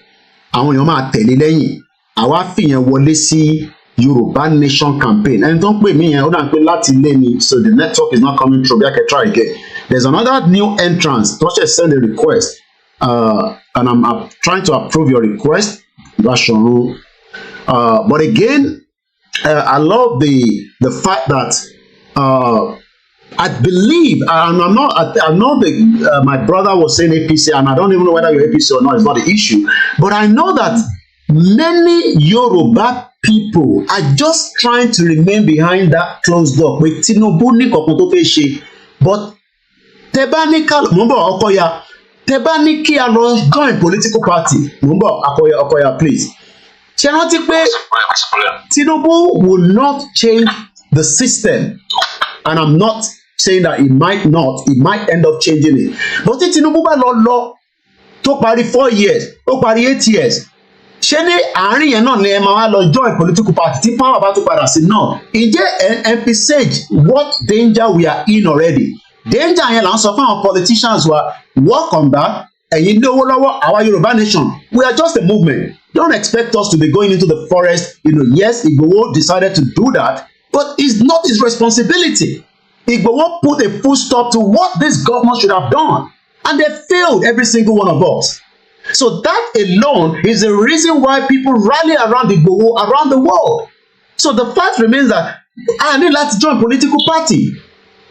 Speaker 8: Àwọn èèyàn máa tẹ̀lé lẹ́yìn àwa fìyẹn wọlé sí Yoruba Nation campaign ẹni tó ń pè mí yẹn ó dà ń pé láti ilé ni so the network is not coming through bí I can try again. There's another new entrance tó ṣe send a request and I'm trying to approve your request Bashorun but again I love the fact that I believe, and I know that my brother was saying APC, and I don't even know whether you're APC or not, it's not the issue. But I know that many Yoruba people are just trying to remain behind that closed door. With Tinubu ní kankan tó fẹ́ ṣe, but tebani kí a lọ join political party. Okoya, please. Ṣé rántí pé Tinubu will not change the system, and I'm not saying that it might end up changing it. But tí Tinubu bá lọ tó parí 4 years, tó parí 8 years, ṣé ní àárín yẹn náà ni ẹ máa wá lọ join political party tí power bá tó padà sí náà? Ǹjẹ́ envisage what danger we are in already? Danger yẹn là ń sọ fún àwọn politicians wa work on that. Ẹ̀yin lówó lọ́wọ́ àwa Yoruba Nation, we are just a movement. Don't expect us to be going into the forest. Yes, Igboho decided to do that, but it's not his responsibility. Igboho put a full stop to what this government should have done, and they failed every single one of us. So that alone is the reason why people rally around Igboho around the world. So the fact remains that I need to join political party.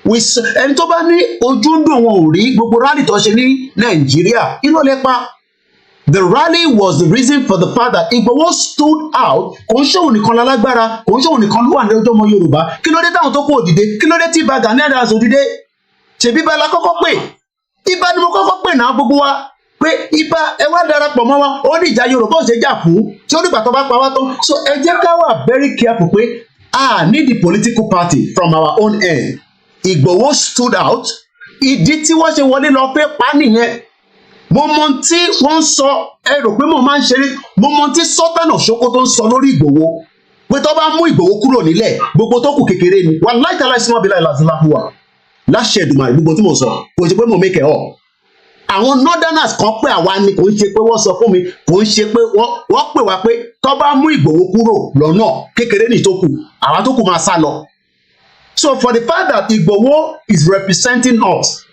Speaker 8: Ẹni tó bá ní ojú ń dùn wọn ò rí gbogbo rally tó ṣe ní Nàìjíríà irọ́ lẹ pa. The rally was the reason for the fact that Igboho stood out. Kò ń ṣòwò nìkan lálágbára, kò ń ṣòwò nìkan ló wà ní ọjọ́ ọmọ Yorùbá. Kí ló dé táwọn tó kó òdìdé? Kí ló dé tí Ìbà Gani Adams òdìdé? Ṣèbí Ìbà la kọ́kọ́ pè. Ìbà ni mo kọ́kọ́ pè náà gbogbo wa. Pé Ìbà ẹ wá darapọ̀ mọ́ wa. Ó ní ìjà Yorùbá ò ṣe jà fún. Tí ó nígbà tó bá pa wá tán. So ẹ jẹ́ ká wà very careful pé need the political party from our own end. Igboho stood out. Ìdí tí wọ́n ṣe wọlé lọ pé pa nìyẹn. Mo mọ tí wọ́n sọ ẹ rò pé mo máa ń ṣeré mo mọ tí Sultan of Sokoto ń sọ lórí Ìgbòho pé tó bá mú Ìgbòho kúrò nílẹ̀ gbogbo tó kù kékeré ni wà láìka láìsí wọn bí láìláṣíláhùwà láṣẹ Èdùmàrè gbogbo tí mo sọ kò ṣe pé mo make it up. Àwọn northerners kan pé àwa ni kò ń ṣe pé wọ́n sọ fún mi kò ń ṣe pé wọ́n pè wá pé tó bá mú Ìgbòho kúrò lọ́nà kékeré ní tó kù àwa tó kù máa sá lọ. So for the fact that Ìgbòho is representing us,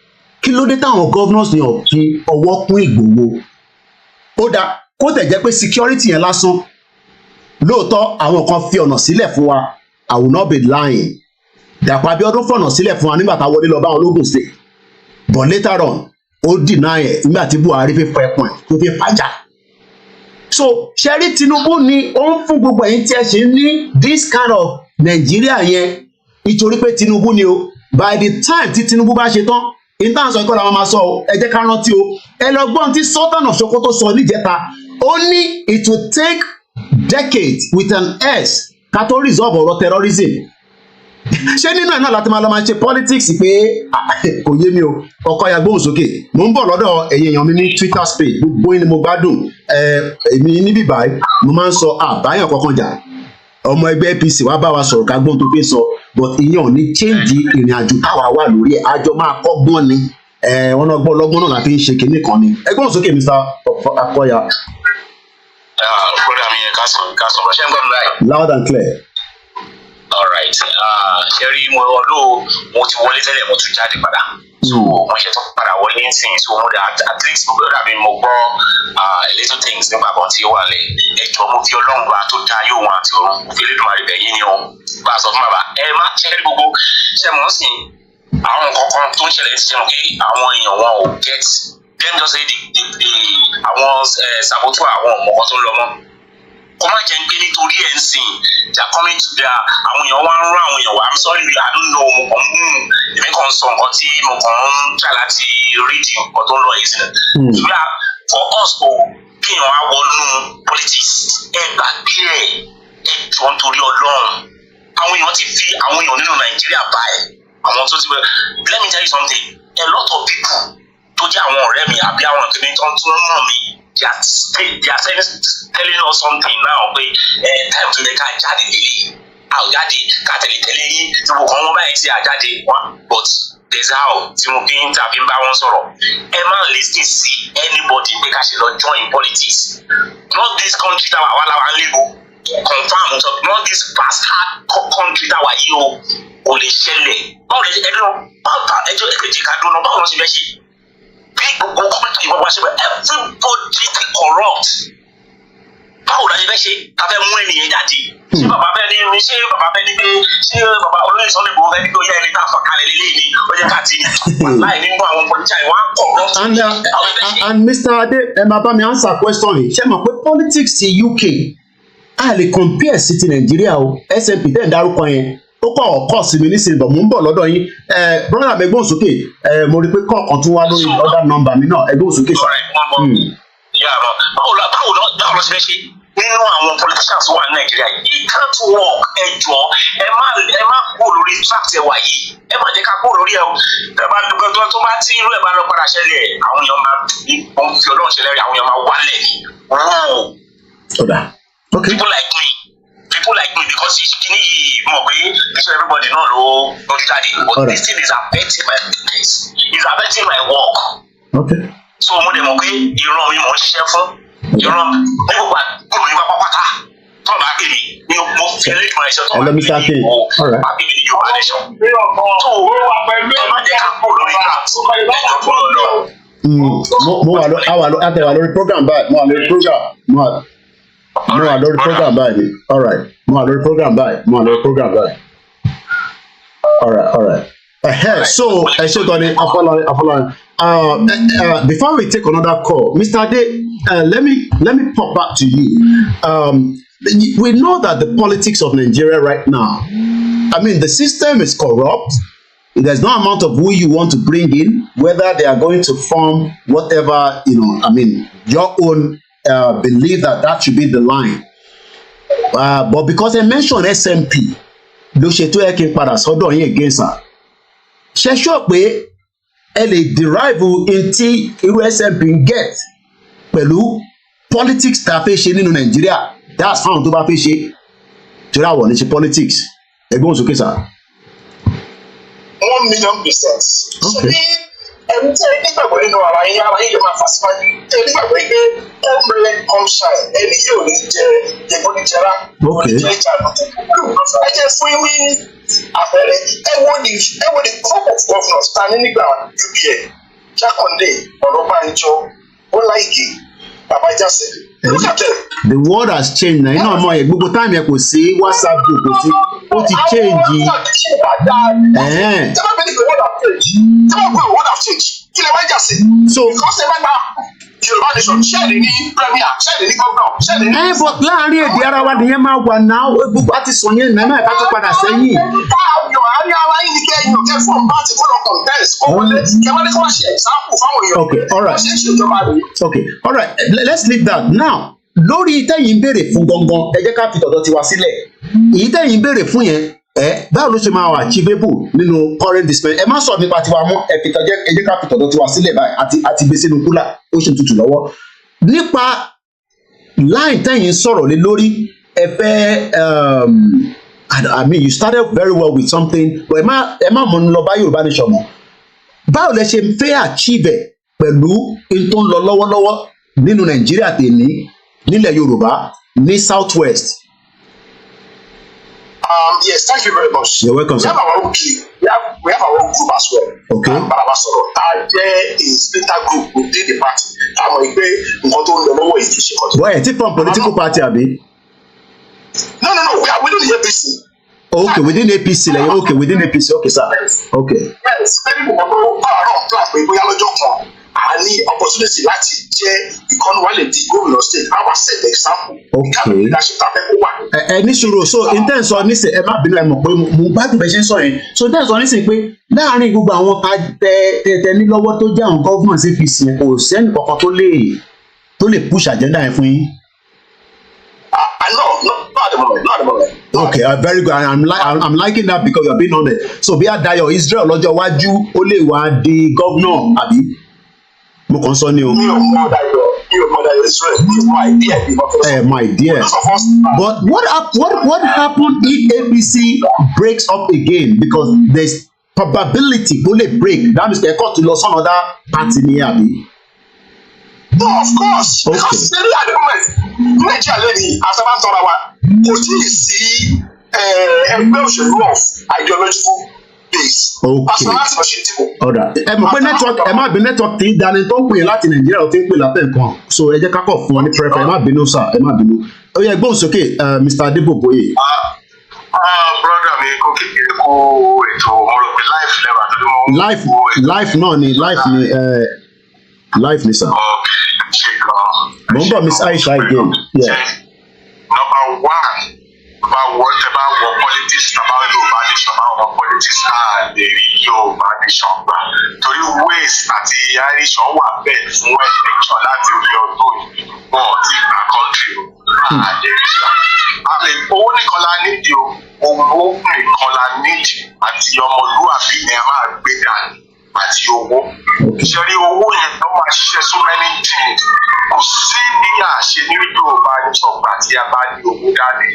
Speaker 8: kí ló dé táwọn governors ní ọ̀fi ọwọ́ kún Ìgbòho? Ó dá kó tẹ̀ jẹ́ pé security yẹn lásán lóòótọ́ àwọn kan fi ọ̀nà sílẹ̀ fún wa. I will not be lying. Dàpọ̀ Abíọ́dún fọ̀nà sílẹ̀ fún wa nígbà tá a wọlé lọ bá wọn lógùn state, but later on ó deny ẹ̀ nígbà tí Buhari fi fẹ́ pọ̀n tó fi pàjá. So ṣẹ́rí Tinubu ni ó ń fún gbogbo ẹ̀yin tí ẹ ṣe ní this kind of Nigeria yẹn nítorí pé Tinubu ni o. By the time tí Tinubu bá ṣe tán intan sọ ìkọlà wọn máa sọ ọ ẹ jẹ́ ká rántí o ẹ lọ gbọ́n tí Sultan of Sokoto sọ níjẹta ó ní it will take decades with an S ká tó resolve ọ̀rọ̀ terrorism. ṣé nínú ẹ̀ náà láti máa lọ máa ṣe politics pé kò yé mi o ọkọ ya gbóhùn sókè mo ń bọ̀ lọ́dọ̀ ẹ̀yin èèyàn mi ní Twitter space gbogbo yín ni mo gbádùn èmi níbí báyìí mo máa ń sọ àbáyàn kankan jà ọmọ ẹgbẹ́ APC wá bá wa sọ̀rọ̀ ká gbọ́n tó fi sọ but ìyẹn ò ní change ìrìn àjò táwa wà lórí ẹ̀ àjọ máa kọ́gbọ́n ni wọn náà gbọ́ lọ́gbọ́n náà láti ń ṣe kinní kan ni ẹgbọ́n sókè Mr. Akoya.
Speaker 12: Program yẹn ká sọ̀rọ̀ ṣé ń gbọ́ mi báyìí.
Speaker 8: Loud and clear.
Speaker 12: Alright, ṣe rí mo ti wọlé tẹ́lẹ̀ mo tún jáde padà so mo ṣe tó padà wọlé nísìnyí so mo dà at least mo gbọ́dọ̀ àbí mo gbọ́ little things nípa kan tí ó wà lẹ̀ ẹjọ́ mo fi Ọlọ́run gbà tó dá yóò wọn àti ọ̀run mo fi lè dùn àrẹ̀bẹ̀ yín ni o bá a sọ fún bàbá ẹ má ṣe rí gbogbo ṣe mọ̀ sí àwọn nǹkan tó ń ṣẹlẹ̀ ṣe mọ̀ kí àwọn èèyàn wọn ò get them just say àwọn saboteur àwọn ọmọkàn tó ń lọ mọ́ kó má jẹ́ pé nítorí ẹ̀ ń sìn they are coming to their àwọn èèyàn wá ń rán àwọn èèyàn wá I'm sorry I don't know mo kàn ń èmi kàn ń sọ nǹkan tí mo kàn ń try láti read nǹkan tó ń lọ yìí sí i for us to kí èèyàn wá wọnú politics ẹ gbàgbé ẹ jọ nítorí Ọlọ́run àwọn èèyàn ti fi àwọn èèyàn nínú Nàìjíríà báyìí àwọn tó ti wẹ let me tell you something a lot of people tó jẹ́ àwọn ọ̀rẹ́ mi àbí àwọn ìpínlẹ̀ tó ń tún mọ̀ mí they are telling us something now pé time to dey ká jáde lílé àjáde ká tẹ̀lé yín tí mo kàn wọ́n báyìí tí àjáde wá but there's how tí mo fi ń tàbí ń bá wọn sọ̀rọ̀ ẹ má listen sí anybody pé ká ṣe lọ join politics not this country táwa wà láwa ń lébo confam not this bastard country táwa yìí o kò lè ṣẹlẹ̀ báwo lè ẹjọ́ ẹgbẹ̀jì ká dúró báwo ló ṣe fẹ́ ṣe bí gbogbo country wọ́n wá ṣe pé everybody dey corrupt báwo la ṣe fẹ́ ṣe ká fẹ́ mú ènìyàn jáde ṣé bàbá fẹ́ ní ṣé bàbá fẹ́ ní pé ṣé bàbá olóyè Sunday Igboho fẹ́ ní pé ó yẹ ẹni tá a fà kalẹ̀ lélẹ́yìn ni ó yẹ ká ti láì nínú àwọn politician wọn á corrupt.
Speaker 8: And Mr. Ade ẹ máa bá mi answer question yìí ṣé mọ̀ pé politics ti UK a lè compare sí ti Nàìjíríà o SNP tẹ̀ ń dárúkọ yẹn ó kọ́ ọ̀kọ́ sí mi nísìnyí bọ̀ mò ń bọ̀ lọ́dọ̀ yín brother mi ẹgbẹ́ òsókè mo rí i pé kọ́ọ̀kan tún wá lórí other number mi náà ẹgbẹ́ òsókè sọ.
Speaker 12: báwo lọ sí fẹ́ ṣe nínú àwọn politicians wà ní Nàìjíríà yìí it can't work ẹjọ́ ẹ má kó lórí track ẹ wà yìí ẹ má jẹ́ ká kó lórí ẹ o tó bá tí irú ẹ bá lọ padà ṣẹlẹ̀ àwọn èèyàn máa fi Ọlọ́run ṣẹlẹ̀ rí àwọn èèyàn máa wálẹ̀ ní. People like me because kini yìí mọ̀ pé this everybody know ló jáde but this thing is affecting my business is affecting my work.
Speaker 8: Okay.
Speaker 12: So mo dẹ̀ mọ̀ pé ìran mi mò ń ṣiṣẹ́ fún ìran ní gbogbo àgbọ̀n mi pátápátá tó bá pè mí ní mo fi ẹlẹ́dùn máa ṣe tó bá pè mí ní bá pè mí ní Yorùbá nation. So ẹ má jẹ́ ká kó lórí ká ẹjọ́ kó lọ.
Speaker 8: mo wà lórí program báyìí mo wà lórí program báyìí all right mo wà lórí program báyìí all right so ẹ ṣe tọ́ ni afọlọ́rin before we take another call Mr. Ade let me pop back to you we know that the politics of Nigeria right now I mean the system is corrupt. There's no amount of who you want to bring in, whether they are going to form whatever, I mean, your own believe that should be the line. But because I mentioned SMP, ló ṣe tó yẹ kí n padà sọ́dọ̀ yín against her. Ṣé sọ pé ẹ lè derive into irú SMP ń get pẹ̀lú politics tá a fẹ́ ṣe nínú Nàìjíríà that's fáwọn tó bá fẹ́ ṣe torí àwọn ní ṣe politics ẹgbẹ́ òsókè sá.
Speaker 12: 1 million %. So ẹni tí ẹni gbàgbọ́ nínú ara yín lè máa fà síwájú ẹni gbàgbọ́ pé every sunshine ẹni yóò ní jẹ ìbọnìjẹra ìjẹ ìjà àgùntàn ẹ jẹ́ fún yín ní àpẹẹrẹ ẹ wo the crop of governors ta ní nígbà UPA Jákàndé Ọ̀rọ̀bánjọ Bọ́láìgè Babájídé. Look at them.
Speaker 8: The world has changed now. Iná ọmọ yẹn gbogbo time yẹn kò sí WhatsApp group kò sí ó ti change.
Speaker 12: Tẹ́lá bẹ́ẹ̀ ni the world has changed. Tẹ́lá bẹ́ẹ̀ the world has changed. Kí lè wá jà sí? So because ẹ bá gba Yorùbá nation ṣẹ́ẹ̀lì ní premier ṣẹ́ẹ̀lì ní governor ṣẹ́ẹ̀lì ní.
Speaker 8: But láàárín èdè ara wa nìyẹn máa wà náà gbogbo àti sọ yẹn náà ẹ̀ka tó padà sẹ́yìn.
Speaker 12: Àárín ara yìí ni kẹ́yìn ò kẹ́ fún ọ̀pá àti fún ọkọ̀ contest kó wọlé kẹ́wọ́n ní kí wọ́n ṣe example fáwọn èèyàn.
Speaker 8: Okay, all right. Okay, all right. Let's leave that now. Lórí ìtẹ̀yìn béèrè fún gangan ẹ jẹ́ ká fi tọ̀dọ̀ tiwa sílẹ̀. Èyí tẹ̀yìn béèrè fún yẹn báwo ló ṣe máa wà achievable nínú current dispensation? Ẹ má sọ nípa tiwa mọ́, ẹ jẹ́ ká fi tọ̀dọ̀ tiwa sílẹ̀ báyìí àti gbé sínú kúlà ó ṣe tutù lọ́wọ́. Nípa line tẹ́yìn sọ̀rọ̀ lé lórí, ẹ fẹ́ I mean you started very well with something, but ẹ má mọ̀ ní lọ bá Yorùbá nation mọ́. Báwo lẹ ṣe fẹ́ achieve pẹ̀lú n tó ń lọ lọ́wọ́lọ́wọ́ nínú Nàìjíríà tèmi nílẹ̀ Yorùbá ní South West?
Speaker 12: Yes, thank you very much.
Speaker 8: You're welcome, sir.
Speaker 12: We have our own group. We have our own group as well.
Speaker 8: Okay.
Speaker 12: There is splinter group within the party.
Speaker 8: Boy, it's from political party, Abi?
Speaker 12: No. We are within the APC.
Speaker 8: Okay, within APC. Okay, within APC. Okay, sir. Okay.
Speaker 12: Yes, very good. I need opportunity láti jẹ́ ìkànnì wálé di gómìnà state. I was set the example.
Speaker 8: Okay. Ní sùúrù, so in terms of nísìn ẹ má bínú ẹ mọ̀ pé mo bá dùn bẹ́ẹ̀ ṣe ń sọ yẹn. So in terms of nísìn pé láàárín gbogbo àwọn tẹ ní lọ́wọ́ tó jẹ́ àwọn government APC yẹn kò sẹ́ni kankan tó lè push agenda yẹn fún yín.
Speaker 12: No, not at the moment.
Speaker 8: Okay, very good. I'm liking that because you're being honest. So bí Dayo Israel lọ́jọ́ iwájú ó lè wá di governor àbí? Mo kàn sọ ni o. My dear. But what happened if APC breaks up again? Because there's probability kó lè break. That means kẹ́kọ̀ọ́ ti lọ some other party ní àbí?
Speaker 12: No, of course. Okay. Because very at the moment, Nigeria lady, as a man sọ̀rọ̀ wa, kò tí ì sí ẹgbẹ́ òṣèlú of ideological base.
Speaker 8: Okay. Ọ̀dà ẹ mọ̀ pé network ẹ má bí network tí dání tó ń pè láti Nàìjíríà ó ti ń pè látẹ̀ kan. So ẹ jẹ́ ká kọ̀ fún ọ ní pẹ́rẹ́pẹ́ ẹ má bínú sà ẹ má bínú. Ó yẹ gbóhùn sókè Mr. Adeboboye.
Speaker 12: Brother mi kò kékeré kó ètò mo rò pé life lẹ́wà lórí mo.
Speaker 8: Life náà ni life ni sir. Mo ń bọ̀ Miss Aisha again. Yeah.
Speaker 12: Number one, about whatever politics about Yoruba nation, about politics the Yoruba nation gbà. Torí ways àti Irish wà bẹ́ẹ̀ fún election láti orí ọdún wọn ti gba country o. Àmì owó nìkan la nídìí o, owó nìkan la nídìí àti ọmọlúwàbí ni a máa gbé dání àti owó. Ṣẹ́rí owó yẹn tó máa ṣiṣẹ́ so many things. Kò sí bí a ṣe ní Yorùbá nation gbà tí a bá ní owó dání.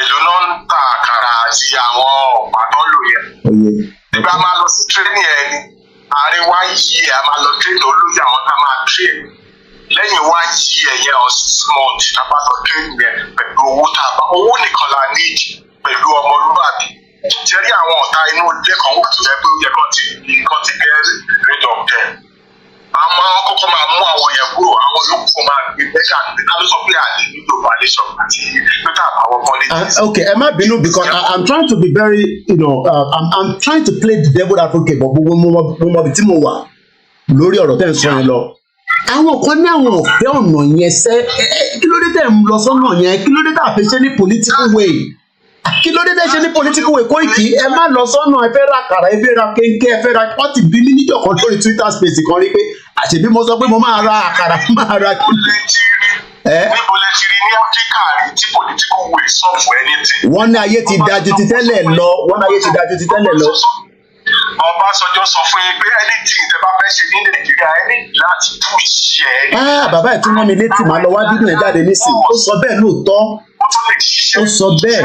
Speaker 12: Èlò náà ń ta àkàrà àti àwọn ọ̀pá tó lò yẹn. Nígbà máa lọ sí tírénì ẹni, àárín wá yí ẹ̀ a máa lọ tírénì olóyè àwọn tá a máa tírénì. Lẹ́yìn wá yí ẹ̀yẹn on 6 months tá a bá lọ tírénì yẹn pẹ̀lú owó tá a bá. Owó nìkan la need pẹ̀lú ọmọlúwàbí. Jẹ́rí àwọn ọ̀tá inú ilé kan wà tó jẹ́ pé ó yẹ kán ti get rid of them. Àmọ́ kọ́kọ́ máa mú àwọn yẹn kúrò, àwọn yòókù kó máa gbé bẹ́gà lálùsọ pé àlè ní Yorùbá nation àti pété àwọn politics.
Speaker 8: Okay, ẹ má bínú because I'm trying to be very, I'm trying to play the devil advocate but gbogbo mo mọ ibi tí mo wà lórí ọ̀rọ̀ tẹ́ ń sọ yẹn lọ. Àwọn kan ní àwọn ọ̀fẹ́ ọ̀nà yẹn sẹ́ kí ló dé tẹ̀ ń lọ sọ́nà yẹn kí ló dé tẹ̀ àfẹ́ṣẹ́ ní political way kí ló dé tẹ̀ ṣe ní political way Koiki ẹ má lọ sọ́nà ẹ fẹ́ ra kàrà ẹ fẹ́ ra kéńké ẹ fẹ́ ra wọ́n ti bí níjọ́ kan lórí Twitter space kan rí pé àṣebí mo sọ pé mo máa ra àkàrà máa ra kéńké.
Speaker 12: Níbo lè ti rí ní Áfíríkà rí tí political way solve anything.
Speaker 8: Wọ́n ní ayé ti dájú ti tẹ́lẹ̀ lọ
Speaker 12: Ọbásanjọ́ sọ fún yín pé anything tẹ́ bá fẹ́ ṣe ní Nàìjíríà ẹni láti tún ìṣe.
Speaker 8: Bàbá ẹ̀ tún rán mi létí màá lọ wá fídíò yẹn jáde nísìnyí ó sọ bẹ́ẹ̀ lóòótọ́ ó sọ bẹ́ẹ̀.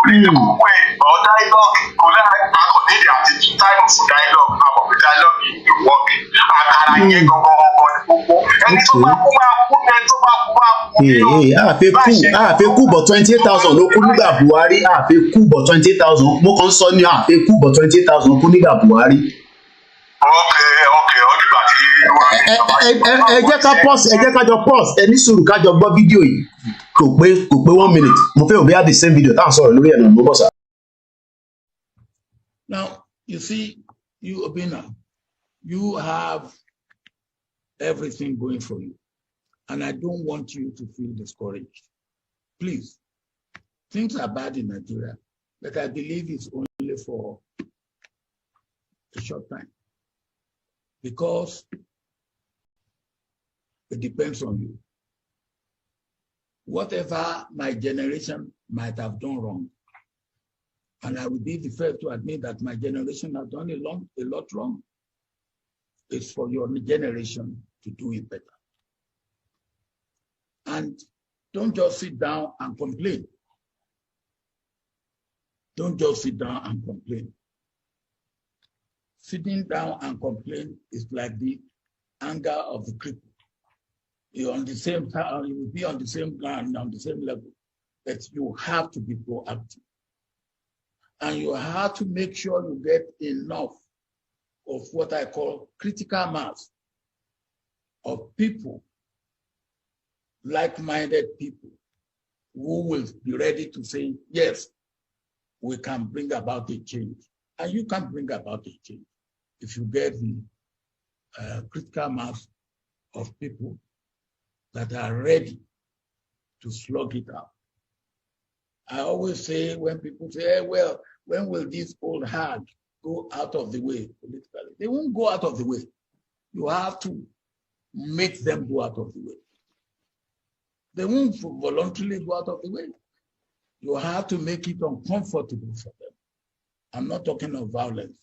Speaker 12: Or dialogue kò lè àkọ́dédé àti time for dialogue àmọ́ pé dialogue yìí dey work. Àkàrà yẹn gangan gbogbo ẹni tó bá kú máa kú ẹni tó bá kú máa kú.
Speaker 8: àfikú bọ̀ 28,000 ló kú nígbà Buhari àfikú bọ̀ 28,000 mo kàn ń sọ ní àfikú bọ̀ 28,000 ló kú nígbà Buhari.
Speaker 12: Okay, ọdúnlá tí
Speaker 8: ẹ jẹ́ ká pause ẹ jẹ́ ká jọ pause ẹ ní sùúrù ká jọ gbọ́ fídíò yìí kò pé 1 minute mo fẹ́ òbí á the same video tá à ń sọ̀rọ̀ lórí ẹ̀ náà ló bọ̀ sá.
Speaker 15: Now, you see, you Obina, you have everything going for you. And I don't want you to feel discouraged. Please, things are bad in Nigeria, but I believe it's only for a short time. Because it depends on you. Whatever my generation might have done wrong, And I will be the first to admit that my generation has done a lot wrong. It's for your generation to do it better. And don't just sit down and complain. Don't just sit down and complain. Sitting down and complain is like the anger of the cripple. You're on the same time, you will be on the same ground, on the same level, but you have to be proactive. And you have to make sure you get enough of what I call critical mass of people, like-minded people, who will be ready to say, yes, we can bring about a change. And you can bring about a change if you get the critical mass of people that are ready to slug it out. I always say, when people say, hey, well, when will this old hag go out of the way politically? They won't go out of the way. You have to make them go out of the way. They won't voluntarily go out of the way. You have to make it uncomfortable for them. I'm not talking of violence,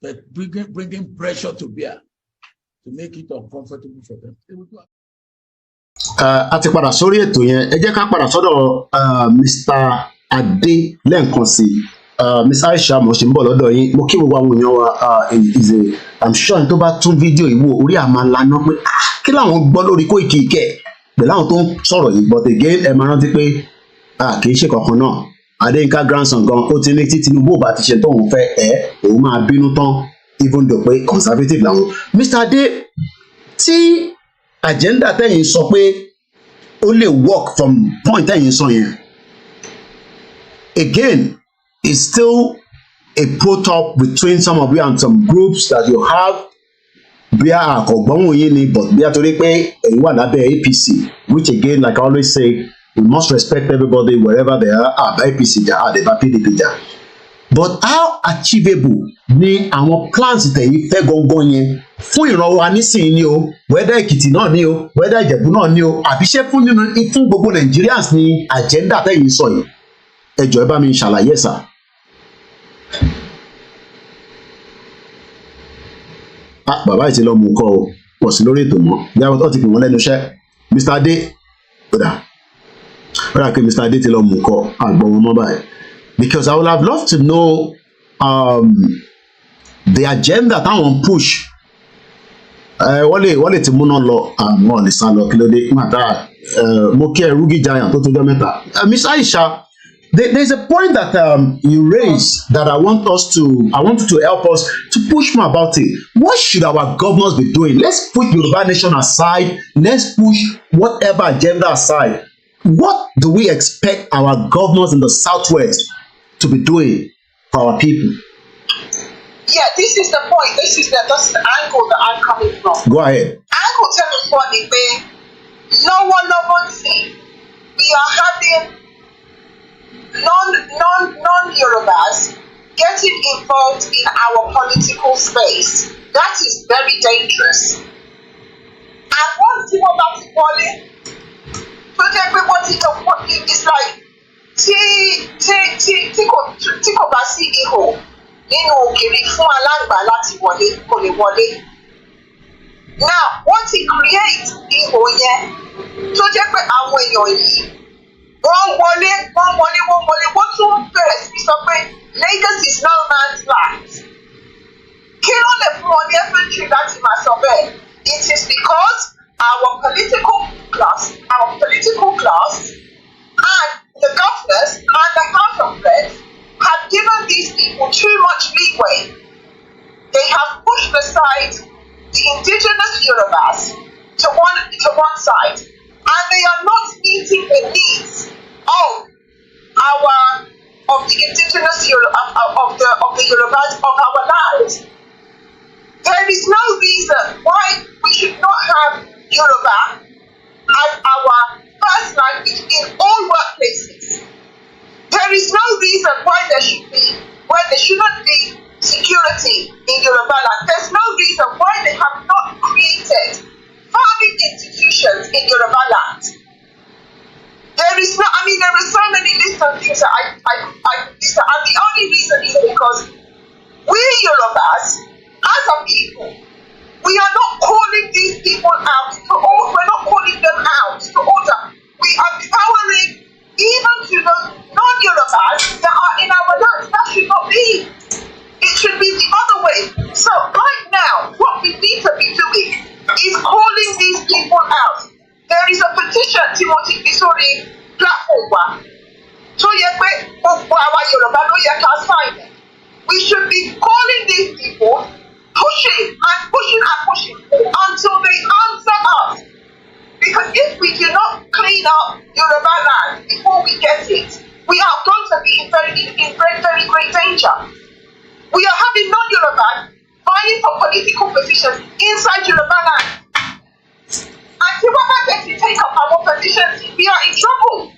Speaker 15: but bringing pressure to bear to make it uncomfortable for them. They will go out.
Speaker 8: A ti padà sórí ètò yẹn, ẹ jẹ́ ká padà sọ́dọ̀ Mr. Ade lẹ́ẹ̀kan sí Miss Aisha mo ṣe ń bọ̀ lọ́dọ̀ yín, mo kí gbogbo àwọn èèyàn wa I'm sure tó bá tún fídíò yìí wò orí àmà lana pé kí làwọn gbọ́ lórí Koiki kẹ̀ pẹ̀lú àwọn tó ń sọ̀rọ̀ yìí, but again ẹ máa rántí pé kì í ṣe kankan náà. Adéyínká grandson gan ó ti ní tí Tinubu bá ti ṣe tóun fẹ́ òun máa bínú tán even though pé conservative làwọn. Mr. Ade, tí agenda tẹ́yìn sọ pé ó lè work from point tẹ́yìn sọ yẹn, again it's still a pro-talk between some of you and some groups that you have. Bí a àkọ́gbọ́n yín ni, but bí a torí pé ẹ̀yin wà lábẹ́ APC, which again like I always say, we must respect everybody wherever they are. By APC jà, àdèbà PDP jà. But how achievable ni àwọn plans tẹ̀yìn fẹ́ gangan yẹn fún ìran wa nísìnyí ni o, whether Èkìtì náà ni o, whether Ìjẹ̀bú náà ni o, àbí ṣé fún gbogbo Nigerians ni agenda tẹ̀yìn sọ yìí? Ẹ jọ̀ọ́ ẹ bá mi ṣàlàyé sà. Bàbá yìí ti lọ mú kọ o, pọ̀ sí lórí ètò mọ́, bí àwọn ti pè wọ́n lẹ́nu iṣẹ́. Mr. Ade, kódà kí Mr. Ade ti lọ mú kọ àgbọ̀n wọn mọ́ báyìí. Because I would have loved to know the agenda táwọn push. Wọ́n lè ti múná lọ àwọn lè sá lọ kí ló dé màtá mo kí ẹ Rúgì Giant tó tó jọ mẹ́ta. Miss Aisha, there's a point that you raised that I want you to help us to push more about it. What should our governors be doing? Let's put Yoruba Nation aside. Let's push whatever agenda aside. What do we expect our governors in the Southwest to be doing for our people?
Speaker 13: Yeah, this is the point. This is the angle that I'm coming from.
Speaker 8: Go ahead.
Speaker 13: Angle telephone where no one see. We are having non-Yorubas getting involved in our political space. That is very dangerous. And one thing about the body, it's like tí kò bá sí ihò nínú ògiri fún aláǹgbá láti wọlé kò lè wọlé. Now wọ́n ti create ihò yẹn tó jẹ́ pé àwọn èèyàn yìí wọ́n wọ́n tún bẹ̀rẹ̀ sí sọ pé Lagos is no man's land. Kí ló lè fún wọn ní infantry láti máa sọ bẹ́ẹ̀? It is because our political class and the governors and the House of Reps have given these people too much leeway. They have pushed aside the indigenous Yorubas to one side, and they are not meeting the needs of the indigenous of the Yorubas of our land. There is no reason why we should not have Yoruba as our first language in all workplaces. There is no reason why there shouldn't be security in Yoruba land. There's no reason why they have not created farming institutions in Yoruba land. There there is no, I mean, there are so many lists of things that I list, and the only reason is because we Yorubas, as a people, we are not calling these people out to order. We're not calling them out to order. We are empowering even to the non-Yorubas that are in our land. That should not be. It should be the other way. So right now, what we need to be doing is calling these people out. There is a petition, Timothy Bisori platform. So we should be calling these people, pushing until they answer us. Because if we do not clean up Yoruba land before we get it, we are going to be in very great danger. We are having non-Yorubas vying for political positions inside Yoruba land. And if we get to take up our positions, we are in trouble.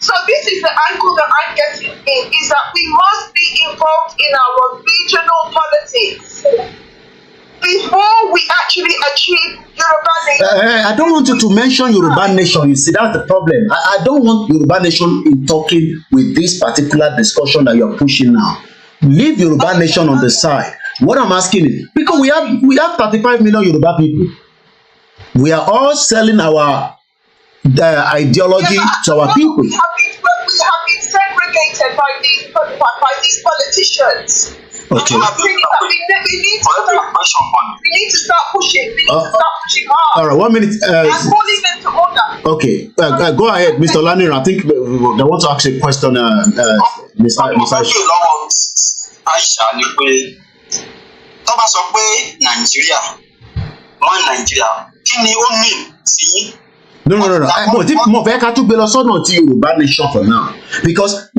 Speaker 13: So this is the angle that I'm getting in, is that we must be involved in our regional politics before we actually achieve Yoruba nation.
Speaker 8: I don't want you to mention Yoruba nation. You see, that's the problem. I don't want Yoruba nation in talking with this particular discussion that you're pushing now. Leave Yoruba nation on the side. What I'm asking is, because we have 35 million Yoruba people. We are all selling our ideology to our people.
Speaker 13: We have been segregated by these politicians.
Speaker 8: Okay.
Speaker 13: We need to start pushing. We need to start pushing hard.
Speaker 8: All right, 1 minute.
Speaker 13: And calling them to order.
Speaker 8: Okay, go ahead, Mr. Lanir. I think they want to ask a question, Ms.
Speaker 12: Aisha ni pé tó bá sọ pé Nàìjíríà one Nàìjíríà kí ni ó mean sí yín?
Speaker 8: No. Mo fẹ́ ká tún gbé lọ sọ́nà ti Yorùbá nation for now, because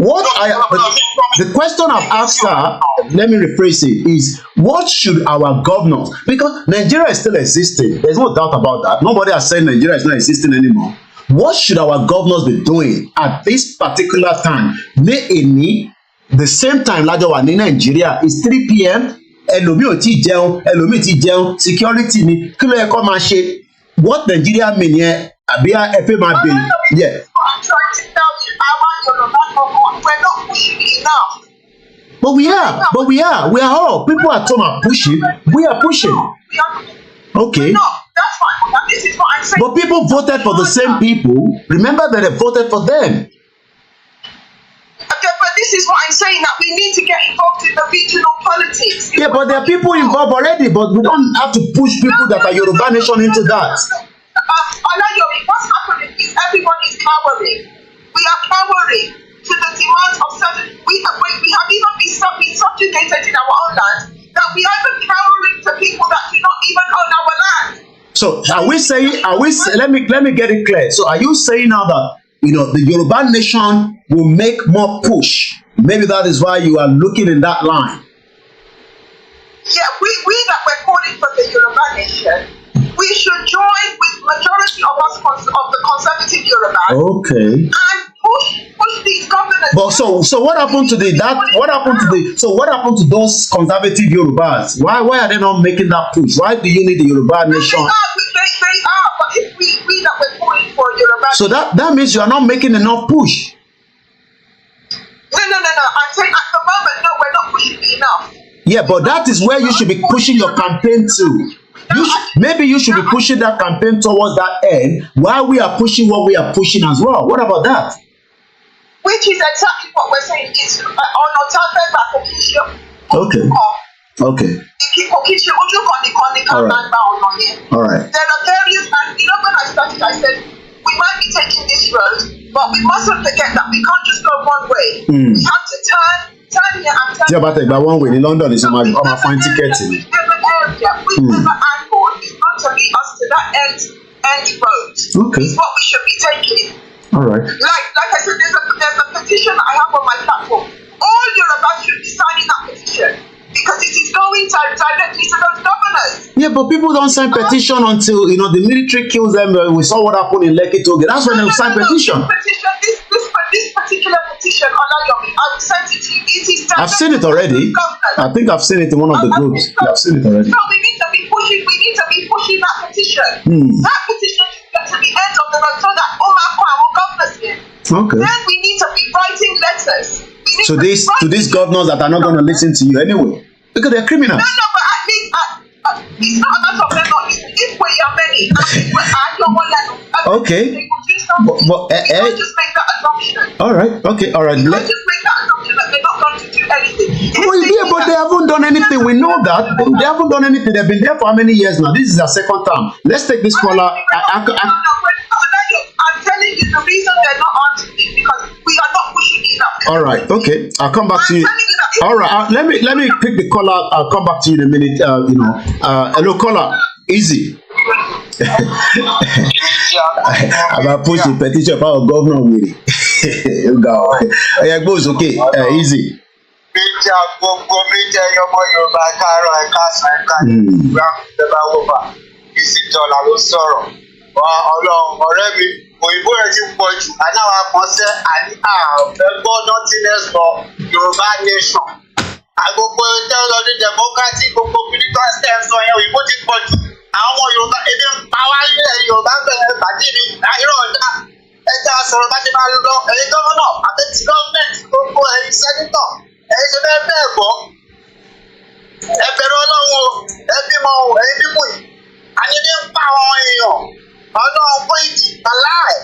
Speaker 8: the question I've asked her, let me rephrase it, is what should our governors, because Nigeria is still existing, there's no doubt about that. Nobody has said Nigeria is not existing anymore. What should our governors be doing at this particular time? The same time lájọ wà ní Nigeria is 3 p.m. ẹlòmíì ò tí jẹun, ẹlòmíì ti jẹun, security ni kí ló yẹ kó máa ṣe? What Nigeria mean yẹn àbí ẹfẹ máa bẹ? Yeah.
Speaker 13: I'm trying to tell you, we're not pushing enough.
Speaker 8: But we are all. People at home are pushing. We are pushing. Okay.
Speaker 13: No, that's fine. But this is what I'm saying.
Speaker 8: But people voted for the same people. Remember that they voted for them.
Speaker 13: Okay, but this is what I'm saying, that we need to get involved in the regional politics.
Speaker 8: Yeah, but there are people involved already, but we don't have to push people that are Yoruba nation into that.
Speaker 13: What's happening is everyone is cowering. We are cowering to the demands of certain. We have even been subjugated in our own land, that we are even cowering to people that do not even own our land.
Speaker 8: So are we saying? Let me get it clear. So are you saying now that the Yoruba nation will make more push? Maybe that is why you are looking in that line.
Speaker 13: Yeah, we that we're calling for the Yoruba nation, we should join with majority of us of the conservative Yorubas.
Speaker 8: Okay.
Speaker 13: And push these governors.
Speaker 8: But so what happened to what happened to those conservative Yorubas? Why are they not making that push? Why do you need the Yoruba nation?
Speaker 13: They are, but if we that we're calling for Yoruba.
Speaker 8: So that means you are not making enough push.
Speaker 13: No. I'm saying at the moment, no, we're not pushing enough.
Speaker 8: Yeah, but that is where you should be pushing your campaign to. Maybe you should be pushing that campaign towards that end while we are pushing what we are pushing as well. What about that?
Speaker 13: Which is exactly what we're saying. It's
Speaker 8: Okay. All right.
Speaker 13: There are various, and when I started, I said we might be taking this road, but we mustn't forget that we can't just go one way. We have to turn here and turn.
Speaker 8: Yeah, but one way in London is on my fine tickets.
Speaker 13: Whichever angle is going to lead us to that end road.
Speaker 8: Okay.
Speaker 13: Is what we should be taking.
Speaker 8: All right.
Speaker 13: Like I said, there's a petition I have on my platform. All Yorubas should be signing that petition because it is going directly to those governors.
Speaker 8: Yeah, but people don't sign petition until the military kills them. We saw what happened in Lekki Toge. That's when they sign petition.
Speaker 13: This particular petition, I've sent it to you. It is
Speaker 8: I've seen it already. I think I've seen it in one of the groups. I've seen it already.
Speaker 13: So we need to be pushing that petition. That petition should get to the end of the road so that all our governors
Speaker 8: Okay.
Speaker 13: Then we need to be writing letters.
Speaker 8: So to these governors that are not going to listen to you anyway, because they're criminals.
Speaker 13: No, but at least it's not a matter of them not listening. If we are many, and we are your one level.
Speaker 8: Okay.
Speaker 13: They will do something. You can't just make that assumption.
Speaker 8: All right. Okay. All right.
Speaker 13: You can't just make that assumption that they're not going to do anything.
Speaker 8: Well, yeah, but they haven't done anything. We know that. They haven't done anything. They've been there for how many years now? This is their second term. Let's take this caller.
Speaker 13: I'm telling you the reason they're not answering is because we are not pushing enough.
Speaker 8: All right. Okay. I'll come back to you. All right. Let me pick the caller. I'll come back to you in a minute. Hello, caller. Easy. I'm gonna push the petition for our governor with it. You go. Yeah, goes okay. Easy.
Speaker 14: Media gbogbo media ọmọ Yorùbá káàárọ̀ ẹ̀ka sàn ẹ̀ka ìgbà ìjọba wọba ìsìtọ́lá ló sọ̀rọ̀ Ọlọ́run ọ̀rẹ́ mi òyìnbó rẹ̀ ti pọ̀ jù aláwa kan sẹ́ àní àfẹ́ gbọ́ nothingness for Yorùbá nation àgbogbo tẹ́lọ̀dún democracy gbogbo military stem sọ yẹn òyìnbó ti pọ̀ jù àwọn Yorùbá ebi ń pa wá nílẹ̀ Yorùbá bẹ̀rẹ̀ bàjẹ́ mi àìrọ̀ ọ̀dà ẹja sọ̀rọ̀ bá ti máa lọ ẹ̀yin gọ́vọ́nà àti gọ́ọ̀mẹ̀ntì gbogbo ẹ̀yin sẹ́nitọ̀ ẹ̀yin ṣe bẹ́ẹ̀ bẹ́ẹ̀ gbọ́ ẹ bẹ̀rù Ọlọ́run o ẹ bímọ o ẹ̀yin bímọ yìí àní bí ń pa àwọn èèyàn Ọlọ́run fún ìdí aláì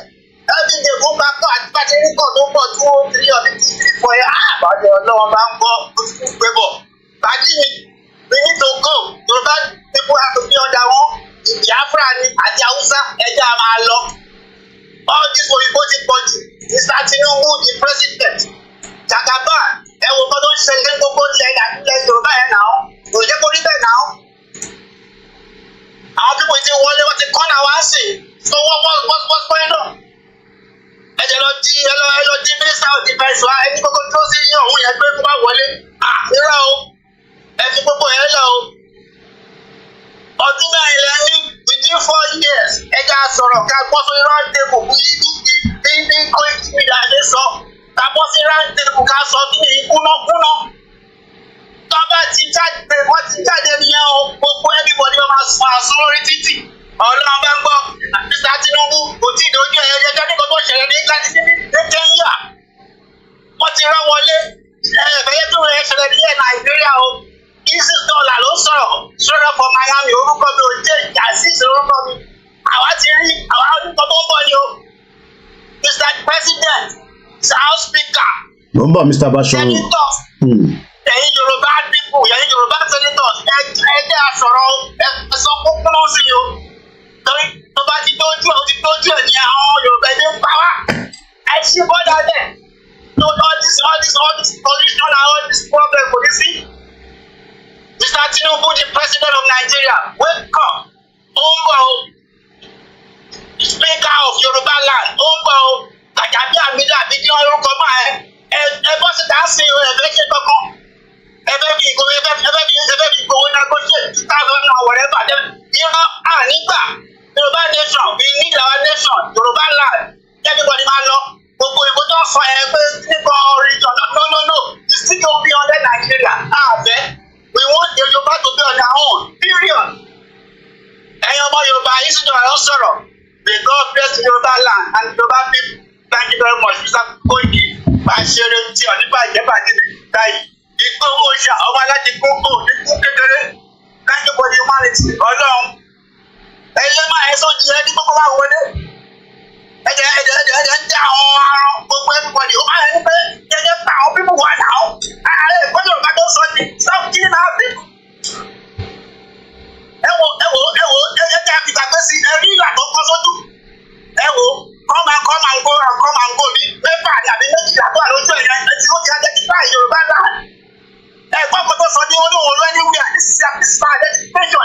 Speaker 14: ẹbí ń dèbò bá kọ́ àti bá ti rí kọ́ tó pọ̀ tí wọ́n ti rí ọdún tí ti fọ ẹ àbájọ Ọlọ́run bá ń gbọ́ oṣù gbé bọ̀ bàjí mi we need to go Yorùbá people have to be under wọn Biafra ni àti Haúsá ẹjẹ́ a máa lọ all this òyìnbó ti pọ̀ jù Mr. Tinubu the president Jagaba ẹ wo kọ́ tó ń ṣẹlẹ̀ gbogbo ilẹ̀ Yorùbá yẹn náà kò jẹ́ kó rí bẹ́ẹ̀ náà àwọn pípọ̀ ti wọlé wọ́n ti kọ́nà wá sí so what's going on ẹ̀jẹ̀ lọ di minister of defence wa ẹni gbogbo tó sí yín ọ̀hún yẹn gbé kó bá wọlé àmìrà o ẹ fi gbogbo yẹn lọ o ọdún mẹ́rin lẹ́yìn within 4 years ẹja sọ̀rọ̀ ká gbọ́ sí round table bí kò ìdílé sọ ká gbọ́ sí round table ká sọ kí ni kúnákúná tọ́ba ti jáde wọ́n ti jáde nìyẹn o gbogbo everybody wọn máa sùn àsùn lórí títì Ọlọ́run bá ń gbọ́ Mr. Tinubu kò tí ì dojú ẹ̀yẹ jẹ́jẹ́ nígbà tó ṣẹlẹ̀ ní Kenya wọ́n ti rán wọlé ẹ̀ẹ́dẹ́gbẹ́yẹ tó rẹ̀ ṣẹlẹ̀ ní Nàìjíríà o $6 ló sọ̀rọ̀ for Miami orúkọ mi ò jẹ́ Azeez orúkọ mi àwa ti rí àwa orúkọ tó ń bọ̀ ni o Mr. President House Speaker
Speaker 8: Mr. Basharu
Speaker 13: ẹ̀yin Yorùbá dínkù ẹ̀yin Yorùbá senators ẹ̀jẹ̀ àsọ̀rọ̀ ẹ̀sọ́ kúkúrú sí i o torí tó bá ti tójú ẹ̀ ní àwọn Yorùbá ẹ̀dẹ̀ ń pa wá ẹ̀ ṣí bọ́dà dẹ̀ no all this pollution and all this problem kò ní sí. Mr. Tinubu the president of Nigeria wake up ó ń bọ̀ o speaker of Yoruba land ó ń bọ̀ o Gàjàbí Àmìdá àbí kí wọ́n lórúkọ máa ẹ bọ́ sí dáhùn sí ẹ̀fẹ́ ṣe kankan. Ẹbẹ bí ìgbòho negotiate 2,000 naira whatever then ìran ànígbà Yorùbá nation we need our nation Yorùbá land everybody máa lọ gbogbo ìbò tó sọ ẹ pé nípa region no the still go be under Nigeria àbẹ we want the Yorùbá to be on their own period ẹ̀yin ọmọ Yorùbá yìí sì jọba lọ sọ̀rọ̀ may God bless Yorùbá land and Yorùbá people thank you very much Mr. Koiki bá a ṣeré tí ọ̀ nípa ìjẹ́bàjẹ́ báyìí. Ìgbówó ìṣà ọmọ aláàjì gbogbo nípò kékeré kájú for the humanity Ọlọ́run ẹyẹ máa ẹ sọ jí ẹni gbogbo máa wọlé ẹ̀jẹ̀ ń dá àwọn aràn gbogbo everybody ó máa ń pẹ́ jẹjẹ pa àwọn pípù wà náà ààrẹ ìkọ́jú ọ̀gá tó sọ ní stop killing our people. ẹ wo ẹ jẹ́ àfìgbà pé sí ẹrí ìlà tó kọ́ sójú ẹ wo come and go ní pépà àbí méjìlá tó wà lójú ẹ̀yẹ ẹ ti ó ti ajẹ́ ti bá Yorùbá náà. Ẹ̀gbọ́n kan tó sọ ní olóhùn lọ anywhere this is my identification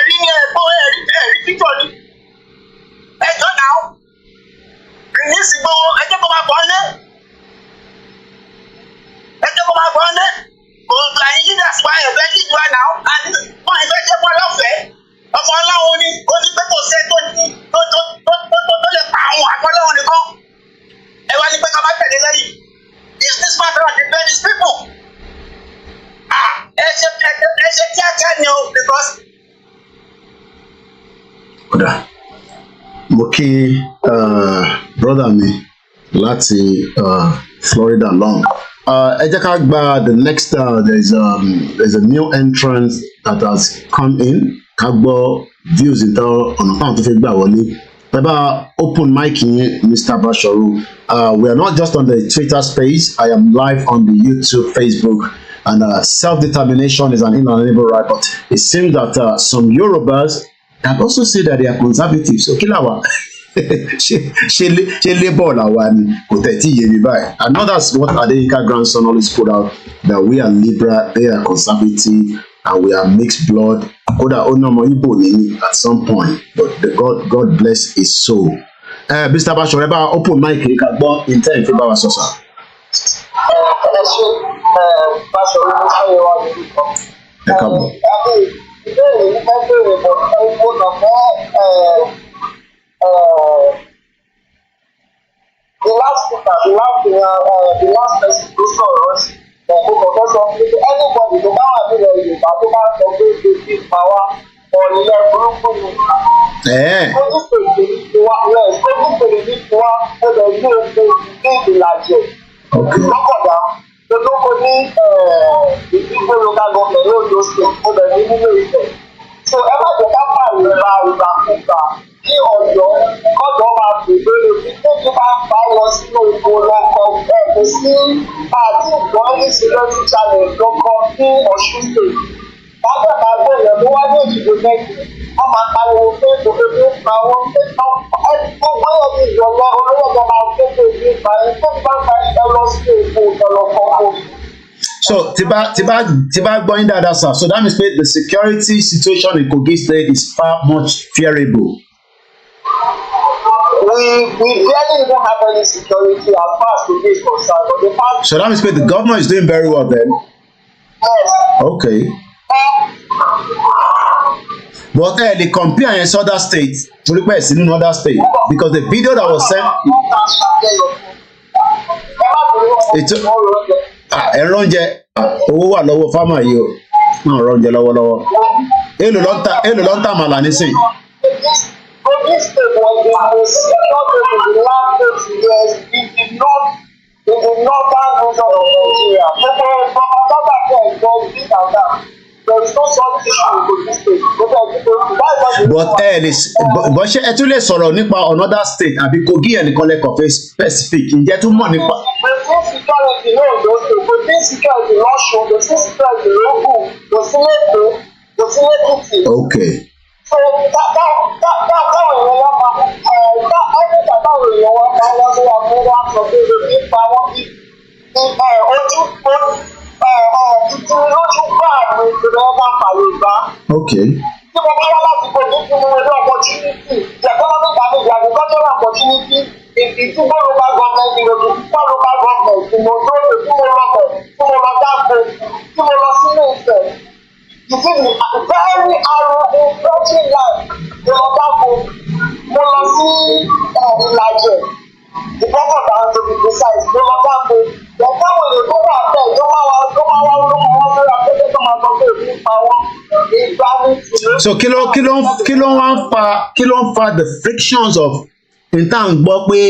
Speaker 13: rí ní ẹ̀gbọ́n rí píkọ̀ ni. Ẹjọ́ náà ní ìsìnkú ẹjẹ́ kó máa bọ̀ ọ́ lé. Òǹkà yìí yíyá sí wa ẹ̀fẹ́ yíyú wa náà wọ́n ẹ̀fẹ́ ṣe wọ́n lọ́fẹ̀ẹ́. Ọmọ Ọlọ́run ni ó ní pé kò sí tó lè pa àwọn àgbọ̀ Ọlọ́run nìkan. Ẹ wá ní pé ká má tẹ̀lé lẹ́yìn. Is this matter of the Burmese people? Ẹ ṣe kíákíá ni o because.
Speaker 8: Kódà mo kí brother mi láti Florida long. Ẹ jẹ́ ká gba the next there's a new entrant that has come in. Ká gbọ́ views ìtàn ọ̀nà táwọn tó fẹ́ gbà wọlé. Ẹ bá open mic yẹn, Mr. Basharu. We are not just on the Twitter space. I am live on the YouTube, Facebook, and self-determination is an inalienable right. But it seems that some Yorubas can also say that they are conservative. So kilawa. She labor làwa ni kò tẹ̀ tí yé mi báyìí. And not that's what Adeyinka grandson always put out, that we are liberal, they are conservative, and we are mixed blood. Kódà ó ná ọmọ Igbo ní at some point, but the God bless his soul. Mr. Basharu, ẹ bá open mic yìí ká gbọ́ intent fi bá wa sọ̀sọ̀. Ẹ káàbọ̀.
Speaker 13: The last person who saw us, anybody, no matter who they are, no matter who they power or level, so ní ọ̀dọ́ kọ́dọ̀ máa bèbè lórí tó tó bá bá lọ sínú oko lọ́kọ̀ kò sí àti ìgbọ́n ní security challenge lọ́kọ̀ ní Ọ̀ṣun state. Bábẹ́ máa gbé yẹn ló wá ní ìdìbò mẹ́jọ wọ́n máa pariwo pé kò tó tó pa wọ́n pé gbogbo ẹ̀ ní ìjọba olówó máa gbé tó ní ìgbà yẹn tó bá ń parí ẹ lọ sí oko ìjọlọ́kọ̀ kò.
Speaker 8: So tiba gbọ́ dáadáa sir, so that means the security situation in Kogi State is far much fearable.
Speaker 13: We barely even have any security as far as Kogi is concerned. But the fact
Speaker 8: so that means the government is doing very well then.
Speaker 13: Yes.
Speaker 8: Okay. But they compare against other states to request in other states because the video that was sent. Ẹ̀rọ oúnjẹ owó wà lọ́wọ́ fámà yìí o náà rọ oúnjẹ lọ́wọ́lọ́wọ́ èlò ló ń tà màlà nísìn.
Speaker 13: This state was the most secure in the last 30 years in the northern region of Nigeria. There is no such issue with this state.
Speaker 8: But ṣé ẹ tún lè sọ̀rọ̀ nípa another state àbí Kogi ẹnìkan lẹ́kọ̀ọ́ fẹ́ specific ǹjẹ́ tún mọ̀ nípa.
Speaker 13: Security no those things but this security lọ́sùn the security lógún the sílẹ̀kùn the sílẹ̀kùtì.
Speaker 8: Okay.
Speaker 13: So táwọn èèyàn wá máa ẹ́ẹ́dẹ́gbà táwọn èèyàn wá máa wọ́n sí àmúwá sọ pé nípa wọn bí ojú ìtìlójú gbà ní ìpínlẹ̀ ọba pàlùbá.
Speaker 8: Okay.
Speaker 13: Tí mo bá wá láti kó ní fún mi ní opportunity the economic and the agricultural opportunity ìtúgbò local government ìròyìn ìtúgbò local government ìmọ̀jọ́ tí mo lọ bẹ̀ tí mo lọ dáko tí mo lọ sínú ìfẹ́. You see me very arrow approaching life mo lọ dáko mo lọ sí Ìlàjẹ ìgbọ́kọ̀ down to be precise mo lọ dáko ẹ̀káwọn èèyàn tó wà bẹ́ẹ̀ tó máa wá sórí afẹ́fẹ́ tó máa sọ pé èmi pa wọ́n ìgbà ní tìlú.
Speaker 8: So kí ló ń fa the frictions of níta ń gbọ́ pé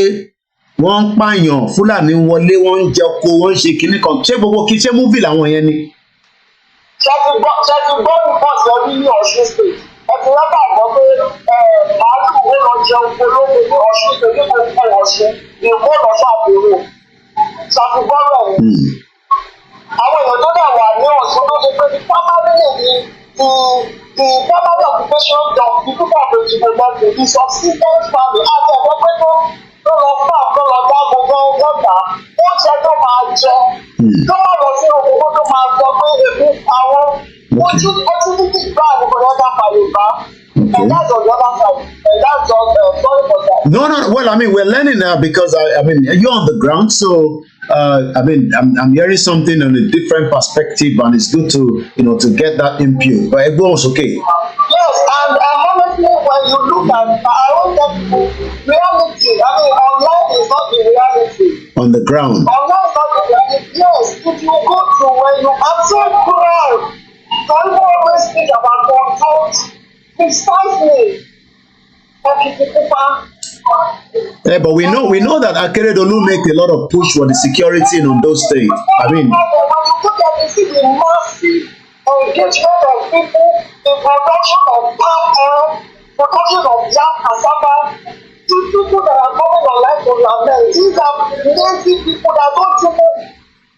Speaker 8: wọ́n ń pààyàn Fúlàní wọlé wọ́n ń jẹ oko wọ́n ń ṣe kinní kan ṣé gbogbo kí ṣé múvì làwọn yẹn ni.
Speaker 13: ṣe ti gbọ́ nǹkan sí ọdún ní Ọ̀ṣun state ẹ ti rẹ́pà gbọ́ pé màálù ó lọ jẹ oko lóko ní Ọ̀ṣun state ní gbogbo Ọ̀ṣun ìkó lọ ṣàbẹ̀wò ṣàtúgbọ́ rẹ̀ ni. Àwọn èèyàn tó dà wà ní Ọ̀ṣun ló ṣe pé ní pápálẹ́lẹ̀ ni the primary occupation of the people of the Yoruba the subsistence farming àti ẹ̀fọ́ pé tó lọ fà tó lọ dá gbogbo ọgọ́ta oúnjẹ tó máa jẹ tó máa lọ sí owó tó máa sọ pé èmi àwọn ojú títí gbà ní kò lọ́dà Yorùbá and that's on the other side and that's just sorry for that.
Speaker 8: No. Well, I mean, we're learning now because I mean, you're on the ground, so I mean, I'm hearing something on a different perspective, and it's good to get that input. But everyone's okay.
Speaker 13: Yes, and honestly, when you look at our own reality, I mean, online is not the reality.
Speaker 8: On the ground.
Speaker 13: Online is not the reality. Yes, if you go to where you are so proud, don't always think about control precisely.
Speaker 8: Yeah, but we know that Akeredolu make a lot of push for the security in those states. I mean,
Speaker 13: when you look at it, see the massive engagement of people in production of palm oil, production of yam cassava. The people that are coming online to lament, these are lazy people that don't even.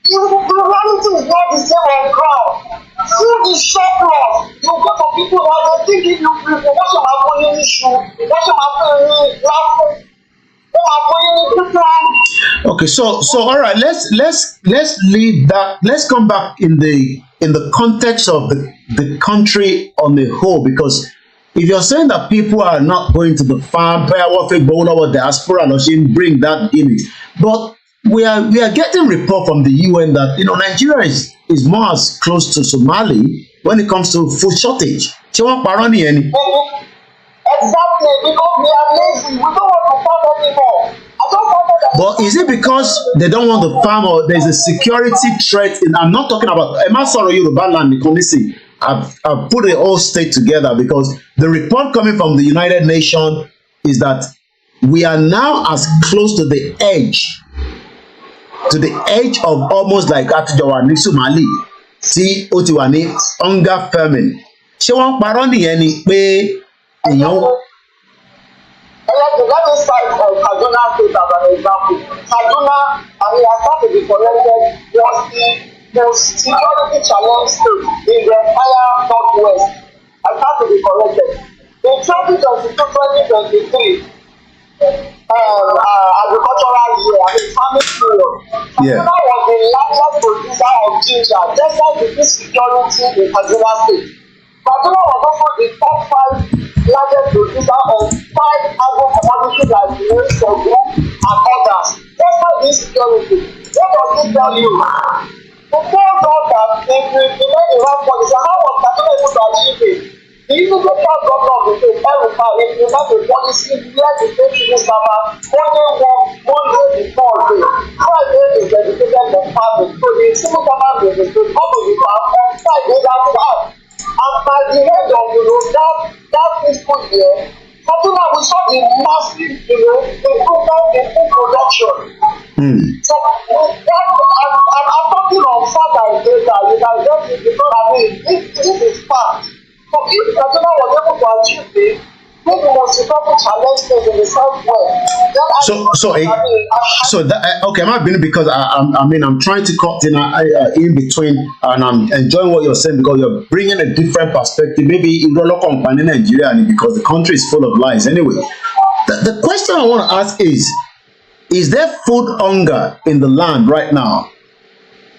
Speaker 13: The reality is not the same on ground. Through the surplus, you go to people that they think if you people, what's your happening issue? What's your happening last?
Speaker 8: Okay, so all right, let's leave that. Let's come back in the context of the country on the whole, because if you're saying that people are not going to the farm, diaspora, bring that image, but we are getting report from the UN that Nigeria is more as close to Somali when it comes to food shortage.
Speaker 13: Exactly, because we are lazy. We don't want to farm anymore.
Speaker 8: But is it because they don't want to farm, or there's a security threat? I'm not talking about Yoruba land. I've put the whole state together, because the report coming from the United Nations is that we are now as close to the edge of almost like Atijawani Somali. See, Otiwani, hunger famine. Ṣé wọ́n parọ́ nìyẹn ni pé èèyàn.
Speaker 13: Let me cite Kaduna State as an example. Kaduna, and it has started to be corrected, was the most security challenged state in the entire Northwest. I start to be corrected. In 2022-2023, agricultural year, farming period, Kaduna was the largest producer of ginger, despite the insecurity in Kaduna State. Kaduna was also the top 5 largest producer of 5 agro-commodities like maize, sorghum, and others. Despite the insecurity, what does it tell you? It tells us that if we remain in one policy, how was Kaduna able to achieve it? The immediate governor of the state, implement a policy where the state civil servant only work 1 day before day. Friday is dedicated to farming, so the civil servant will be paid up to the farm on Friday that farm. And by the end of that fiscal year, Kaduna we saw a massive improvement in food production. So I'm talking on fact and data. You can get it because this is fact. So if Kaduna was able to achieve it, maybe the most important challenge is in the southwest.
Speaker 8: Okay, I'm not being, because I'm trying to cut in between, and I'm enjoying what you're saying, because you're bringing a different perspective. Maybe in Nigeria, because the country is full of lies. Anyway, the question I want to ask is there food hunger in the land right now?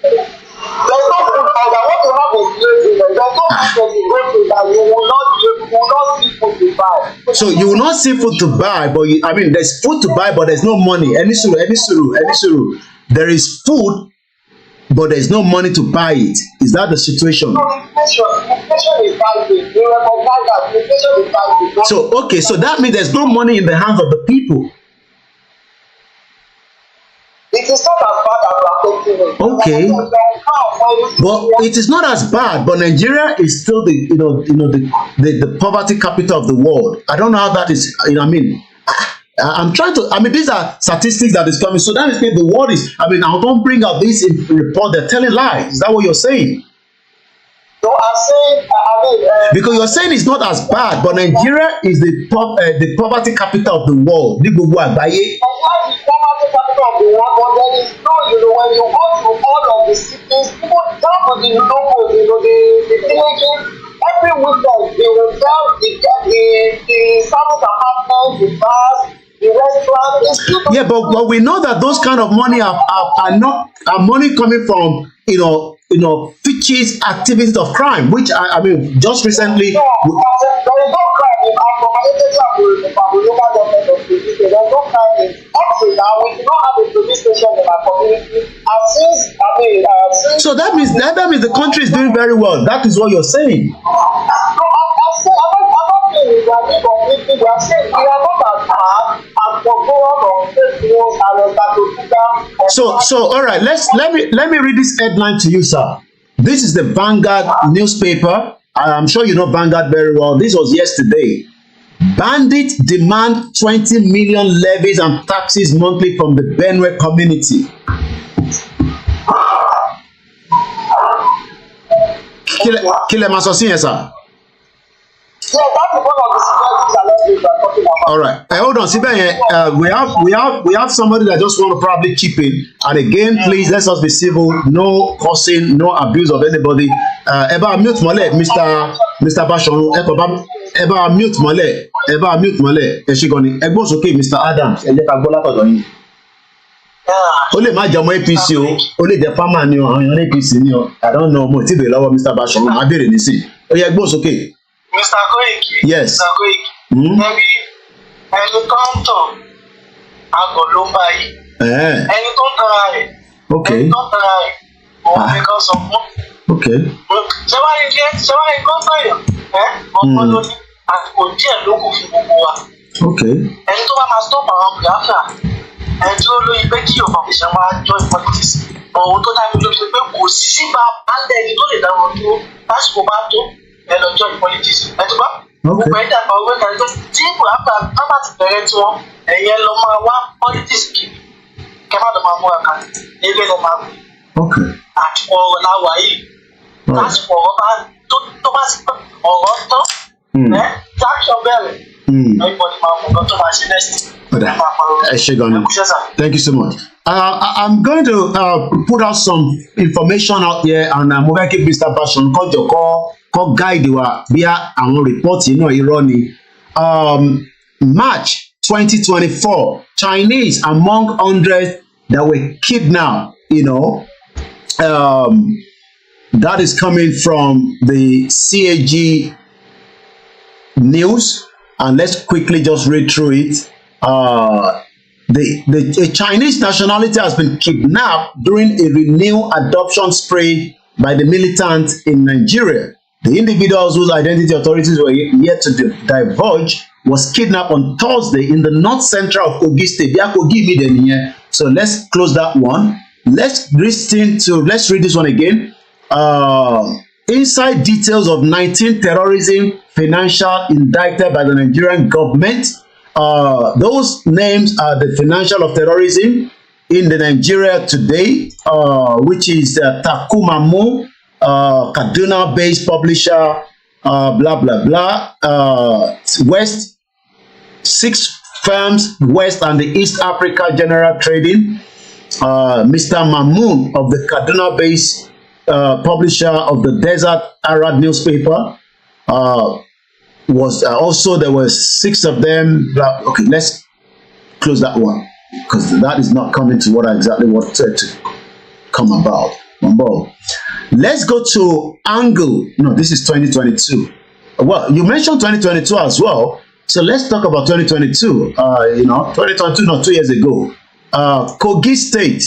Speaker 13: There's no food hunger. What you have is laziness. There's no market you go to that you will not see food to buy.
Speaker 8: So you will not see food to buy, but there's food to buy, but there's no money. Any suru. There is food, but there's no money to buy it. Is that the situation?
Speaker 13: Inflation is rising. You recognize that inflation is rising.
Speaker 8: So that means there's no money in the hands of the people.
Speaker 13: It is not as bad as we are taking it.
Speaker 8: Okay. But it is not as bad. But Nigeria is still the poverty capital of the world. I don't know how that is. I'm trying to. These are statistics that is coming. So that is the world is. I don't bring out this report. They're telling lies. Is that what you're saying?
Speaker 13: No, I'm saying.
Speaker 8: Because you're saying it's not as bad, but Nigeria is the poverty capital of the world.
Speaker 13: Of the world, but there is no, when you go to all of the cities, people down to the locals, the villages, every weekend they will tell the service apartments, the bars, the restaurants.
Speaker 8: Yeah, but we know that those kind of money are money coming from fictitious activities of crime, which just recently.
Speaker 13: There is no crime in our local government of the UK. There is no crime in up to now. We do not have a police station in our community. And since
Speaker 8: so that means the country is doing very well. That is what you're saying.
Speaker 13: No, I'm not saying we are completely. We are saying we are not as bad as the government of fake news and
Speaker 8: So all right, let me read this headline to you, sir. This is the Vanguard newspaper. I'm sure you know Vanguard very well. This was yesterday. Bandits demand 20 million levies and taxes monthly from the Benue community. Kí lẹ máa sọ sí yẹn, sir?
Speaker 13: Yeah, that's one of the security challenges we are talking about.
Speaker 8: All right. Hold on. We have somebody that just want to probably chip in. And again, please, let's us be civil. No cursing, no abuse of anybody. Eba mute mole, Mr. Bashon. Eba mute mole. Eba mute mole. Eshigoni. Egbo's okay, Mr. Adams. Eje ka gbola todo yin. Ó lè má jẹ́ ọmọ APC o. Ó lè jẹ́ farmer ni o. Àwọn èèyàn APC ni o. I don't know. Mo ti bèrè lọ́wọ́ Mr. Bashon. Má bèrè nísìn. Ó yẹ Egbo's okay.
Speaker 13: Mr. Koiki.
Speaker 8: Yes.
Speaker 13: Mr. Koiki. Ẹbí ẹni tó ń tàn àgọ̀ ló ń bá yìí. Ẹni tó ń tara rẹ̀. Ẹni tó ń tara rẹ̀. Òun ni kan sọ fún. Ṣé wàá rí díẹ̀? Ṣé wàá rí kó tọ̀yàn? Ọ̀pọ̀ ló ní àsìkò díẹ̀ ló kù fún gbogbo wa. Ẹni tó bá máa stop àwọn Biafra. Ẹni tí ó lóye pé kí Yorùbá ṣe máa join politics. Òun tó dábí lóye pé kò sí sígbà alẹ́ ẹni tó lè dáwọn dúró lásìkò bá tó. Ẹ lọ join politics. Ẹ ti bá. Gbogbo ẹ̀dá kan owó kan tó tí Biafra tábà ti bẹ̀rẹ̀ tí wọ́n ẹ̀yẹ lọ máa wá politics kì kẹ́ má lọ máa múra kan ẹgbẹ́ lọ máa bù. Àti ọ̀rọ̀ làwà yìí. Lásìkò ọ̀rọ̀ bá tó bá ti pẹ́ ọ̀rọ̀ tán. Tí action bẹ̀rẹ̀. Everybody máa mú nǹkan tó máa ṣe next.
Speaker 8: Thank you so much. I'm going to put out some information out here, and I'm going to keep Mr. Bashon call guide wa bí àwọn report náà irọ́ ni. March 2024, Chinese among hundreds that were kidnapped. That is coming from the CAG news, and let's quickly just read through it. The Chinese nationality has been kidnapped during a renewed adoption spree by the militants in Nigeria. The individuals whose identity authorities were yet to divulge was kidnapped on Thursday in the north central of Kogi State. So let's close that one. Let's read this one again. Inside details of 19 terrorism financial indicted by the Nigerian government. Those names are the financial of terrorism in the Nigeria today, which is Takumamu, Kaduna-based publisher, blah, blah, blah. West, 6 firms, West and the East Africa General Trading. Mr. Mamoon of the Kaduna-based publisher of the Desert Arab newspaper was also, there were 6 of them. Okay, let's close that one because that is not coming to what I exactly wanted to come about. Let's go to Angle. No, this is 2022. Well, you mentioned 2022 as well. So let's talk about 2022. 2022, not 2 years ago. Kogi State,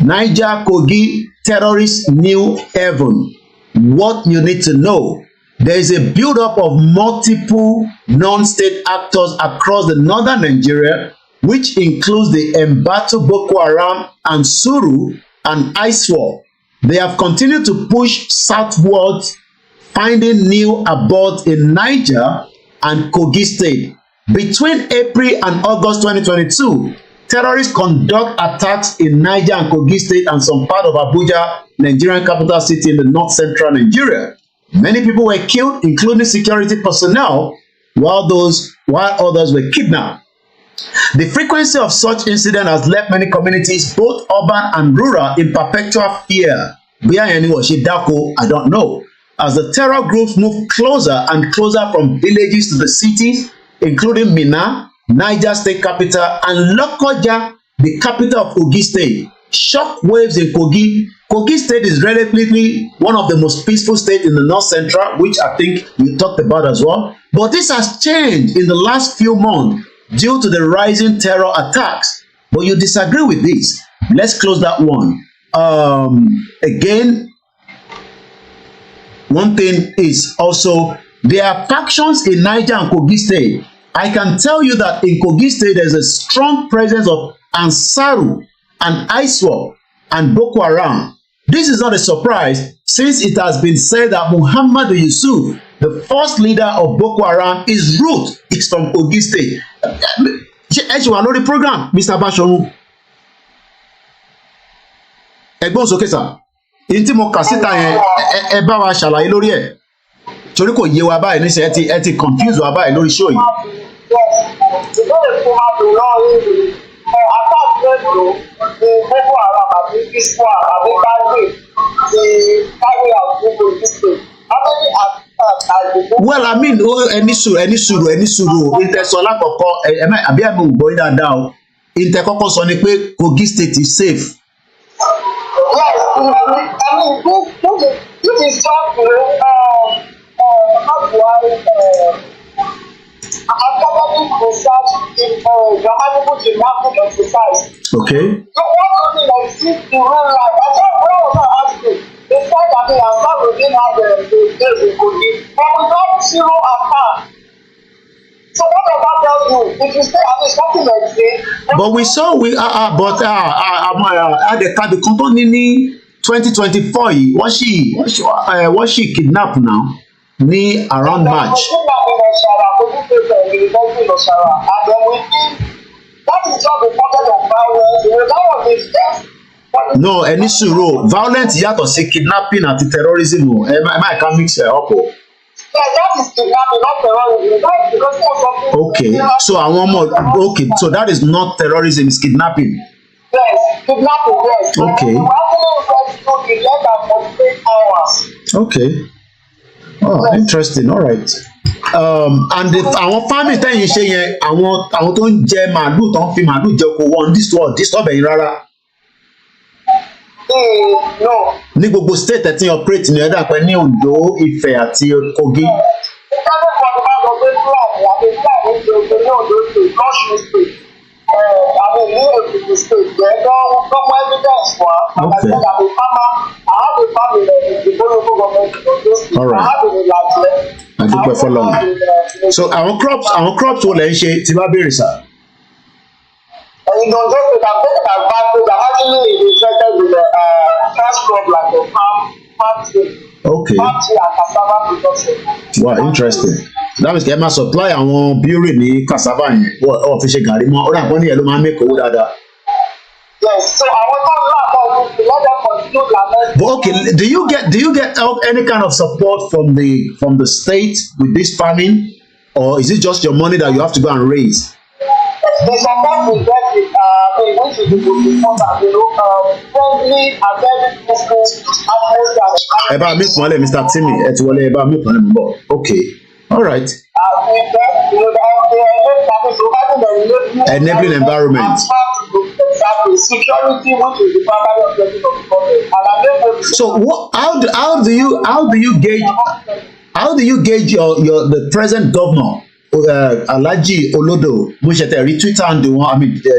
Speaker 8: Niger, Kogi, terrorist new heaven. What you need to know. There is a build-up of multiple non-state actors across the northern Nigeria, which includes the Mbatu, Boko Haram, and Suru, and ISWAP. They have continued to push southwards, finding new abodes in Niger and Kogi State. Between April and August 2022, terrorists conduct attacks in Niger and Kogi State and some part of Abuja, Nigerian capital city in the north-central Nigeria. Many people were killed, including security personnel, while others were kidnapped. The frequency of such incidents has left many communities, both urban and rural, in perpetual fear. I don't know. As the terror groups move closer and closer from villages to the cities, including Minna, Niger State capital, and Lokoja, the capital of Kogi State. Shock waves in Kogi. Kogi State is relatively one of the most peaceful states in the north central, which I think you talked about as well. But this has changed in the last few months due to the rising terror attacks. But you disagree with this. Let's close that one. Again, one thing is also there are factions in Niger and Kogi State. I can tell you that in Kogi State there's a strong presence of Ansaru and ISWAP and Boko Haram. This is not a surprise since it has been said that Muhammad Yusuf, the first leader of Boko Haram, his root is from Kogi State. Ẹ ṣe wà lórí program, Mr. Bashoru. Ẹgbọ́n sókè sà. Ìyí tí mo kà síta yẹn, ẹ bá wa ṣàlàyé lórí ẹ̀. Torí kò yé wa báyìí níṣẹ́ ẹ ti confuse wa báyìí lórí show yìí. Well, I mean, ẹni sùúrù ìtẹ̀sọ̀ lákọ̀ọ́kọ́ àbí àmì ògbọ́ yìí dáadáa o. Ìtẹ̀kọ́kọ́ sọ ni pé Kogi State is safe.
Speaker 13: Yes, I mean, this is just, how do academic research in grammatical gymnastics exercise.
Speaker 8: Okay.
Speaker 13: So what something like this in real life? I just want to ask you. They said that they are not within how the days in Kogi, but without zero attack. So what does that tell you? If you say, I mean, something like this.
Speaker 8: But we saw the company ní 2024 yìí wọ́n sì kidnap now ní around March. No, ẹni sùúrù violence yàtọ̀ sí kidnapping àti terrorism o ẹ má ká mix ẹ up o. Okay, so okay, so that is not terrorism, it's kidnapping.
Speaker 13: Yes, kidnapping, yes.
Speaker 8: Okay. Okay. Oh, interesting. All right. And àwọn family tẹ́yìn ṣe yẹn àwọn tó ń jẹ màálù tó ń fi màálù jẹ oko wọn disturb ẹ̀yin rárá.
Speaker 13: No.
Speaker 8: Ní gbogbo state ẹ̀ tí operate ní ẹ̀dá pẹ̀ ní Ondo, Ifẹ̀ àti Kogi. Okay. All right. I do prefer long. So our crops wo lẹ ń ṣe tí bá béèrè sá. Okay. Wow, interesting. That means kẹ́ máa supply àwọn brewery ní cassava yẹn wọ́n fi ṣe gàrí mọ́ ọ̀rọ̀ àpọ́n níyẹn ló máa ń make owó dáadáa.
Speaker 13: Yes, so I want to let them continue their.
Speaker 8: But okay, do you get any kind of support from the state with this farming, or is it just your money that you have to go and raise?
Speaker 13: The support we get is which is the most important, friendly and very peaceful atmosphere.
Speaker 8: Ẹ bá mi kún ọlẹ́ Mr. Timmy ẹ ti wọlé ẹ bá mi kún ọlẹ́ mi bọ̀. Okay, all right. Enabling environment.
Speaker 13: Security, which is the primary objective of the government.
Speaker 8: So how do you gauge the present governor Alhaji Olodo mo ṣe tẹ rí Twitter and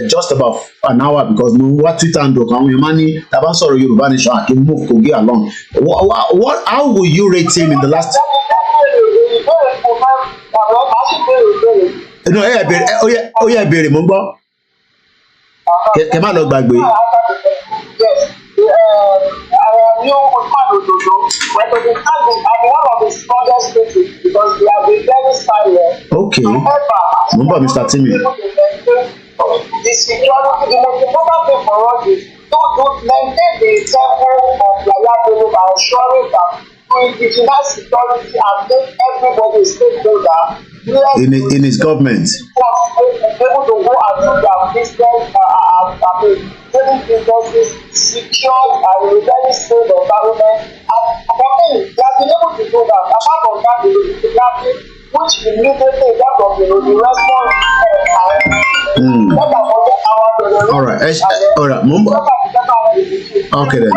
Speaker 8: just about an hour because mo wá Twitter and àwọn èèyàn máa ní tá a bá ń sọ̀rọ̀ Yorùbá nation àti move Kogi along. How will you rate him in the last? No, ó yẹ ìbéèrè mo ń gbọ́. Kẹ má lọ gbàgbé.
Speaker 13: Yes,
Speaker 8: Okay. Remember Mr. Timmy.
Speaker 13: The security, the most important thing for us is to maintain the temple of Yoruba by ensuring that to indigenize security and make everybody a stakeholder.
Speaker 8: In his government.
Speaker 13: Able to go and do their business, doing businesses secured and in a very safe environment. And for me, they have been able to do that. Apart from that, they will be kidnapping, which immediately that of the response
Speaker 8: All right. Okay then.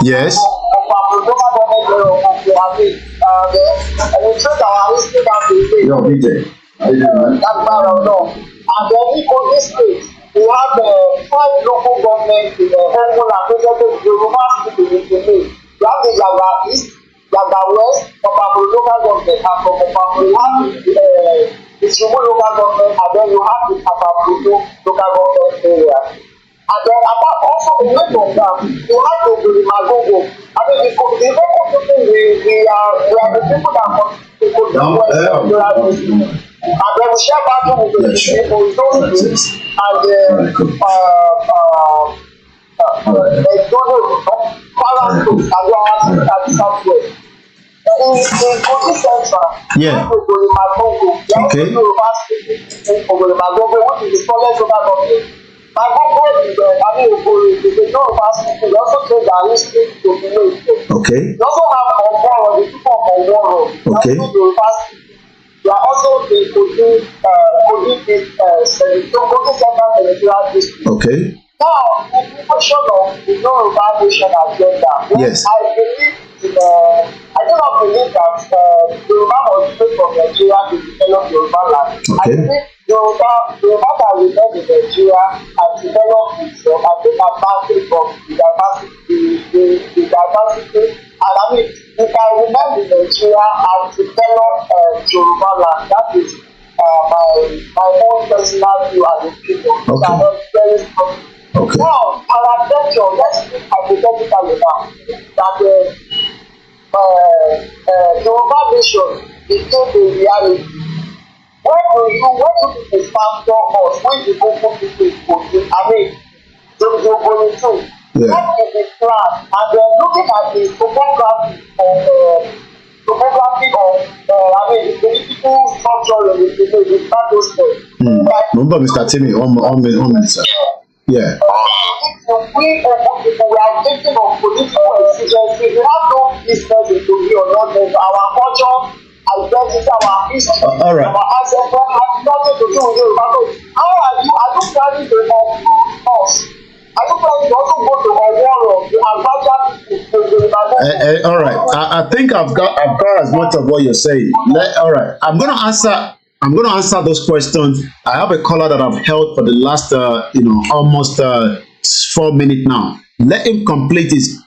Speaker 8: Yes.
Speaker 13: Yo, BJ. And then in Kogi State, we have 5 local governments in the Ogun and Yoruba people in the name. We have the Yaga East, Yaga West, Opapro local government, and from Opapro we have the Tinubu local government, and then you have the Apapro local government area. And then apart also the way from that, you have to be Magogo. I mean, the Boko people we are the people that people that and then we share battle with the people with those groups and
Speaker 8: yeah. Okay. Okay. Okay.
Speaker 13: They are also the
Speaker 8: okay.
Speaker 13: Now, the question of the Yoruba nation agenda.
Speaker 8: Yes.
Speaker 13: I do not believe that Yoruba must go from Nigeria to develop Yoruba land.
Speaker 8: Okay.
Speaker 13: I think Yoruba can remain in Nigeria and develop itself and take advantage of the diversity. And I mean, if I remain in Nigeria and develop Yoruba land, that is my own personal view and opinion.
Speaker 8: Okay.
Speaker 13: So very strong.
Speaker 8: Okay.
Speaker 13: Now, our lecture, let's think hypothetically now that Yoruba nation became a reality. What do you factor us when the Boko people I mean, what is the plan? And then looking at the topography of the political structure of the status quo.
Speaker 8: Remember, Mr. Timmy, on sir. Yeah.
Speaker 13: We are thinking of political exigency. We have no business in Korea or not. Our culture, identity, our history,
Speaker 8: all right.
Speaker 13: our ancestors have nothing to do with Yoruba. How are you planning to uproot us? Are you planning to also go to a war of the Ajala people?
Speaker 8: All right. I think I've got as much of what you're saying. All right. I'm going to answer those questions. I have a caller that I've held for the last, almost 4 minutes now. Let him complete his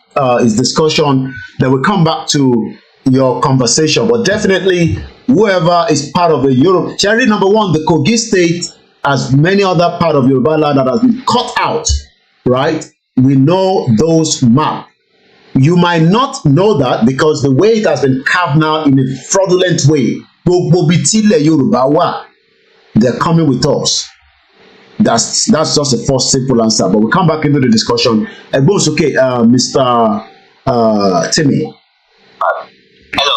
Speaker 8: discussion. Then we'll come back to your conversation. But definitely, whoever is part of the Europe, Cherry number one, the Kogi State, as many other part of Yoruba land that has been cut out, right? We know those maps. You might not know that because the way it has been carved now in a fraudulent way. They're coming with us. That's just a first simple answer. But we'll come back into the discussion. It's okay, Mr. Timmy.
Speaker 12: Hello,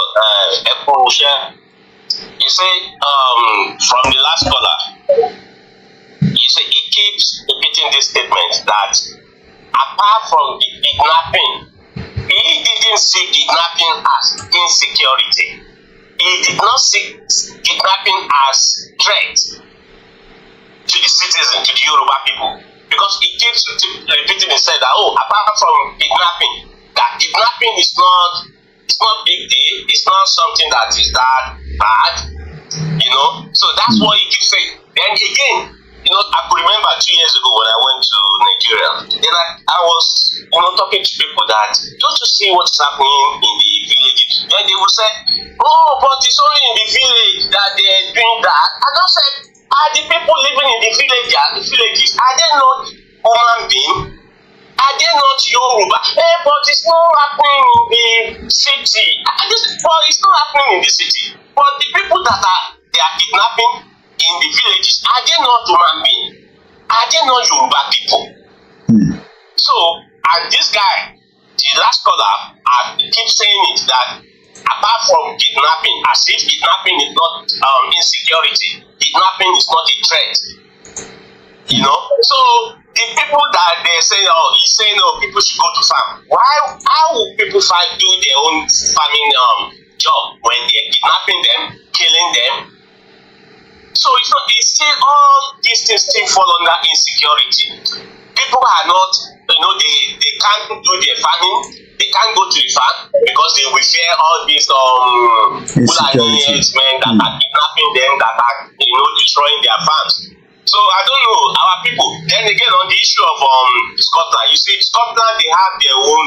Speaker 12: you say from the last caller, you say he keeps repeating this statement that apart from the kidnapping, he didn't see kidnapping as insecurity. He did not see kidnapping as threat to the citizen, to the Yoruba people, because he keeps repeating and said that apart from kidnapping, that kidnapping is not big deal, it's not something that is that bad, So that's what he keeps saying. Then again, I could remember 2 years ago when I went to Nigeria. Then I was, talking to people that don't you see what is happening in the villages? Then they would say, but it's only in the village that they're doing that. And I said, are the people living in the villages, are they not human beings? Are they not Yoruba? But it's not happening in the city. But it's not happening in the city. But the people that they are kidnapping in the villages, are they not human beings? Are they not Yoruba people? So, and this guy, the last caller, keeps saying it that apart from kidnapping, as if kidnapping is not insecurity, kidnapping is not a threat. So the people that they say, he's saying, people should go to farm. How will people do their own farming job when they're kidnapping them, killing them? So it's still all these things still fall under insecurity. People are not, they can't do their farming. They can't go to the farm because they will fear all these Fulani herdsmen that are kidnapping them, that are destroying their farms. So I don't know our people. Then again, on the issue of Scotland, you see, Scotland they have their own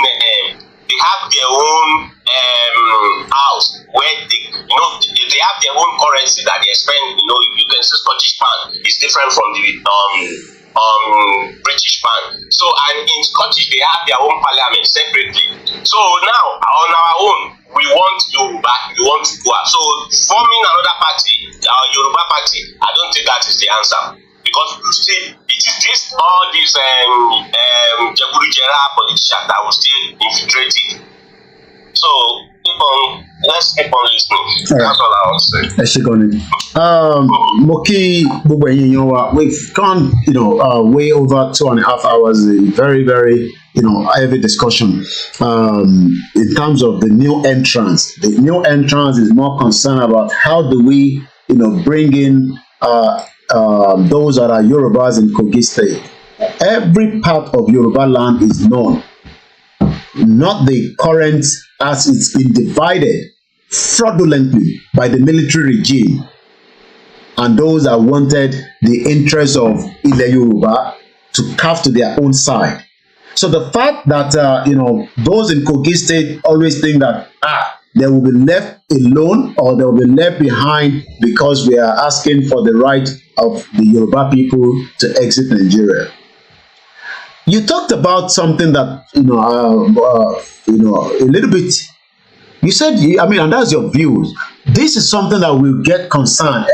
Speaker 12: house where they have their own currency that they spend. You can see Scottish pound is different from the British ban. So, and in Scottish, they have their own parliament separately. So now, on our own, we want Yoruba, we want Goa. So, forming another party, our Yoruba party, I don't think that is the answer. Because see, it is this, all these Jeburu-Jera politicians that will still infiltrate it. So, let's keep on listening. That's all I want to say.
Speaker 8: Moki, we've gone, way over 2.5 hours. A very, very, heavy discussion. In terms of the new entrance, is more concerned about how do we, bring in those that are Yorubas in Kogi State. Every part of Yoruba land is known, not the current as it's been divided fraudulently by the military regime and those that wanted the interests of Ile Yoruba to carve to their own side. So the fact that those in Kogi State always think that they will be left alone or they will be left behind because we are asking for the right of the Yoruba people to exit Nigeria. You talked about something that a little bit. You said, and that's your views. This is something that will get concerned.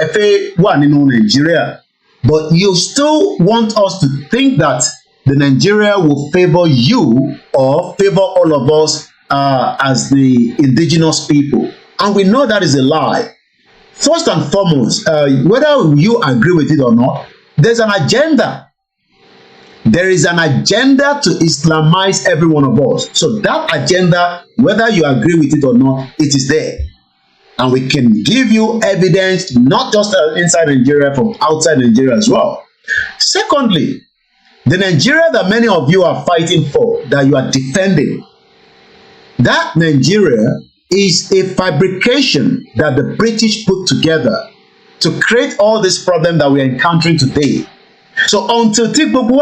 Speaker 8: One in Nigeria, but you still want us to think that the Nigeria will favor you or favor all of us as the indigenous people, and we know that is a lie. First and foremost, whether you agree with it or not, there's an agenda. There is an agenda to Islamize every one of us. So that agenda, whether you agree with it or not, it is there. And we can give you evidence, not just inside Nigeria, from outside Nigeria as well. Secondly, the Nigeria that many of you are fighting for, that you are defending, that Nigeria is a fabrication that the British put together to create all this problem that we are encountering today. So until Tinubu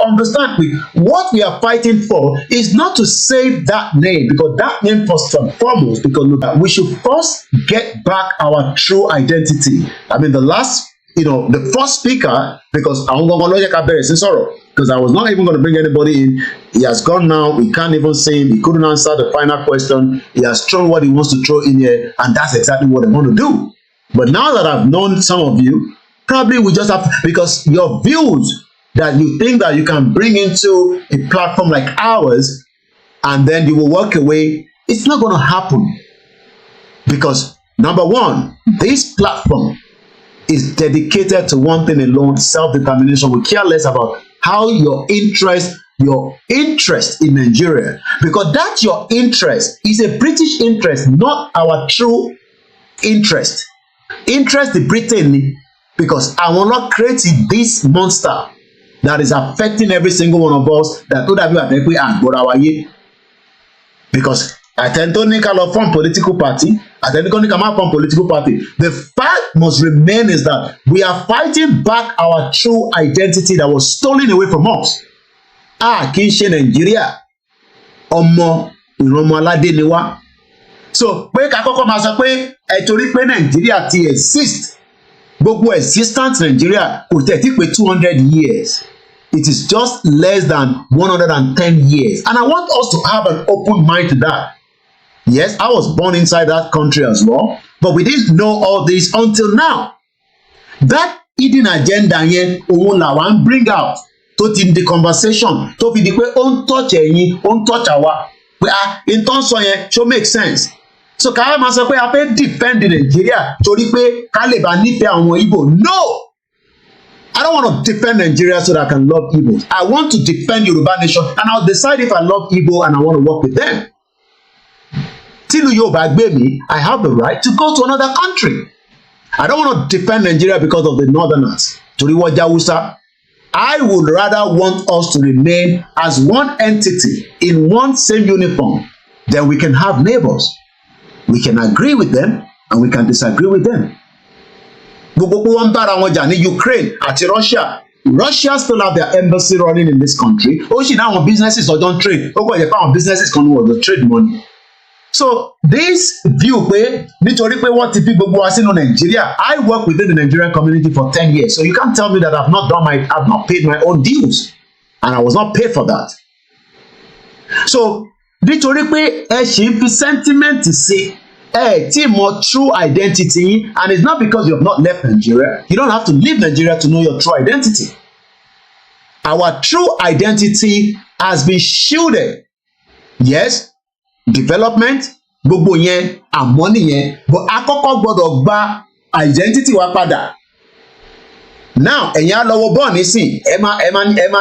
Speaker 8: understand what we are fighting for is not to save that name, because that name first and foremost, because we should first get back our true identity. The last, the first speaker, because I was not even going to bring anybody in. He has gone now. We can't even say him. He couldn't answer the final question. He has thrown what he wants to throw in here, and that's exactly what I want to do. But now that I've known some of you, probably we just have, because your views that you think that you can bring into a platform like ours and then you will walk away, it's not going to happen. Because number one, this platform is dedicated to one thing alone: self-determination. We care less about how your interest in Nigeria, because that your interest is a British interest, not our true interest. Interest in Britain, because I will not create this monster that is affecting every single one of us, that would have been and because I tend to think from political party, I tend to come from political party. The fact must remain is that we are fighting back our true identity that was stolen away from us. Kì í ṣe Nigeria, ọmọ ìrọmọ aládé ni wá. So pé ká kọ́kọ́ máa sọ pé torí pé Nigeria ti exist, gbogbo existence Nigeria kò tẹ̀ tí pé 200 years. It is just less than 110 years. And I want us to have an open mind to that. Yes, I was born inside that country as well, but we didn't know all this until now. That hidden agenda yẹn òun làwa ń bring out tó ti di conversation tó fi di pé ó ń touch ẹ̀yin, ó ń touch àwa. Pé in tó ń sọ yẹn ṣó make sense. So ká máa sọ pé a fẹ́ defend Nigeria torí pé ká lè bá nífẹ̀ẹ́ àwọn Igbo. No! I don't want to defend Nigeria so that I can love Igbos. I want to defend Yoruba nation, and I'll decide if I love Igbo and I want to work with them. Till Yoruba gbé mi, I have the right to go to another country. I don't want to defend Nigeria because of the northerners. Torí wọ́n jẹ́ Hausa. I would rather want us to remain as one entity in one same uniform. Then we can have neighbors. We can agree with them and we can disagree with them. Gbogbo wọn bára wọn jà ní Ukraine àti Russia. Russia still have their embassy running in this country. Ó sì ní àwọn businesses ọjọ́ ń trade. Ó kọ̀ jẹ́ pé àwọn businesses kan ní wọ́n trade money. So this view pé nítorí pé wọ́n ti bí gbogbo wa sínú Nigeria, I work within the Nigerian community for 10 years, so you can't tell me that I've not paid my own dues, and I was not paid for that. So nítorí pé ẹ ṣì ń fi sentiment sí tí mo true identity, and it's not because you have not left Nigeria. You don't have to leave Nigeria to know your true identity. Our true identity has been shielded. Yes, development, gbogbo yẹn, àmọ́ nìyẹn, but àkọ́kọ́ gbọ́dọ̀ gba identity wa padà. Now, ẹ̀yin á lọ wo bọ́ọ̀ nísìn, ẹ máa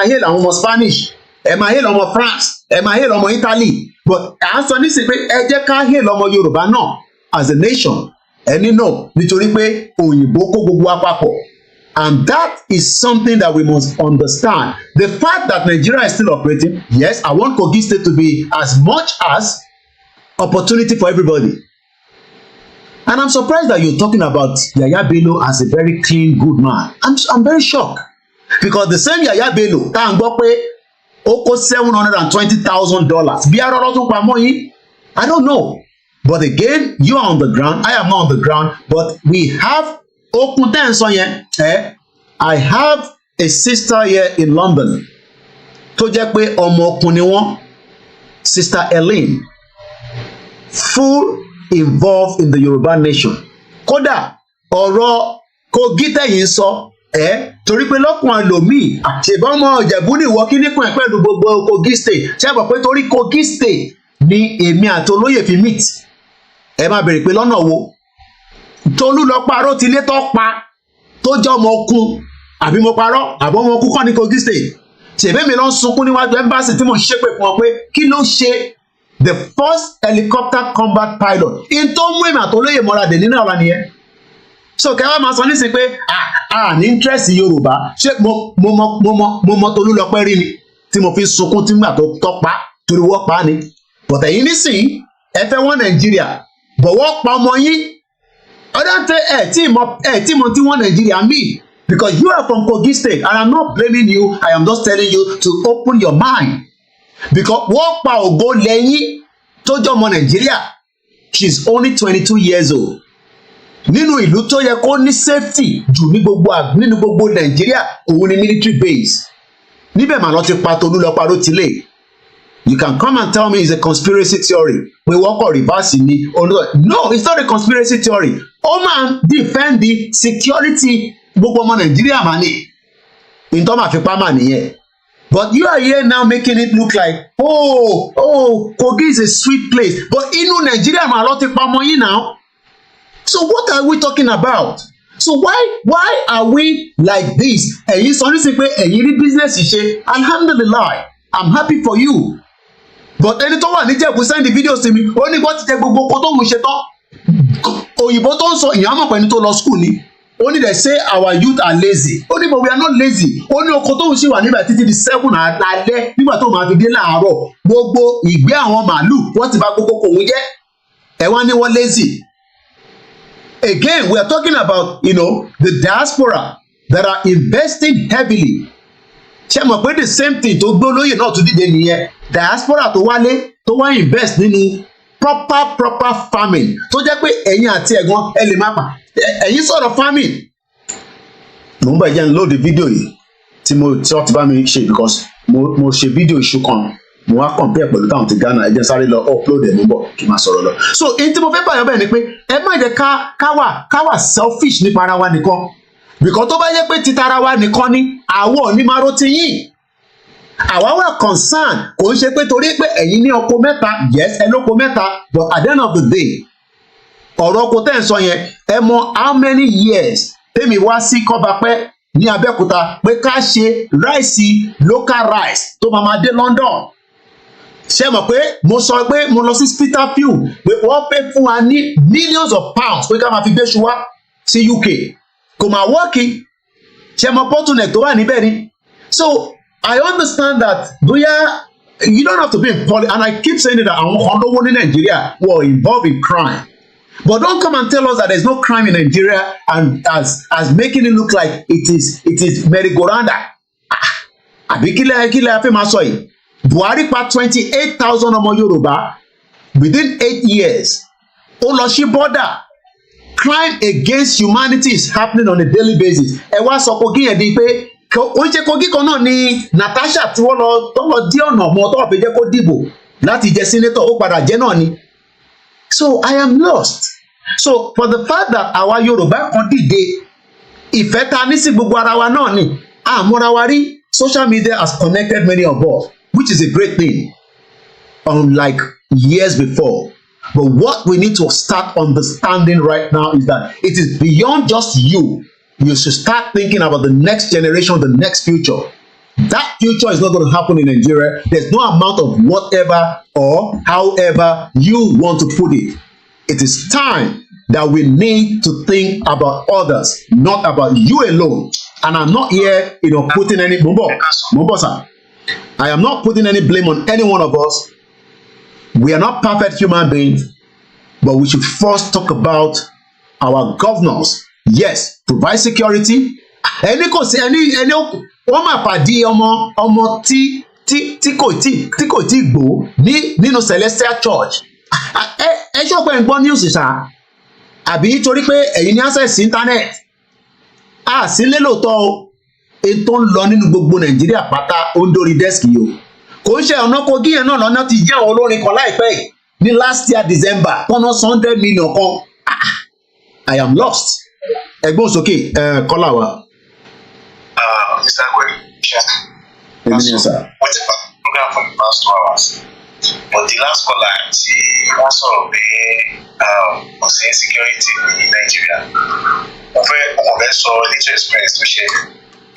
Speaker 8: hail àwọn ọmọ Spanish, ẹ máa hail ọmọ France, ẹ máa hail ọmọ Italy, but à ń sọ nísìn pé ẹ jẹ́ ká hail ọmọ Yorùbá náà as a nation. Ẹni náà nítorí pé òyìnbó kó gbogbo wa papọ̀. And that is something that we must understand. The fact that Nigeria is still operating, yes, I want Kogi State to be as much as opportunity for everybody. And I'm surprised that you're talking about Yaya Bello as a very clean, good man. I'm very shocked. Because the same Yaya Bello, tá à ń gbọ́ pé ó kó $720,000. Bí arọ́rọ́ tún pamọ́ yín, I don't know. But again, you are on the ground, I am not on the ground, but we have okun tẹ́ ń sọ yẹn. I have a sister here in London tó jẹ́ pé ọmọ okun ni wọ́n, Sister Elaine, full involved in the Yoruba nation. Kódà ọ̀rọ̀ Kogi tẹ̀yìn sọ torí pé lọ́kùnrin ẹlòmíì ṣèbọn ọmọ Ìjẹ̀bú ní ìwọ kíní kan pẹ̀lú gbogbo Kogi state ṣé ẹ mọ̀ pé torí Kogi state ni èmi àti olóyè fi meet. Ẹ máa bèrè pé lọ́nà wo Tolú lọ parọ́ ti lé tó pa tó jẹ́ ọmọ okun àbí mo parọ́ àbọ̀ ọmọ okun kọ́ ní Kogi state. Ṣèbí mi lọ ń sunkún níwájú embassy tí mo ṣépè fún ọ pé kí ló ṣe the first helicopter combat pilot in tó mú èmi àtolóyè mọ́ra dè nínú ọ̀la nìyẹn. So kẹwàá máa sọ nísìnyí pé ní interest Yorùbá ṣé mo mọ Tolú lọ pẹ́ rí ni tí mo fi sunkún tí gbà tó tọ́ pa torí wọ́n pa ni. But ẹ̀yin nísìnyí ẹ fẹ́ wọ́n Nàìjíríà bọ̀wọ́ pa ọmọ yín. I don't say mo tí wọ́n Nàìjíríà mean, because you are from Kogi state and I'm not blaming you, I am just telling you to open your mind. Because wọ́n pa ògo lẹ́yìn tó jẹ́ ọmọ Nàìjíríà, she's only 22 years old. Nínú ìlú tó yẹ kó ní safety jù nínú gbogbo Nàìjíríà òun ni military base. Níbẹ̀ mà lọ ti pa Tolú lọ parọ́ tilé. You can come and tell me it's a conspiracy theory. We work on reverse ni. No, it's not a conspiracy theory. Ó máa defend the security gbogbo ọmọ Nàìjíríà mà ní. Ìtọ́ máa fi pa mà nìyẹn. But you are here now making it look like, Kogi is a sweet place. But inú Nàìjíríà mà lọ ti pa ọmọ yín now. So what are we talking about? So why are we like this? Ẹ̀yin sọ nísìnyí pé ẹ̀yin rí business ṣe. Alhamdulillah, I'm happy for you. But ẹni tó wà níjẹ̀bú send the videos to me, ó ní bó ti tẹ gbogbo ọkọ tó ń ṣe tán. Òyìnbó tó ń sọ ìyá mọ̀ pẹ̀lú tó lọ school ni. Ó ní they say our youth are lazy. Ó ní but we are not lazy. Ó ní oko tó ń ṣì wà nígbà títí di 7 alẹ́ nígbà tó máa fi dé láàárọ̀. Gbogbo ìgbé àwọn màálù wọ́n ti bà gbogbo kòun jẹ́. Ẹ wá ní wọ́n lazy. Again, we are talking about, the diaspora that are investing heavily. Ṣé mọ̀ pé the same thing tó gbé olóyè náà tún dìde nìyẹn. Diaspora tó wá invest nínú proper farming tó jẹ́ pé ẹ̀yin àti ẹ̀gbọ́n ẹ lè má pa. Ẹ̀yin sọ̀rọ̀ farming. Mo ń bá ìjẹun load video yìí tí ti bá mi ṣe because mo ṣe video iṣu kan. Mo wá compare pẹ̀lú táwọn ti Ghana ẹ̀jẹ̀ sáré lọ upload ẹ̀ mú bọ̀ kí n máa sọ̀rọ̀ lọ. So èyí tí mo fẹ́ bàyọ̀ bẹ́ẹ̀ ni pé ẹ má jẹ́ ká wà selfish nípa ara wa nìkan. Because tó bá yẹ pé titara wa nìkan ni àwọn òní máa ro ti yín. Àwa wà concern kò ń ṣe pé torí pé ẹ̀yin ní oko mẹ́ta, yes ẹ lóko mẹ́ta, but at the end of the day ọ̀rọ̀ oko tẹ́ ń sọ yẹn ẹ mọ how many years tèmi wá sí Kọ́bapẹ́ ní Abẹ́òkúta pé ká ṣe ráìsì local rice tó máa dé London. Ṣé mọ̀ pé mo sọ pé mo lọ sí Spitalfield pé wọ́n pay fún wa ní millions of pounds pé ká máa fi gbé ṣu wá sí UK kò máa wọ́ọ̀kì. Ṣé mọ̀ bottleneck tó wà níbẹ̀ ni. So I understand that bóyá you don't have to be in politics, and I keep saying that àwọn kan lówó ní Nigeria were involved in crime. But don't come and tell us that there's no crime in Nigeria and as making it look like it is merry-go-round. Àbí kílẹ̀ afẹ́ máa sọ yìí. Buhari pa 28,000 ọmọ Yorùbá within 8 years ó lọ sí border. Crime against humanity is happening on a daily basis. Ẹ wá sọ Kogi yẹn di pé ó ń ṣe Kogi kan náà ni Natasha tí wọ́n lọ dí ọ̀nà ọmọ tó wà fi jẹ́ kó dìbò láti jẹ senator ó padà jẹ́ náà ni. So I am lost. So for the fact that àwa Yorùbá kan dìde ìfẹ́ ta ní sí gbogbo ara wa náà ni àmọ́ra wa rí. Social media has connected many of us, which is a great thing, unlike years before. But what we need to start understanding right now is that it is beyond just you. You should start thinking about the next generation, the next future. That future is not going to happen in Nigeria. There's no amount of whatever or however you want to put it. It is time that we need to think about others, not about you alone. And I'm not here, putting any sir. I am not putting any blame on any one of us. We are not perfect human beings, but we should first talk about our governors. Yes, provide security. Any wọ́n máa pàdé ọmọ tí kò tí gbó nínú Celestial Church. Ẹ ṣọ́pẹ́ ń gbọ́ news ṣá àbí torí pé ẹ̀yin ní access internet. Sí lélòótọ́ o ètò ń lọ nínú gbogbo Nàìjíríà pátá ó ń dórí desk yìí o. Kò ń ṣe ọ̀nà Kogi yẹn náà lọ́nà ti jẹ́ àwọn olórin kan láìpẹ́ yìí ní last year December tọ́nà 100 million kan. I am lost. Ẹgbọ́n sókè kọ́lá wa.
Speaker 12: Mr. Agweri,
Speaker 8: yes, sir.
Speaker 12: What's the program for the past 2 hours? But the last caller, she also was insecurity in Nigeria. Over so little experience to share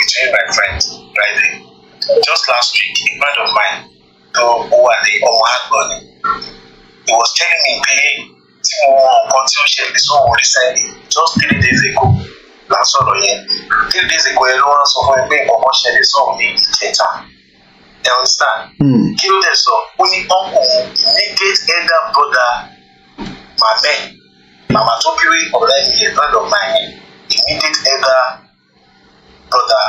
Speaker 12: between my friends right there. Just last week, a friend of mine, Oluwole, he was telling me, just 3 days ago. Last ọ̀rọ̀ yẹn 3 days ago ẹ ló wá sọ fún ẹ pé nǹkan kan ṣẹlẹ̀ sọ̀rọ̀ ní Ìjẹta ẹ understand kí ló dẹ̀ sọ ó ní uncle immediate elder brother mama tó bí ọ̀rẹ́ mi yẹn friend of mine yẹn immediate elder brother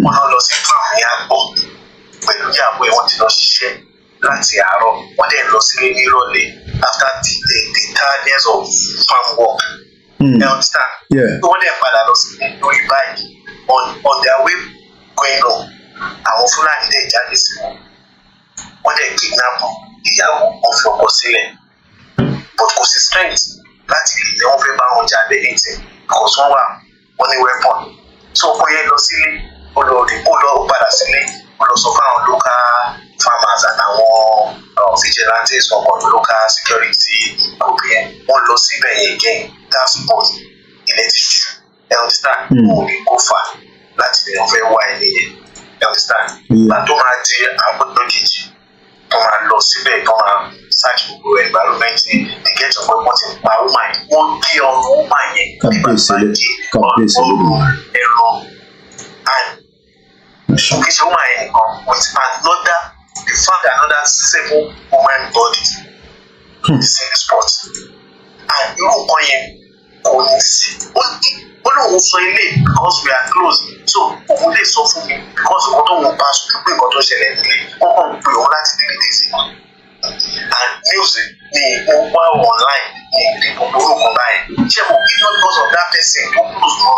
Speaker 12: wọn lọ sí farm ní àgbọ̀ pẹ̀lú ìyàwó ẹ̀ wọ́n ti lọ ṣiṣẹ́ láti àárọ̀ wọ́n dẹ̀ lọ sílé nírọ̀lẹ́ after the tiredness of farm work. You understand?
Speaker 8: Yeah.
Speaker 12: So when they father lost lórí báyìí on their way going on, àwọn Fúlàní dẹ̀ jáde sí wọn. Wọ́n dẹ̀ kidnap ìyàwó ọ̀fẹ́ ọkọ sílẹ̀. But kò sí strength láti lè ní wọ́n fẹ́ bá wọn jà lẹ́yìn because wọ́n ní weapon. So ọkọ yẹn lọ sílé, ó lọ padà sílé, ó lọ sọ fún àwọn local farmers àtàwọn vigilantes ọkọ̀ local security group yẹn. Wọ́n lọ síbẹ̀ yẹn again. That's what ilẹ̀ ti jù. You understand? Wọ́n lè kó fà láti lè fẹ́ wá ẹni yẹn. You understand? Ìgbà tó máa di àgbọ̀dọ̀ kejì tó máa lọ síbẹ̀ tó máa search gbogbo environment ní get of wọ́n ti pa woman yẹn. Wọ́n gé ọrùn woman yẹn nígbà tó máa gé ọrùn ẹ̀rọ and kìí woman yẹn nìkan with another they found another 7 woman bodies in the same spot. And irú nǹkan yẹn kò ní sí ó lóun sọ ilé because we are close so òun lè sọ fún mi because nǹkan tó wọn bá sọ pé nǹkan tó ṣẹlẹ̀ nílé wọ́n kàn ń pè òun láti délé dèsí and news ni mo wá online ní ìdí gbogbo orúkọ báyìí ṣé mo bí not because of that person tó close mọ́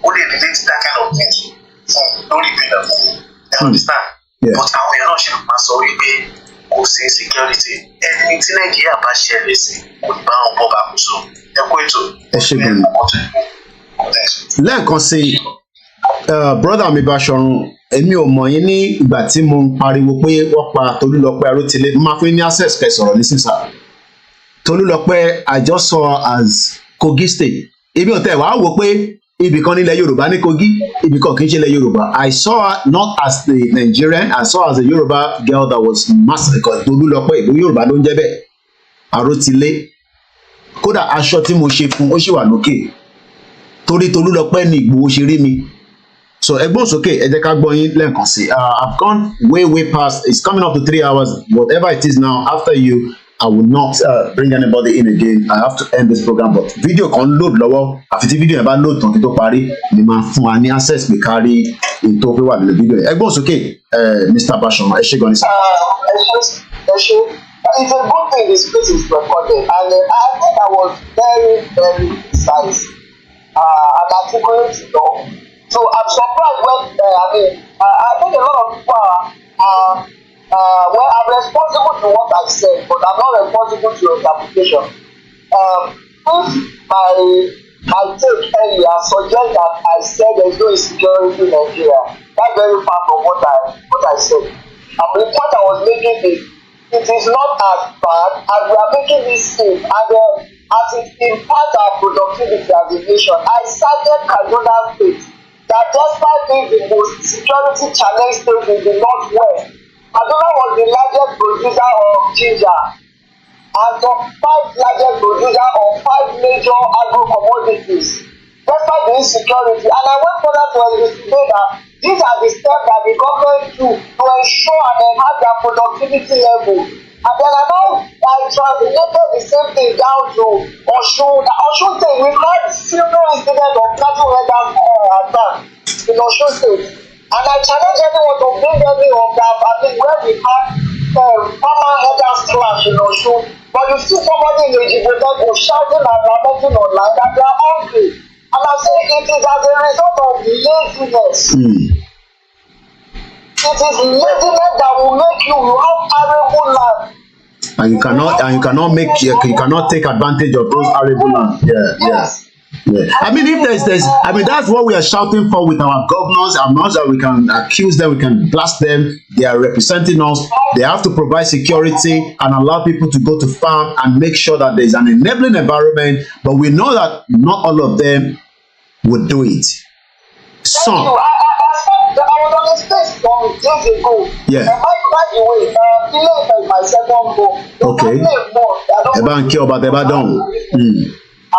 Speaker 12: ó lè relate that kind of thing fún lórí ìpínlẹ̀ fún mi you understand but àwọn èèyàn náà ṣe máa sọ wípé kò sí security ẹni tí Nàìjíríà bá ṣẹlẹ̀ sí kò ní bá wọn bọ́ bá kú so ẹ kó ètò
Speaker 8: ẹ ṣe gbẹ̀mí lẹ́ẹ̀kan sí brother mi Báṣọ̀run èmi ò mọ̀ yín ní ìgbà tí mo ń pariwo pé wọ́n pa Tolúlọpẹ́ Arótilé máa fún yín ní access kẹ́ sọ̀rọ̀ nísinsà Tolúlọpẹ́ I just saw as Kogi State èmi ò tẹ̀ wá wò pé ibì kan nílẹ̀ Yorùbá ní Kogi ibì kan kì í ṣe ilẹ̀ Yorùbá I saw her not as the Nigerian I saw her as a Yoruba girl that was massacred Tolúlọpẹ́ ìlú Yorùbá ló ń jẹ́ bẹ́ẹ̀ Arótilé kódà aṣọ tí mo ṣe fún ó ṣì wà lókè torí Tolúlọpẹ́ ní Ìgbòho ṣe rí mi so ẹgbọ́n sókè ẹ jẹ́ ká gbọ́ yín lẹ́ẹ̀kan sí I've gone way past it's coming up to 3 hours whatever it is now after you I will not bring anybody in again I have to end this program but video kan load lọ́wọ́ àfi tí video yẹn bá load tán kí tó parí ni máa fún wa ní access pé kárí ètò pé wà nínú video yẹn ẹgbọ́n sókè Mr. Báṣọ̀run ẹ ṣé gan ni sá.
Speaker 13: ẹ ṣé it's a good thing this place is recorded, and I think I was very, very precise and articulate enough. So I'm surprised when I think a lot of people are well, I'm responsible to what I said, but I'm not responsible to your interpretation. If my take earlier suggests that I said there's no insecurity in Nigeria, that's very far from what I said. And the point I was making is, it is not as bad as we are making this safe, and as it impacts our productivity as a nation. I cited Kaduna State, that despite being the most security challenged state in the northwest, Kaduna was the largest producer of ginger and the 5th largest producer of 5 major agro-commodities, despite the insecurity. And I went further to elucidate that these are the steps that the government took to ensure and enhance their productivity level. And then I translated the same thing down to Osun. Osun State, we've had several incidents of cattle headers attack in Osun State. And I challenge anyone to bring any of that. I mean, where we had farmer headers clash in Osun. But you see somebody in the Yoruba shouting and lamenting online that they are hungry. And I say it is as a result of laziness. It is laziness that will make you have arable land.
Speaker 8: And you cannot take advantage of those arable land.
Speaker 13: Yes.
Speaker 8: Yeah. I mean, if there's that's what we are shouting for with our governors. I'm not that we can accuse them, we can blast them. They are representing us. They have to provide security and allow people to go to farm and make sure that there's an enabling environment. But we know that not all of them would do it. Some.
Speaker 13: I was on the stage some days ago.
Speaker 8: Yeah.
Speaker 13: By the way, Ileife is my second book.
Speaker 8: Okay.
Speaker 13: I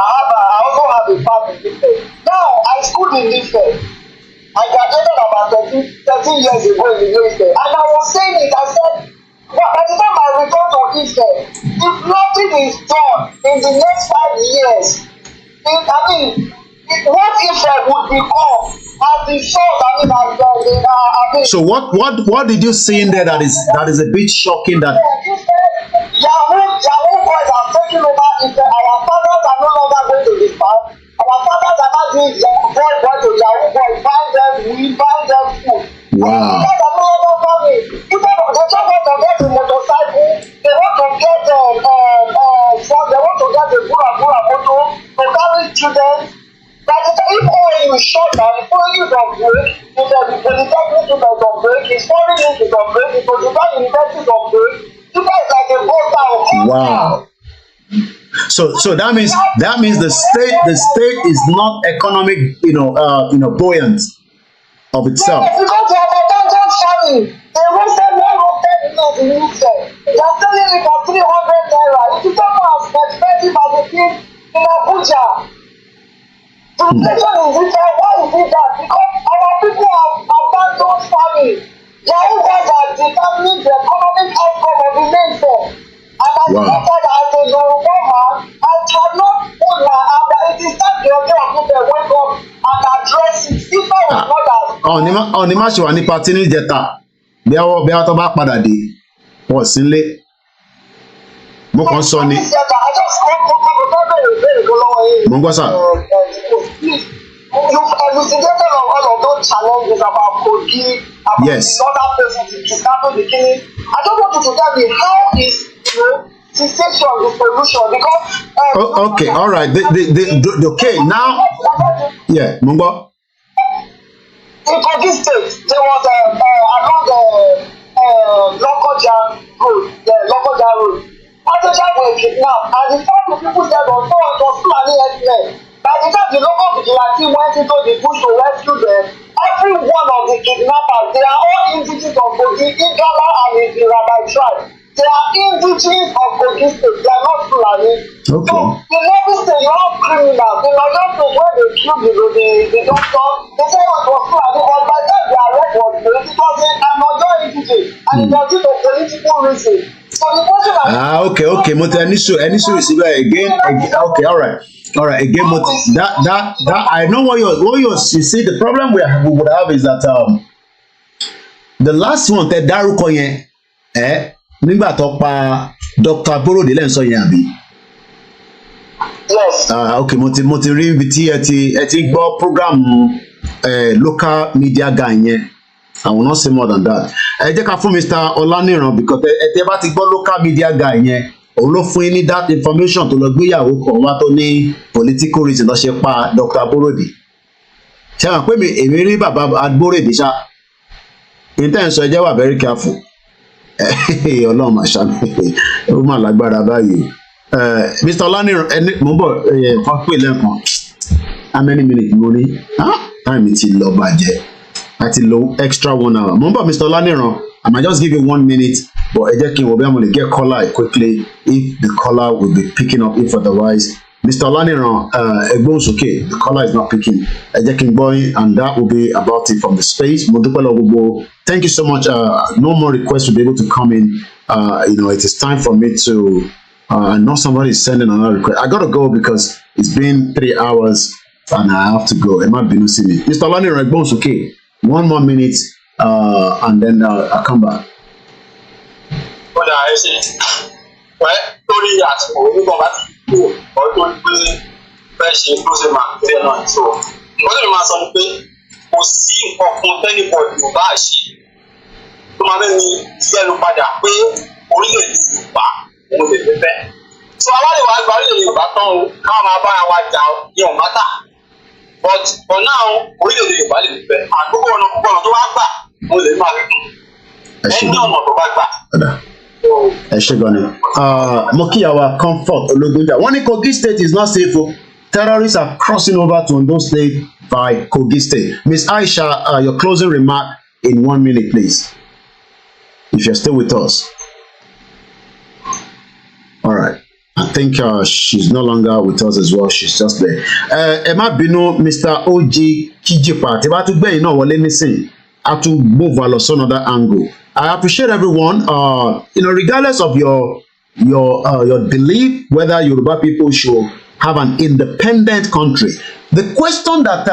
Speaker 13: also have a farm in Ife. Now, I schooled in Ife. I graduated about 13 years ago in Ife. And I was saying it, I said, well, by the time I return to Ife, if nothing is done in the next 5 years, what Ife would become as the source,
Speaker 8: So what did you see in there that is a bit shocking that
Speaker 13: Yahoo boys are taking over Ife. Our fathers are no longer going to the farm. Our fathers are not doing boy to Yahoo boy, buy them weed, buy them food.
Speaker 8: Wow.
Speaker 13: Our fathers are no longer farming. They just want to get a motorcycle, they want to get they want to get a Bura motor to carry students. But if OAU is short down, if OAU is on break, if the Polytechnic students on break, if foreign link is on break, if the university is on break, you guys like a boat down.
Speaker 8: Wow. So that means the state is not economic, buoyant of itself.
Speaker 13: Yes, because they are abandoned farming. They wasted 100 million in Israel. They are selling it for 300 naira. If you talk about expensive as a thing in Abuja, the inflation is different. Why is it that? Because our people have abandoned farming. Yahoo guys are determining the economic outcome of the nation. And as a Yoruba man, I cannot put my hand that it is not the idea of people wake up and address it. If I was not as
Speaker 8: ní má ṣe wà ní patí ní ìjẹta bí a tó bá padà dé pọ̀ sílé mo kàn sọ ni. Mo ń gbọ́ sà.
Speaker 13: You've elucidated on all of those challenges about Kogi, about
Speaker 8: yes.
Speaker 13: the other places, the kidnapping, the killing. I just want you to tell me how is cessation the solution? Because
Speaker 8: okay, all right. Okay, now Mungbo.
Speaker 13: In Kogi State, there was along the Lokoja road. Ajala were kidnapped, and the family people said, "Oh, no, it was Fulani herdsmen." By the time the local vigilante went into the bush to rescue them, every one of the kidnappers, they are all indigenous of Kogi, Igala and the Rabbi tribe. They are indigenous of Kogi State. They are not Fulani.
Speaker 8: Okay.
Speaker 13: So in every state, you have criminals. In Oyo State, when they killed the doctor, they said it was Fulani, but by the time the arrest was made, it was an Oyo indigenous, and it was due to political reasons. So the question
Speaker 8: okay. Any issue receiver again. Okay, all right. Again, that I know what you see. The problem we would have is that the last one that Daruko yẹn nígbà tó pa Dr. Aborode lẹ́yìn sọ yẹn àbí.
Speaker 12: Yes.
Speaker 8: Okay, mo ti rí ibi tí ẹ ti gbọ́ program local media guy yẹn. I will not say more than that. Ẹ jẹ́ ká fún Mr. Olaniran because ẹ bá ti gbọ́ local media guy yẹn òun ló fún yín ní that information tó lọ gbéyàwó kan wá tó ní political reason lọ ṣe pa Dr. Aborode. Ṣé àwọn pé èmi rí bàbá Aborode ṣá intention ẹ jẹ́ wà very careful. Ọlọ́run máa ṣàmì ó mà lágbára báyìí. Mr. Olaniran mo ń bọ̀ kan pè lẹ́ẹ̀kan how many minutes mo ní time ti lọ bàjẹ́ àti lo extra 1 hour mo ń bọ̀ Mr. Olaniran I might just give you 1 minute but ẹ jẹ́ kí n wò bí I'm gonna get caller quickly if the caller will be picking up if otherwise Mr. Olaniran ẹgbọ́n sókè the caller is not picking ẹ jẹ́ kí n gbọ́ yín and that will be about it from the space mo dúpẹ́ lọ gbogbo thank you so much no more requests to be able to come in it is time for me to I know somebody is sending another request. I gotta go because it's been 3 hours and I have to go. It might be no see me. Mr. Olaniran Egbon's okay. 1 more minute and then I'll come back.
Speaker 12: Well, I say, sorry, yes, we go back to or to be fresh in closing my fair so. What do you want to say? Kò sí nǹkan kan anybody ò bá ṣe. Tó máa bẹ́ẹ̀ ni ìyẹ́nu padà pé orílẹ̀-èdè Yorùbá òun lè fi fẹ́. So àwọn lè wá gba orílẹ̀-èdè Yorùbá tán o, káwọn máa bá wa jà yẹn ò mátà. But for now, orílẹ̀-èdè Yorùbá lè fi fẹ́. Àgbógbó ọ̀nà tó bá gbà, mo lè máa fi kún. Ẹni ọ̀nà tó bá gbà.
Speaker 8: Ẹ ṣé gan ni. Mo kí àwa Comfort Ológunjà. Wọ́n ní Kogi State is not safe o. Terrorists are crossing over to Ondo State by Kogi State. Ms. Aisha, your closing remark in 1 minute, please. If you're still with us. All right. I think she's no longer with us as well. She's just there. Ẹ má bínú Mr. OG Kijipa. Tí bá tún gbẹ̀yìn náà wọlé nísìn, a tún move on to another angle. I appreciate everyone. Regardless of your belief, whether Yoruba people should have an independent country. The question that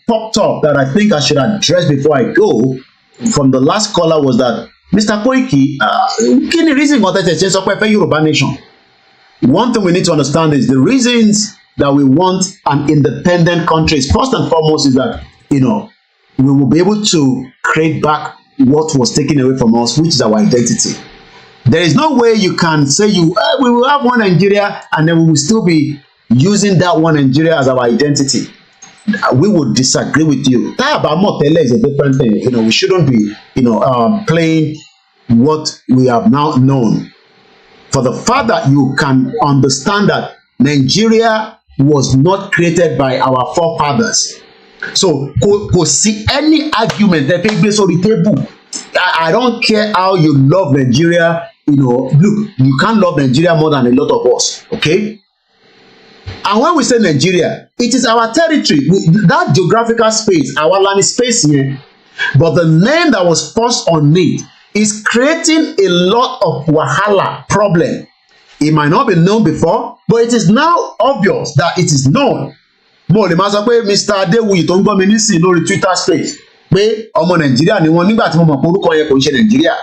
Speaker 8: popped up that I think I should address before I go from the last caller was that Mr. Koiki, kí ni reason kan tẹ́tẹ̀ ṣe sọ pé fẹ́ Yoruba nation? One thing we need to understand is the reasons that we want an independent country is first and foremost is that we will be able to create back what was taken away from us, which is our identity. There is no way you can say we will have one Nigeria and then we will still be using that one Nigeria as our identity. We would disagree with you. Tele is a different thing. We shouldn't be, playing what we have now known. For the fact that you can understand that Nigeria was not created by our forefathers. So, kò sí any argument that take place on the table. I don't care how you love Nigeria. Look, you can't love Nigeria more than a lot of us. Okay. And when we say Nigeria, it is our territory, that geographical space, our land space here. But the name that was forced on it is creating a lot of wahala problem. It might not be known before, but it is now obvious that it is known. Mo lè máa sọ pé Mr. Adewuyi tó ń gbọ́ mi nísìnyí lórí Twitter space pé ọmọ Nàìjíríà ni wọ́n nígbà tí mo mọ̀ pé orúkọ yẹn kò ń ṣe Nàìjíríà.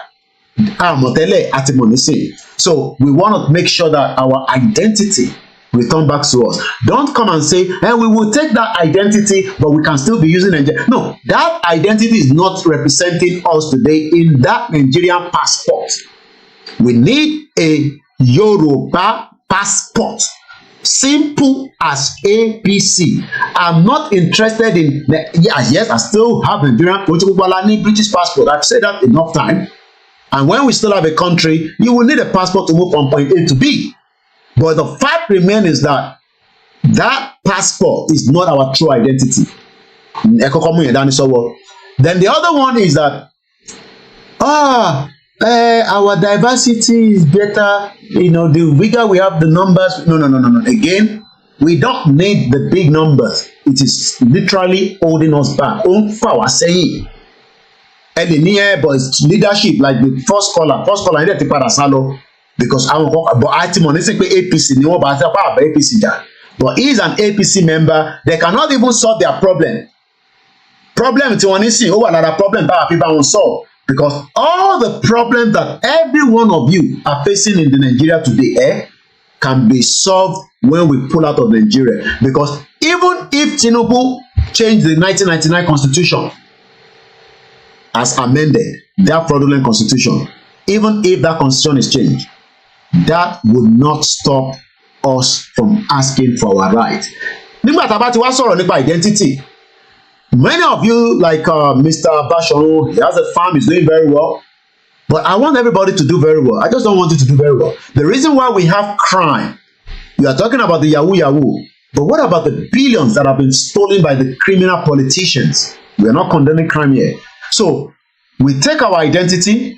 Speaker 8: Àmọ́ tẹ́lẹ̀ àti mọ̀ nísìnyí. So we want to make sure that our identity return back to us. Don't come and say, we will take that identity, but we can still be using Nigeria. No, that identity is not representing us today in that Nigerian passport. We need a Yoruba passport. Simple as ABC. I'm not interested in, yes, I still have Nigerian, British passport. I've said that enough time. And when we still have a country, you will need a passport to move from point A to B. But the fact remains is that passport is not our true identity. Then the other one is that our diversity is better. The bigger we have the numbers. No. Again, we don't need the big numbers. It is literally holding us back. But it's leadership, like the first caller, need to padà sálọ. Because I think APC ni wọ́n bá tẹ́ pa àbẹ̀ APC jà. But he is an APC member. They cannot even solve their problem. Problem tí wọ́n ní sìn ó wà lára problem bá àfi bá wọn solve. Because all the problems that every one of you are facing in the Nigeria today can be solved when we pull out of Nigeria. Because even if Tinubu changed the 1999 constitution as amended, that fraudulent constitution, even if that constitution is changed, that would not stop us from asking for our right. Nígbà tá a bá ti wá sọ̀rọ̀ nípa identity, many of you like Mr. Bashorun, he has a farm, he's doing very well. But I want everybody to do very well. I just don't want you to do very well. The reason why we have crime, you are talking about the Yahoo, but what about the billions that have been stolen by the criminal politicians? We are not condemning crime here. So we take our identity,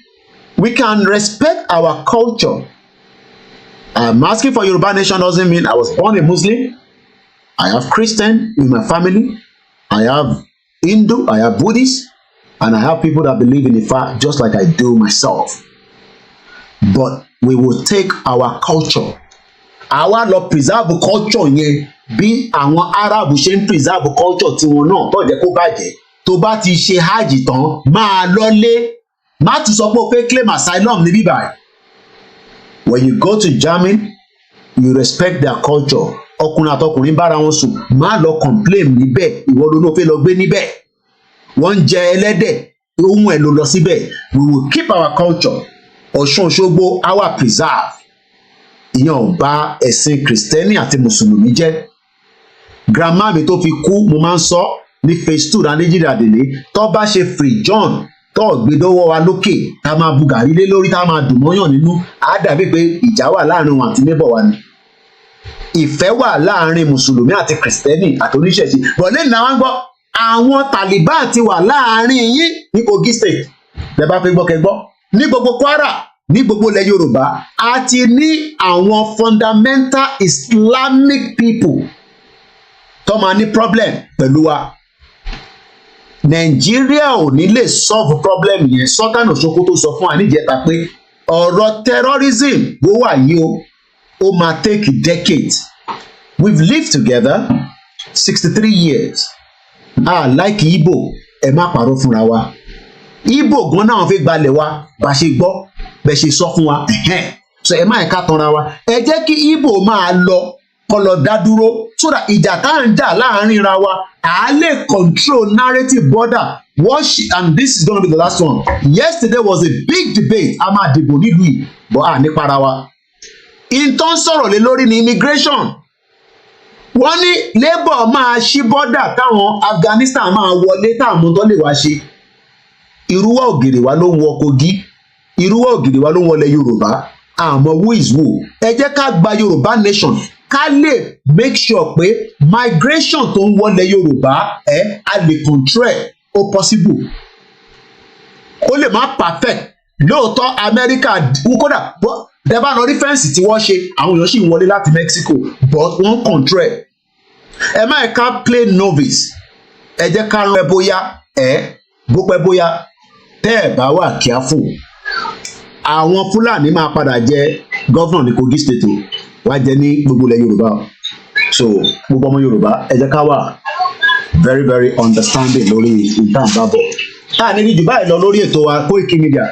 Speaker 8: we can respect our culture. I'm asking for Yoruba nation doesn't mean I was born a Muslim. I have Christian in my family. I have Hindu, I have Buddhist, and I have people that believe in Ifa just like I do myself. But we will take our culture. Àwa lọ preserve culture yẹn bí àwọn Arab ṣe ń preserve culture tiwọn náà tó jẹ́ kó bàjẹ́. Tó bá ti ṣe hajj tán, máa lọlé. Má tún sọ pé o fẹ́ claim asylum níbí báyìí. When you go to Germany, you respect their culture. Ọkùnrin àtọkùnrin bára wọn sùn, má lọ complain níbẹ̀, ìwọ ló fẹ́ lọ gbé níbẹ̀. Wọ́n jẹ ẹlẹ́dẹ̀, ohun ẹ̀ ló lọ síbẹ̀. We will keep our culture. Ọ̀ṣun Òṣogbo our preserve. Ìyẹn ò bà ẹ̀sìn Kristẹni àti Mùsùlùmí jẹ́. Grandma mi tó fi kú, mo máa ń sọ ní phase 2 Nàìjíríà délé, tó bá ṣe free John, tó gbé dọ́wọ́ wa lókè, tá máa bu gàrí lé lórí, tá máa dùn mọ́yàn nínú, á dàbí pé ìjà wà láàrin wọn àti neighbor wa ni. Ìfẹ́ wà láàrin Mùsùlùmí àti Kristẹni àti oníṣẹ̀ṣe. But lẹ́yìn náà wọ́n gbọ́, àwọn Taliban ti wà láàrin yín ní Kogi State. Lẹ bá fẹ́ gbọ́ kẹgbọ́. Ní gbogbo Kwara, ní gbogbo ilẹ̀ Yorùbá, a ti ní àwọn fundamental Islamic people tó máa ní problem pẹ̀lú wa. Nàìjíríà ò ní lè solve problem yẹn. Sultan Òṣogbo tó sọ fún wa níjẹta pé ọ̀rọ̀ terrorism ló wà yìí o. Ó máa take decades. We've lived together 63 years. Like Igbo, ẹ má parọ́ fúnra wa. Igbo gan náà fẹ́ gbalẹ̀ wa, bá ṣe gbọ́, bẹ́ ṣe sọ fún wa. So ẹ má ẹ̀ka tanra wa. Ẹ jẹ́ kí Igbo máa lọ, kó lọ dá dúró, so that ìjà tá à ń jà láàrin ra wa, à lè control narrative border. And this is going to be the last one. Yesterday was a big debate. A máa dìbò nílùú yìí, but à ní para wa. Ìtàn sọ̀rọ̀ lé lórí ní immigration. Wọ́n ní Labour máa ṣí bọ́dà táwọn Afghanistan máa wọlé táwọn tó lè wá ṣe. Irúwọ́ ògiri wa ló ń wọ Kogi. Irúwọ́ ògiri wa ló ń wọlé Yorùbá. Àmọ́ who is who? Ẹ jẹ́ ká gba Yorùbá nation. Ká lè make sure pé migration tó ń wọlé Yorùbá a lè control ó possible. Ó lè má perfect. Lóòótọ́ Amẹ́ríkà kódà tẹ́ bá lọ rí fẹ́ǹsì tí wọ́n ṣe, àwọn èèyàn sì ń wọlé láti Mexico, but wọ́n control ẹ̀. Ẹ má ká play novice. Ẹ jẹ́ ká rán ẹ bóyá bó pẹ́ bóyá tẹ́ ẹ̀ bá wà careful. Àwọn Fúlàní máa padà jẹ gọ́vnà ní Kogi State o, wá jẹ ní gbogbo ilẹ̀ Yorùbá. So gbogbo ọmọ Yorùbá ẹ jẹ́ ká wà very very understanding lórí ìtàn bábọ̀. Ní jù báyìí lọ lórí ètò wa Koiki Media.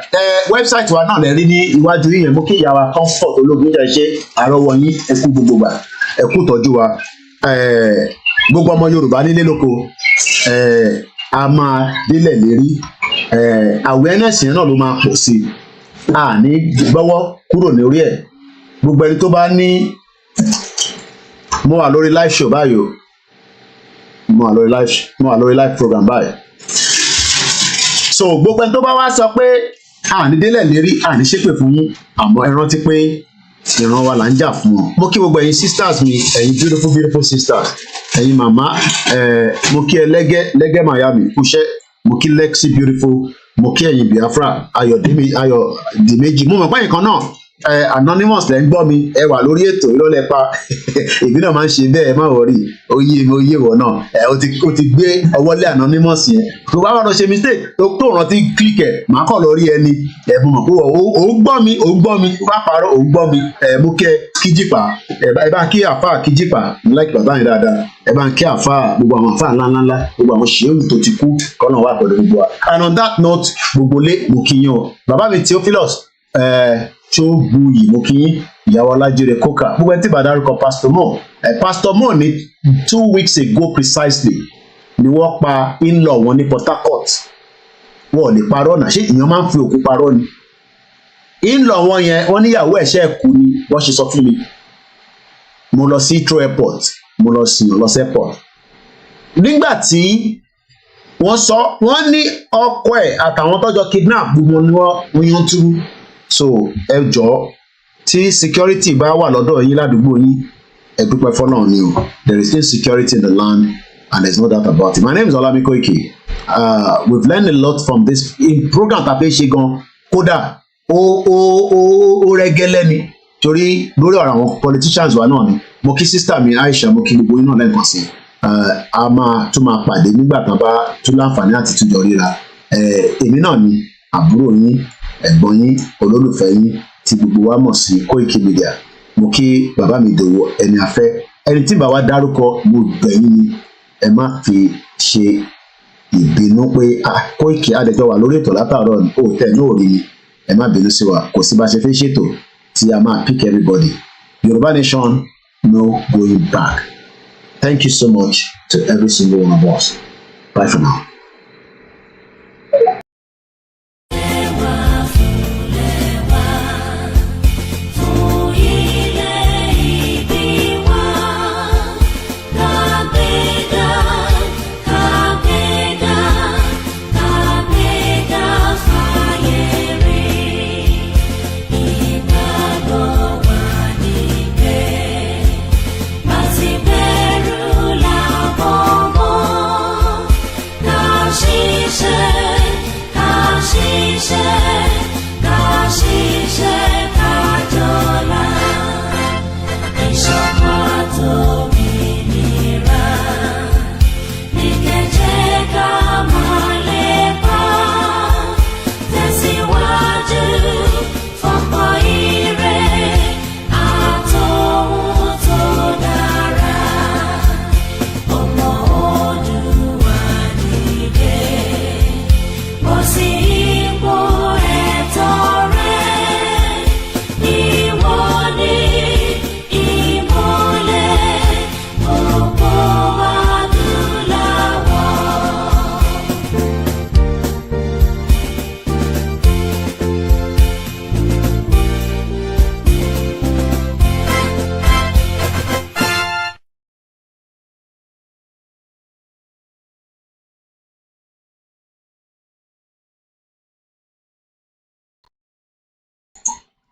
Speaker 8: Wẹ́bsáìtì wa náà lè rí ní iwájú yìí yẹn. Mo kí ìyá wa Comfort Ológun jẹ́ ṣe àrọ́wọ́ yín, ẹ kú gbogbo gbà, ẹ kú tọ́jú wa. Gbogbo ọmọ Yorùbá nílé lóko a máa délẹ̀ lérí. Awareness yẹn náà ló máa pọ̀ sí i. A ní gbọ́wọ́ kúrò ní orí ẹ̀. Gbogbo ẹni tó bá ní mo wà lórí live show báyìí o. Mo wà lórí live program báyìí. So gbogbo ẹni tó bá wá sọ pé àní délẹ̀ lérí, àní ṣépè fún yín, àmọ́ ẹ rántí pé ìran wa là ń jà fún wọn. Mo kí gbogbo ẹ̀yin sisters mi, ẹ̀yin beautiful sisters, ẹ̀yin màmá, mo kí ẹ lẹ́gẹ́ Miami kúṣẹ́, mo kí Lexi beautiful, mo kí ẹ̀yin Biafra, Ayọ̀ Dìméjì, mo mọ̀ pé ẹ̀yin kan náà Anonymous lẹ́ ń gbọ́ mi ẹ wà lórí ètò ìrọ̀lẹ́ pa èmi náà máa ń ṣe bẹ́ẹ̀ má wọrí oyè wọ̀ náà ó ti gbé ọwọ́ lé Anonymous yẹn tó bá wà lọ ṣe mistake tó rántí click ẹ̀ máa kọ̀ lórí ẹni mo mọ̀ pé ó gbọ́ mi bá parọ́ ó gbọ́ mi mú kẹ́ Kíjìpá ẹ bá kí àfáà Kíjìpá mo like bàbá yẹn dáadáa ẹ bá kí àfáà gbogbo àwọn àfáà ńláńlá gbogbo àwọn ṣéwù tó ti kú kọ́nà wà pẹ̀lú gbogbo wa and on that note gbogbo lé mo kí yín o bàbá mi Theophilus tó buyì mo kí yín ìyàwó Ọlájírè kókà gbogbo ẹtí bá dárúkọ Pastor Mo ní 2 weeks ago precisely ni wọ́n pa in-law wọn ní Port Harcourt wọn ò lè parọ́ náà ṣé ìyẹn máa ń fi òkú parọ́ ni in-law wọn yẹn wọ́n níyàwó ẹ̀ṣẹ́ kú ni wọ́n ṣe sọ fún mi mo lọ sí Heathrow airport mo lọ sí airport nígbà tí wọ́n sọ wọ́n ní ọkọ ẹ̀ àtàwọn tọ́jọ́ kidnap gbogbo ni wọ́n yan tú so ẹ jọ̀ọ́ tí security bá wà lọ́dọ̀ yín ládùúgbò yín ẹ dúpẹ́ fọ́nà ni o there is still security in the land and there is no doubt about it. My name is Olami Koiki. We've learned a lot from this program tàbí ṣe gan kódà ó rẹ́gẹ́lẹ́ ni torí lórí ọ̀rọ̀ àwọn politicians wa náà ni mo kí sister mi Aisha mo kí gbogbo iná lẹ́ẹ̀kan sí a máa tún máa pàdé nígbà tán bá tún láǹfààní àti túnjọ ríra èmi náà ni àbúrò yín ẹ̀gbọ́n yín olólùfẹ́ yín tí gbogbo wa mọ̀ sí Koiki Media mo kí bàbá mi Dòwò ẹni afẹ́ ẹni tí bàbá dárúkọ mo gbẹ̀yìn ni ẹ má fi ṣe ìbínú pé Koiki adẹjọ́ wà lórí ètò látàárọ̀ ní òótẹ́ náà rí mi ẹ má bínú sí wa kò sí bá ṣe fi ṣètò tí a máa pick everybody Yoruba Nation no going back. Thank you so much to every single one of us. Bye for now.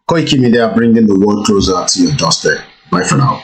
Speaker 8: Koiki Media bringing the world closer to your doorstep. Bye for now.